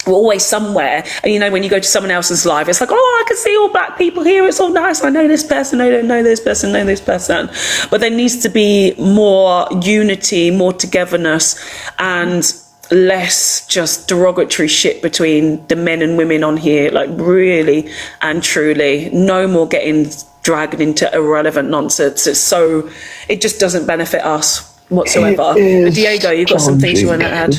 We're always somewhere. And you know, when you go to someone else's live, it's like, oh, I can see all black people here. It's all nice. I know this person. I don't know this person. Know this person. But there needs to be more unity, more togetherness, and less just derogatory shit between the men and women on here. Like, really and truly, no more getting dragged into irrelevant nonsense. It just doesn't benefit us whatsoever. Diego, you've got some things you want to add?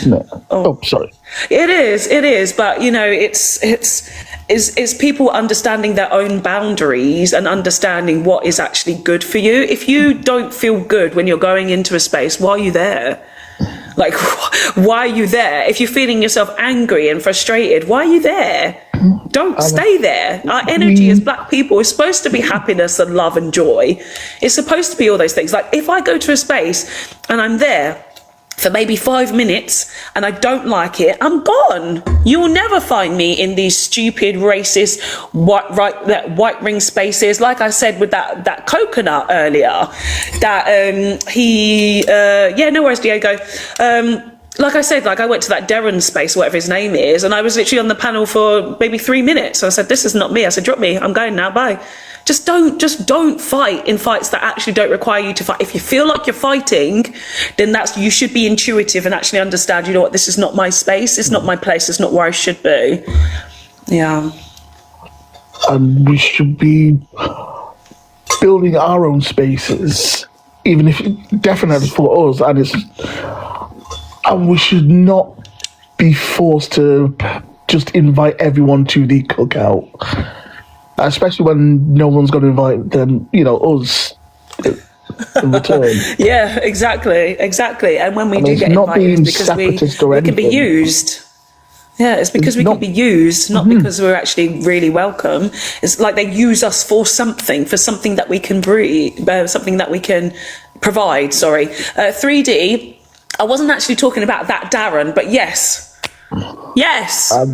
Oh, sorry. It is, but you know, it's people understanding their own boundaries and understanding what is actually good for you. If you don't feel good when you're going into a space, why are you there? Like, why are you there? If you're feeling yourself angry and frustrated, why are you there? Don't stay there. Our energy as black people is supposed to be happiness and love and joy. It's supposed to be all those things. Like, if I go to a space and I'm there for maybe 5 minutes and I don't like it, I'm gone. You will never find me in these stupid, racist, white ring spaces. Like I said with that coconut earlier, no worries, Diego. Like I said, like, I went to that Darren space, whatever his name is, and I was literally on the panel for maybe 3 minutes. So I said, this is not me. I said, drop me. I'm going now. Bye. Just don't fight in fights that actually don't require you to fight. If you feel like you're fighting, then you should be intuitive and actually understand, you know what, this is not my space, it's not my place, it's not where I should be. Yeah. And we should be building our own spaces, even if definitely for us, and we should not be forced to just invite everyone to the cookout. Especially when no one's going to invite them, you know, us in return. Yeah, exactly. And when we do get invited, it's because we can be used. Yeah, it's because we can be used, not because we're actually really welcome. It's like they use us for something that we can something that we can provide. 3D. I wasn't actually talking about that Darren, but yes. I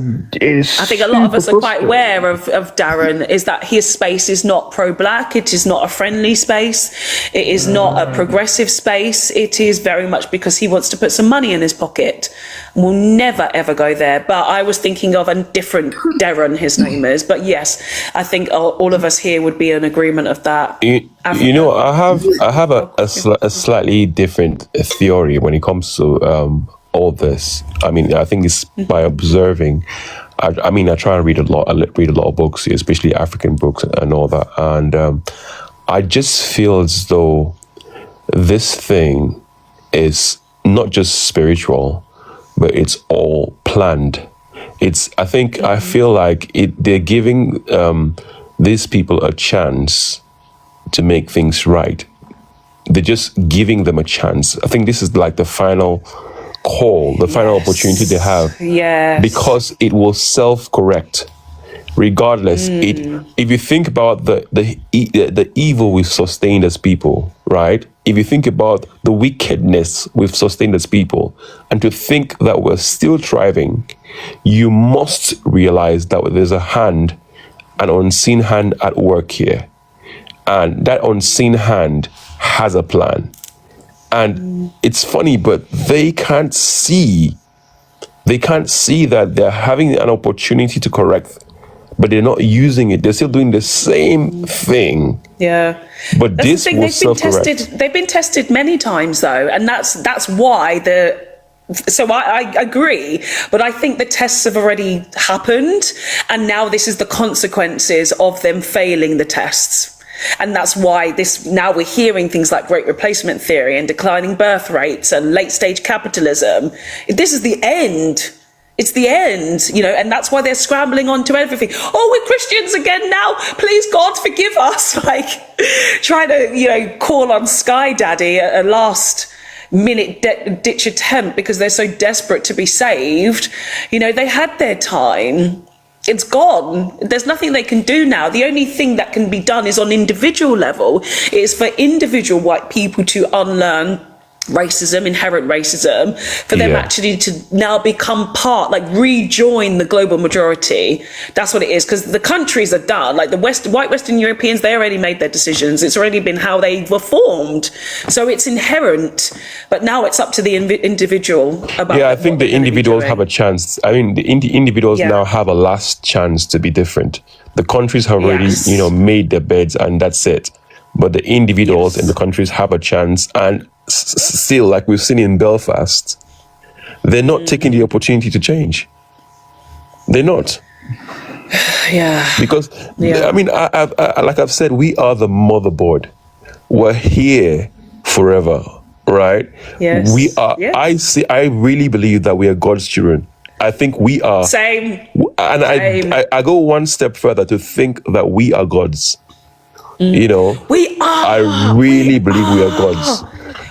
think a lot of us are quite aware of Darren, is that his space is not pro-black, it is not a friendly space, it is not a progressive space, it is very much because he wants to put some money in his pocket. We'll never ever go there. But I was thinking of a different Darren, his name is, but yes, I think all of us here would be in agreement of that. You know, I have a slightly different theory when it comes to all this. I mean, I think it's by observing. I try and read a lot of books, especially African books and all that. And I just feel as though this thing is not just spiritual, but it's all planned. I feel like they're giving these people a chance to make things right. They're just giving them a chance. I think this is like the final call, the final opportunity they have. Yes. Because it will self-correct. Regardless, if you think about the evil we've sustained as people, right? If you think about the wickedness we've sustained as people, and to think that we're still thriving, you must realize that there's an unseen hand at work here. And that unseen hand has a plan. And it's funny, but they can't see that they're having an opportunity to correct, but they're not using it. They're still doing the same thing. Yeah. But That's this the thing, will they've been self-correct. tested. They've been tested many times, though, and that's why So I agree, but I think the tests have already happened, and now this is the consequences of them failing the tests. And that's why now we're hearing things like great replacement theory and declining birth rates and late stage capitalism. This is the end. It's the end, and that's why they're scrambling onto everything. Oh, we're Christians again now. Please, God, forgive us. Like trying to, call on Sky Daddy a last minute ditch attempt because they're so desperate to be saved. They had their time. It's gone. There's nothing they can do now. The only thing that can be done is on individual level. It is for individual white people to unlearn racism, inherent racism, for them actually to now become rejoin the global majority. That's what it is, because the countries are done. Like white Western Europeans, they already made their decisions. It's already been how they were formed. So it's inherent, but now it's up to the individual about I think the individuals have a chance. I mean, the individuals now have a last chance to be different. The countries have already, made their beds and that's it. But the individuals in the countries have a chance, and still, like we've seen in Belfast, they're not taking the opportunity to change. They're not. Yeah. Because, I mean, like I've said, we are the motherboard. We're here forever, right? Yes. We are. Yes. I really believe that we are God's children. I think we are. Same. And Same. I go one step further to think that we are God's. We are. I really believe we are God's.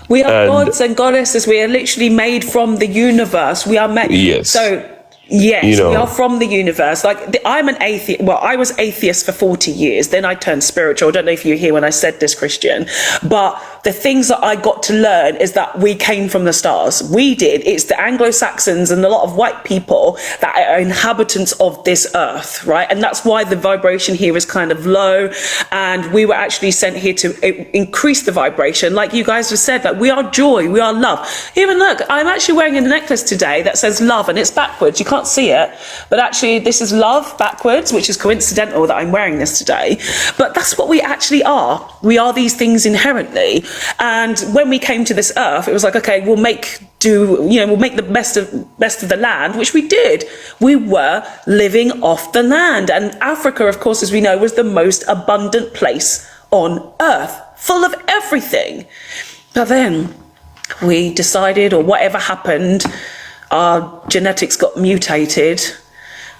We are gods and goddesses. We are literally made from the universe. We are made. Yes. So, yes, we are from the universe. I'm an atheist. Well, I was atheist for 40 years. Then I turned spiritual. I don't know if you were here when I said this, Christian. But the things that I got to learn is that we came from the stars. We did. It's the Anglo-Saxons and a lot of white people that are inhabitants of this earth, right? And that's why the vibration here is kind of low. And we were actually sent here to increase the vibration. Like you guys have said, we are joy, we are love. Even look, I'm actually wearing a necklace today that says love, and it's backwards. You can't see it, but actually this is love backwards, which is coincidental that I'm wearing this today. But that's what we actually are. We are these things inherently. And when we came to this earth, it was like, okay, we'll make the best of the land, which we did. We were living off the land. And Africa, of course, as we know, was the most abundant place on earth, full of everything. But then we decided, or whatever happened, our genetics got mutated,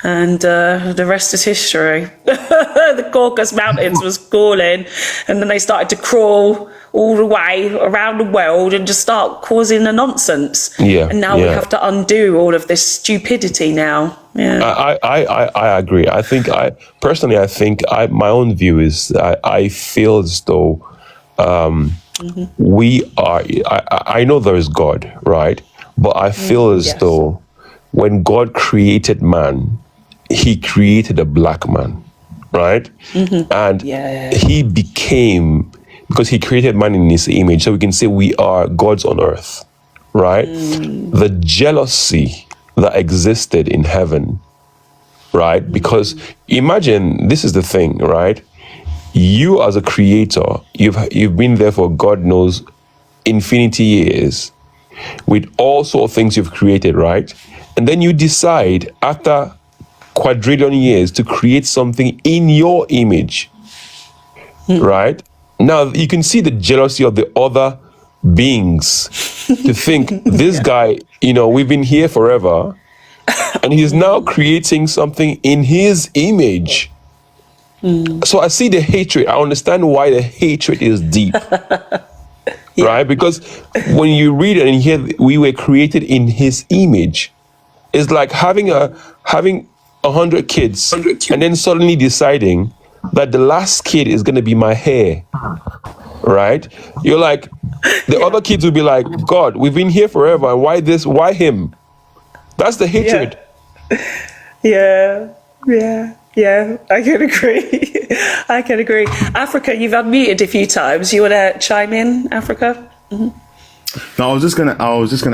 and the rest is history. The Caucasus Mountains was calling, and then they started to crawl all the way around the world and just start causing the nonsense. And now we have to undo all of this stupidity now. I agree. I think my own view is I feel as though we are. I know there is God, right? But I feel as though when God created man, he created a black man, right? And he became, because he created man in his image, so we can say we are gods on earth, right? The jealousy that existed in heaven, right? Because imagine, this is the thing, right? You as a creator, you've been there for God knows infinity years, with all sorts of things you've created, right? And then you decide after quadrillion years to create something in your image, right? Now you can see the jealousy of the other beings to think this guy we've been here forever, and he's now creating something in his image. So I see the hatred. I understand why the hatred is deep. Right? Because when you read it and you hear we were created in his image, it's like having 100 kids and then suddenly deciding that the last kid is going to be my heir. Right? You're like, the other kids will be like, God, we've been here forever, and why this? Why him? That's the hatred. Yeah, I can agree. I can agree. Africa, you've unmuted a few times. You want to chime in, Africa? No, I was just gonna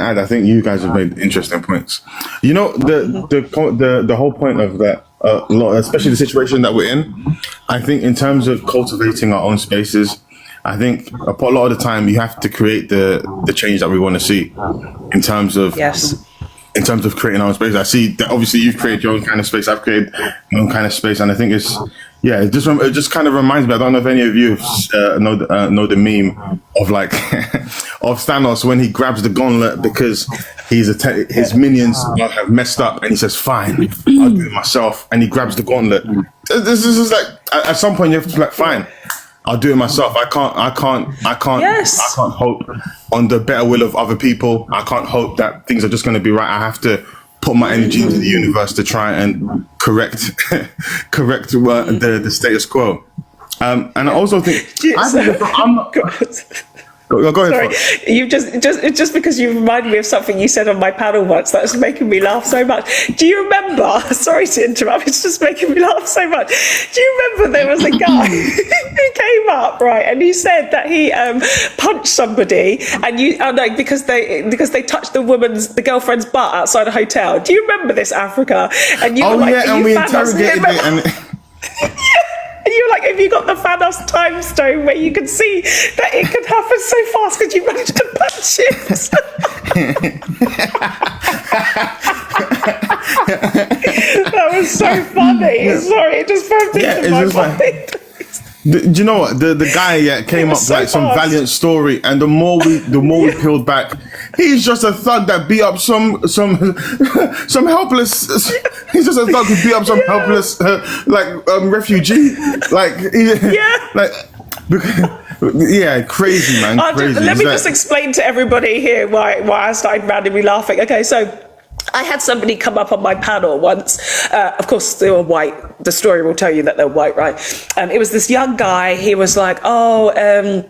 add. I think you guys have made interesting points. The whole point of that, especially the situation that we're in. I think in terms of cultivating our own spaces, I think a lot of the time you have to create the change that we want to see. In terms of creating our own space, I see that obviously you've created your own kind of space. I've created my own kind of space, and I think it just kind of reminds me. I don't know if any of you know the meme of like of Thanos when he grabs the gauntlet because his minions have messed up, and he says, "Fine, I'll do it myself," and he grabs the gauntlet. This is like at some point you have to be like, "Fine, I'll do it myself. I can't hope on the better will of other people. I can't hope that things are just going to be right. I have to put my energy into the universe to try and correct the status quo." And I also think I'm not. Go ahead. Sorry, you just because you reminded me of something you said on my panel once that was making me laugh so much. Do you remember? Sorry to interrupt. It's just making me laugh so much. Do you remember there was a guy who came up, right, and he said that he punched somebody, and because they touched the girlfriend's butt outside a hotel. Do you remember this, Africa? And you were like, and we interrogated it and. And you're like, have you got the Thanos time stone where you can see that it could happen so fast because you managed to punch it? That was so funny. Sorry, it just popped into my mind. Do you know what the guy came up like some valiant story, and the more we peeled back, he's just a thug that beat up some helpless. He's just a thug who beat up some helpless refugee. Crazy man. Crazy. Let me just explain to everybody here why I started randomly laughing. Okay, so I had somebody come up on my panel once. Of course, they were white. The story will tell you that they're white, right? It was this young guy. He was like, I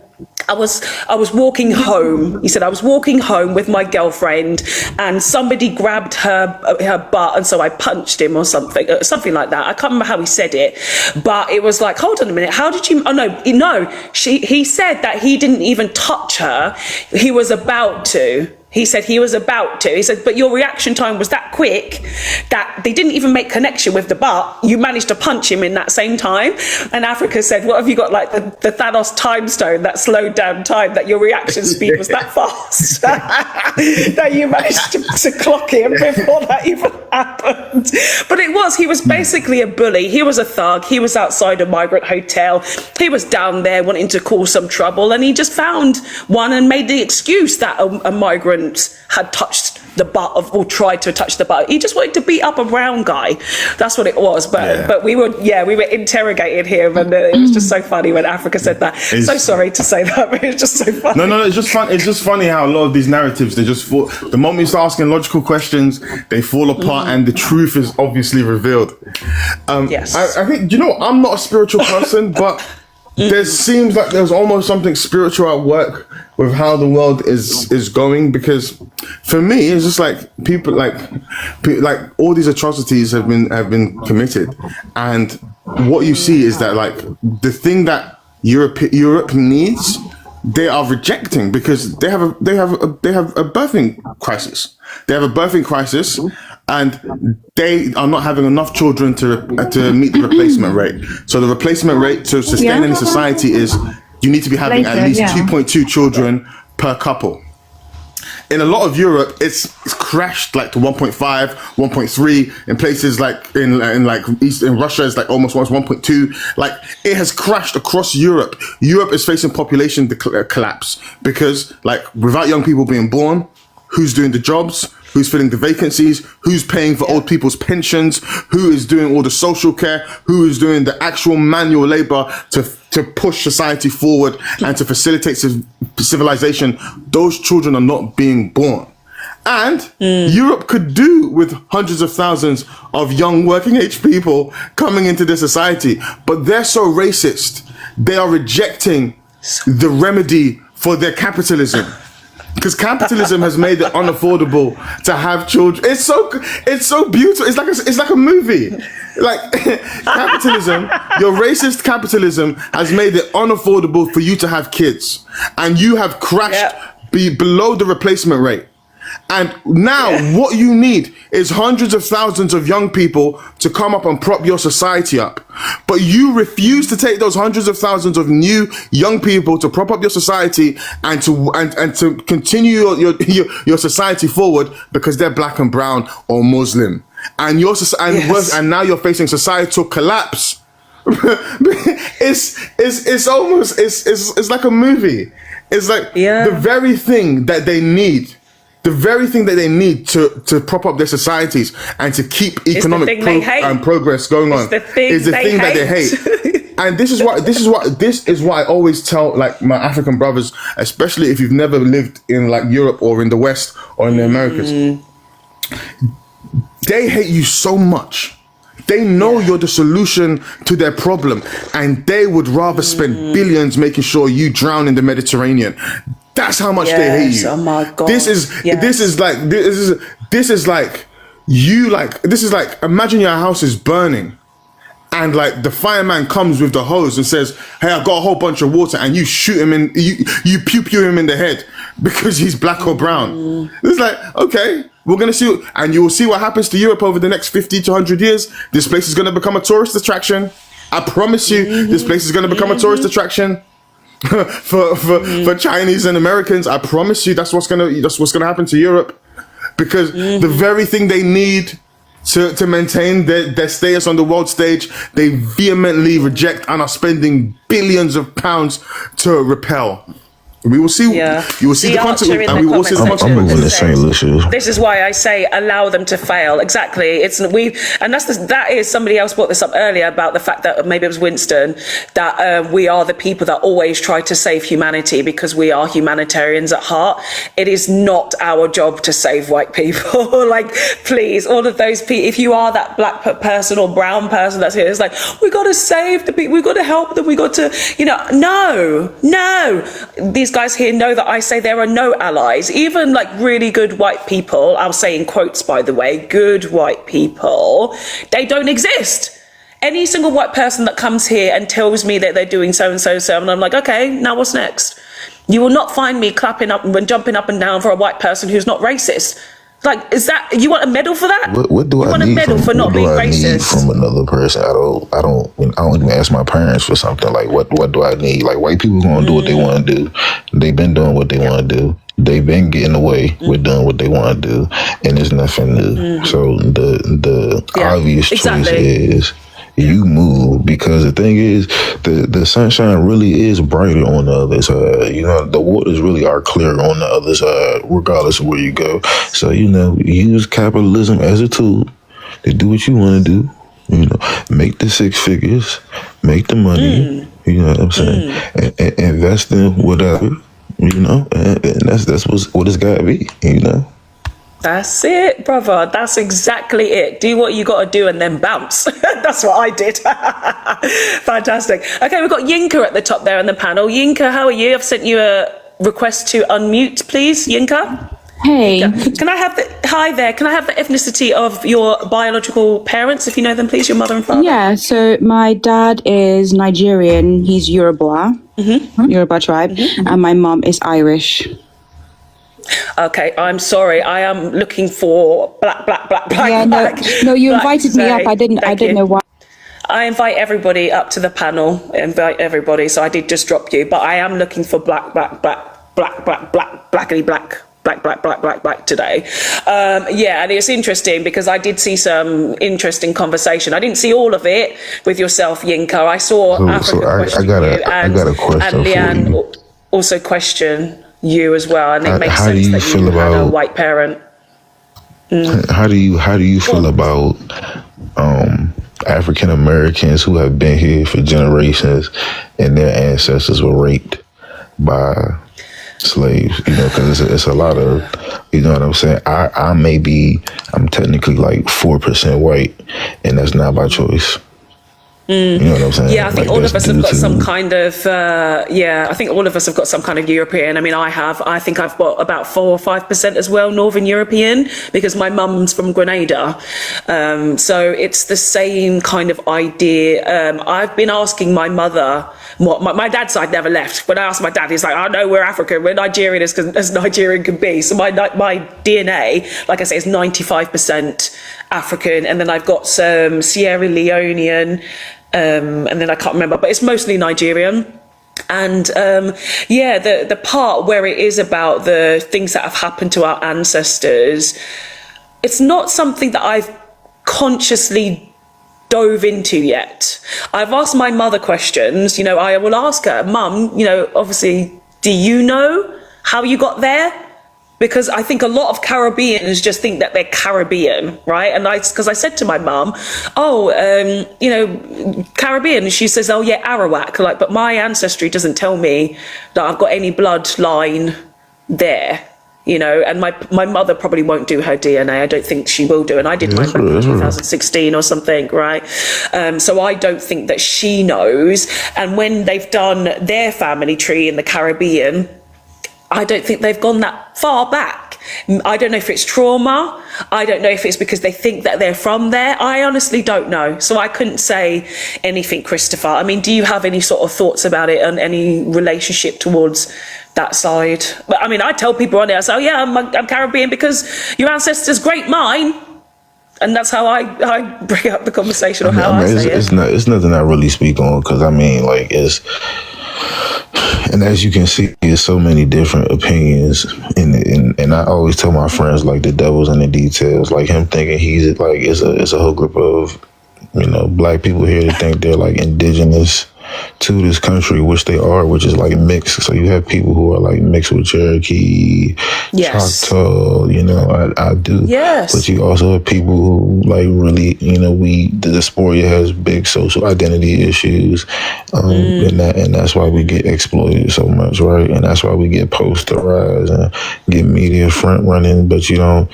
was walking home. He said, I was walking home with my girlfriend and somebody grabbed her butt, and so I punched him or something like that. I can't remember how he said it, but it was like, hold on a minute. How did you, he said that he didn't even touch her. He was about to. He said he was about to. He said, but your reaction time was that quick that they didn't even make connection with the butt. You managed to punch him in that same time. And Africa said, what have you got, like the Thanos time stone that slowed down time, that your reaction speed was that fast that you managed to clock him before that even happened. But he was basically a bully. He was a thug. He was outside a migrant hotel. He was down there wanting to cause some trouble, and he just found one and made the excuse that a migrant had touched the butt or tried to touch the butt. He just wanted to beat up a brown guy. That's what it was. But we were interrogating him, and it was just so funny when Africa said that. So sorry to say that, but it's just so funny. No, it's just fun. It's just funny how a lot of these narratives, they just fall. The moment you start asking logical questions, they fall apart, and the truth is obviously revealed. Yes. I think, I'm not a spiritual person, but there seems like there's almost something spiritual at work with how the world is going, because for me it's just like people like all these atrocities have been committed, and what you see is that like the thing that Europe needs, they are rejecting because they have a birthing crisis. They have a birthing crisis, and they are not having enough children to meet the replacement rate. So the replacement rate to sustain any society is you need to be having at least 2.2 children per couple. In a lot of Europe, it's crashed like to 1.5, 1.3. In places like in Russia, it's like almost 1.2. Like it has crashed across Europe. Europe is facing population collapse because like without young people being born, who's doing the jobs? who's filling the vacancies, who's paying for old people's pensions, who is doing all the social care, who is doing the actual manual labor to push society forward and to facilitate civilization. Those children are not being born. And Europe could do with hundreds of thousands of young working age people coming into their society, but they're so racist. They are rejecting the remedy for their capitalism. Because capitalism has made it unaffordable to have children. It's so beautiful. It's like a movie. Like capitalism, your racist capitalism has made it unaffordable for you to have kids, and you have crashed below the replacement rate. And now what you need is hundreds of thousands of young people to come up and prop your society up. But you refuse to take those hundreds of thousands of new young people to prop up your society and to continue your society forward because they're black and brown or Muslim. And and now you're facing societal collapse. It's almost like a movie. It's like the very thing that they need. The very thing that they need to prop up their societies and to keep economic progress going on is the thing that they hate. And this is what I always tell like my African brothers, especially if you've never lived in like Europe or in the West or in the Americas. They hate you so much. They know you're the solution to their problem, and they would rather spend billions making sure you drown in the Mediterranean. That's how much they hate you. Oh my God. This is like imagine your house is burning and like the fireman comes with the hose and says, "Hey, I've got a whole bunch of water," and you shoot him in, you pew him in the head because he's black or brown. It's like, okay, we're gonna see, and you will see what happens to Europe over the next 50 to 100 years. This place is gonna become a tourist attraction. I promise you, this place is gonna become a tourist attraction. for Chinese and Americans. I promise you that's what's gonna happen to Europe, because the very thing they need to maintain their status on the world stage, they vehemently reject and are spending billions of pounds to repel. We will see. You will see the consequences, and we will see the consequences. I'm moving to St. Lucia. This is why I say allow them to fail. Exactly. That is somebody else brought this up earlier about the fact that maybe it was Winston, that we are the people that always try to save humanity because we are humanitarians at heart. It is not our job to save white people. Like, please, all of those people. If you are that black person or brown person that's here, it's like we got to save the people. We got to help them. We got to, no. These guys here know that I say there are no allies. Even like really good white people, I'll say in quotes by the way, good white people, they don't exist. Any single white person that comes here and tells me that they're doing so and so, and I'm like, okay, now what's next? You will not find me clapping up and jumping up and down for a white person who's not racist. Like, is that, you want a medal for that? What do you I want need a medal from, for not being racist? From another person? I don't even ask my parents for something. Like, what do I need? Like, white people gonna do what they want to do. They've been doing what they want to do. They've been getting away with doing what they want to do, and it's nothing new. So the obvious choice is you move, because the thing is, the sunshine really is brighter on the other side. The waters really are clear on the other side, regardless of where you go. So, use capitalism as a tool to do what you want to do. Make the 6 figures, make the money. You know what I'm saying? And invest in whatever. And that's what it's gotta be. That's it, brother. That's exactly it. Do what you got to do and then bounce. That's what I did. Fantastic. Okay, we've got Yinka at the top there in the panel. Yinka, how are you? I've sent you a request to unmute, please. Yinka? Hey. Can I have hi there. Can I have the ethnicity of your biological parents, if you know them, please, your mother and father? Yeah, so my dad is Nigerian. He's Yoruba, Yoruba tribe. And my mom is Irish. Okay, I'm sorry. I am looking for black. Yeah, no, you invited me up. I didn't know why. I invite everybody up to the panel. Invite everybody. So I did just drop you, but I am looking for black today. And it's interesting because I did see some interesting conversation. I didn't see all of it with yourself, Yinka. I saw I got a question and Leanne for you. Also question you as well, and it makes how sense do you that feel you had a about white parent. How do you feel about African Americans who have been here for generations and their ancestors were raped by slaves? You know, because it's a lot of, you know what I'm saying? I'm technically like 4% white, and that's not by choice. You know what I'm saying? Yeah, I think Like, all of us have got that's some due to- kind of, I think all of us have got some kind of European. I mean, I think I've got about 4 or 5% as well, Northern European, because my mum's from Grenada. So it's the same kind of idea. I've been asking my mother, my dad's side never left. When I asked my dad, he's like, I know we're African, we're Nigerian as Nigerian can be. So my DNA, like I say, is 95% African. And then I've got some Sierra Leonean, and then I can't remember, but it's mostly Nigerian. And the part where it is about the things that have happened to our ancestors, it's not something that I've consciously dove into yet. I've asked my mother questions. You know, I will ask her, Mum, you know, obviously, do you know how you got there? Because I think a lot of Caribbeans just think that they're Caribbean, right? And because I said to my mum, you know, Caribbean. She says, oh yeah, Arawak. Like, but my ancestry doesn't tell me that I've got any bloodline there, you know. And my mother probably won't do her DNA. I don't think she will do. And I did mine back in 2016 or something, right? So I don't think that she knows. And when they've done their family tree in the Caribbean, I don't think they've gone that far back. I don't know if it's trauma. I don't know if it's because they think that they're from there. I honestly don't know. So I couldn't say anything, Christopher. I mean, do you have any sort of thoughts about it and any relationship towards that side? But I mean, I tell people on there, I say, oh yeah, I'm Caribbean because your ancestors great mine. And that's how I bring up the conversation, or how I say it. It's nothing I really speak on, because I mean, like, and as you can see, there's so many different opinions, and I always tell my friends, like, the devil's in the details. Like, him thinking he's like, it's a whole group of, you know, black people here that think they're like indigenous to this country, which they are, which is like mixed. So you have people who are like mixed with Cherokee, Choctaw, you know, I do. Yes. But you also have people who like really, you know, the diaspora has big social identity issues, and that's why we get exploited so much, right? And that's why we get posterized and get media front running, but you don't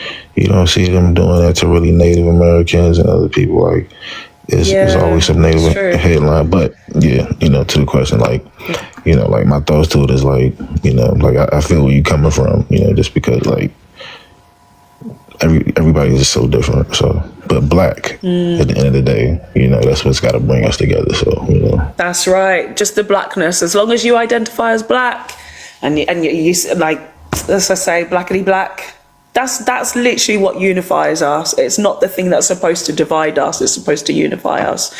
see them doing that to really Native Americans and other people. Like, it's always some Native headline. But yeah, you know, to the question, like, you know, like my thoughts to it is like, you know, like I feel where you coming from, you know, just because like everybody is so different. So, but black at the end of the day, you know, that's what's got to bring us together. So, you know, that's right. Just the blackness. As long as you identify as black, and you like, as I say, blackity black. That's literally what unifies us. It's not the thing that's supposed to divide us. It's supposed to unify us.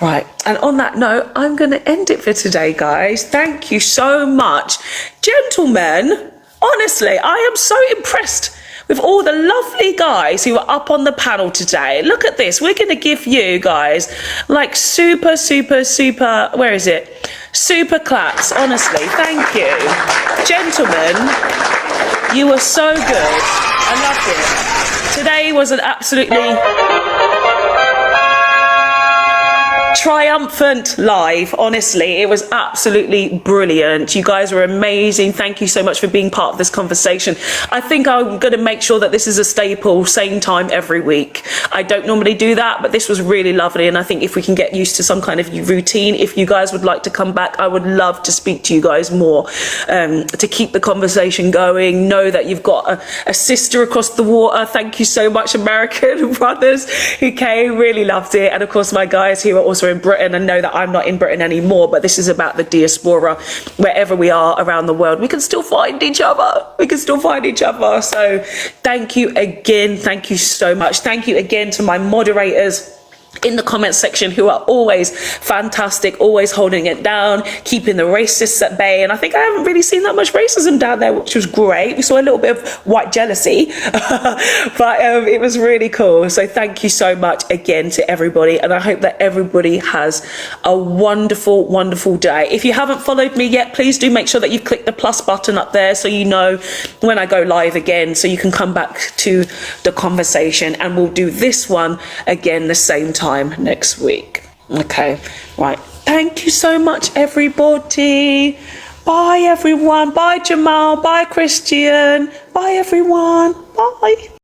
Right. And on that note, I'm going to end it for today, guys. Thank you so much. Gentlemen, honestly, I am so impressed with all the lovely guys who are up on the panel today. Look at this. We're going to give you guys like super, where is it? Super claps, honestly. Thank you. Gentlemen, you were so good. I loved it. Today was an absolutely triumphant live. Honestly, it was absolutely brilliant. You guys were amazing. Thank you so much for being part of this conversation. I think I'm going to make sure that this is a staple, same time every week. I don't normally do that, but this was really lovely. And I think if we can get used to some kind of routine, if you guys would like to come back, I would love to speak to you guys more, to keep the conversation going. Know that you've got a sister across the water. Thank you so much, American brothers who came. Really loved it. And of course, my guys who are also in Britain, and know that I'm not in Britain anymore, but this is about the diaspora. Wherever we are around the world, we can still find each other. So thank you again. Thank you so much. Thank you again to my moderators in the comment section who are always fantastic, always holding it down, keeping the racists at bay. And I think I haven't really seen that much racism down there, which was great. We saw a little bit of white jealousy, but it was really cool. So thank you so much again to everybody. And I hope that everybody has a wonderful, wonderful day. If you haven't followed me yet, please do make sure that you click the plus button up there so you know when I go live again, so you can come back to the conversation, and we'll do this one again the same time next week. Okay, right. Thank you so much, everybody. Bye, everyone. Bye, Jamal. Bye, Christian. Bye, everyone. Bye.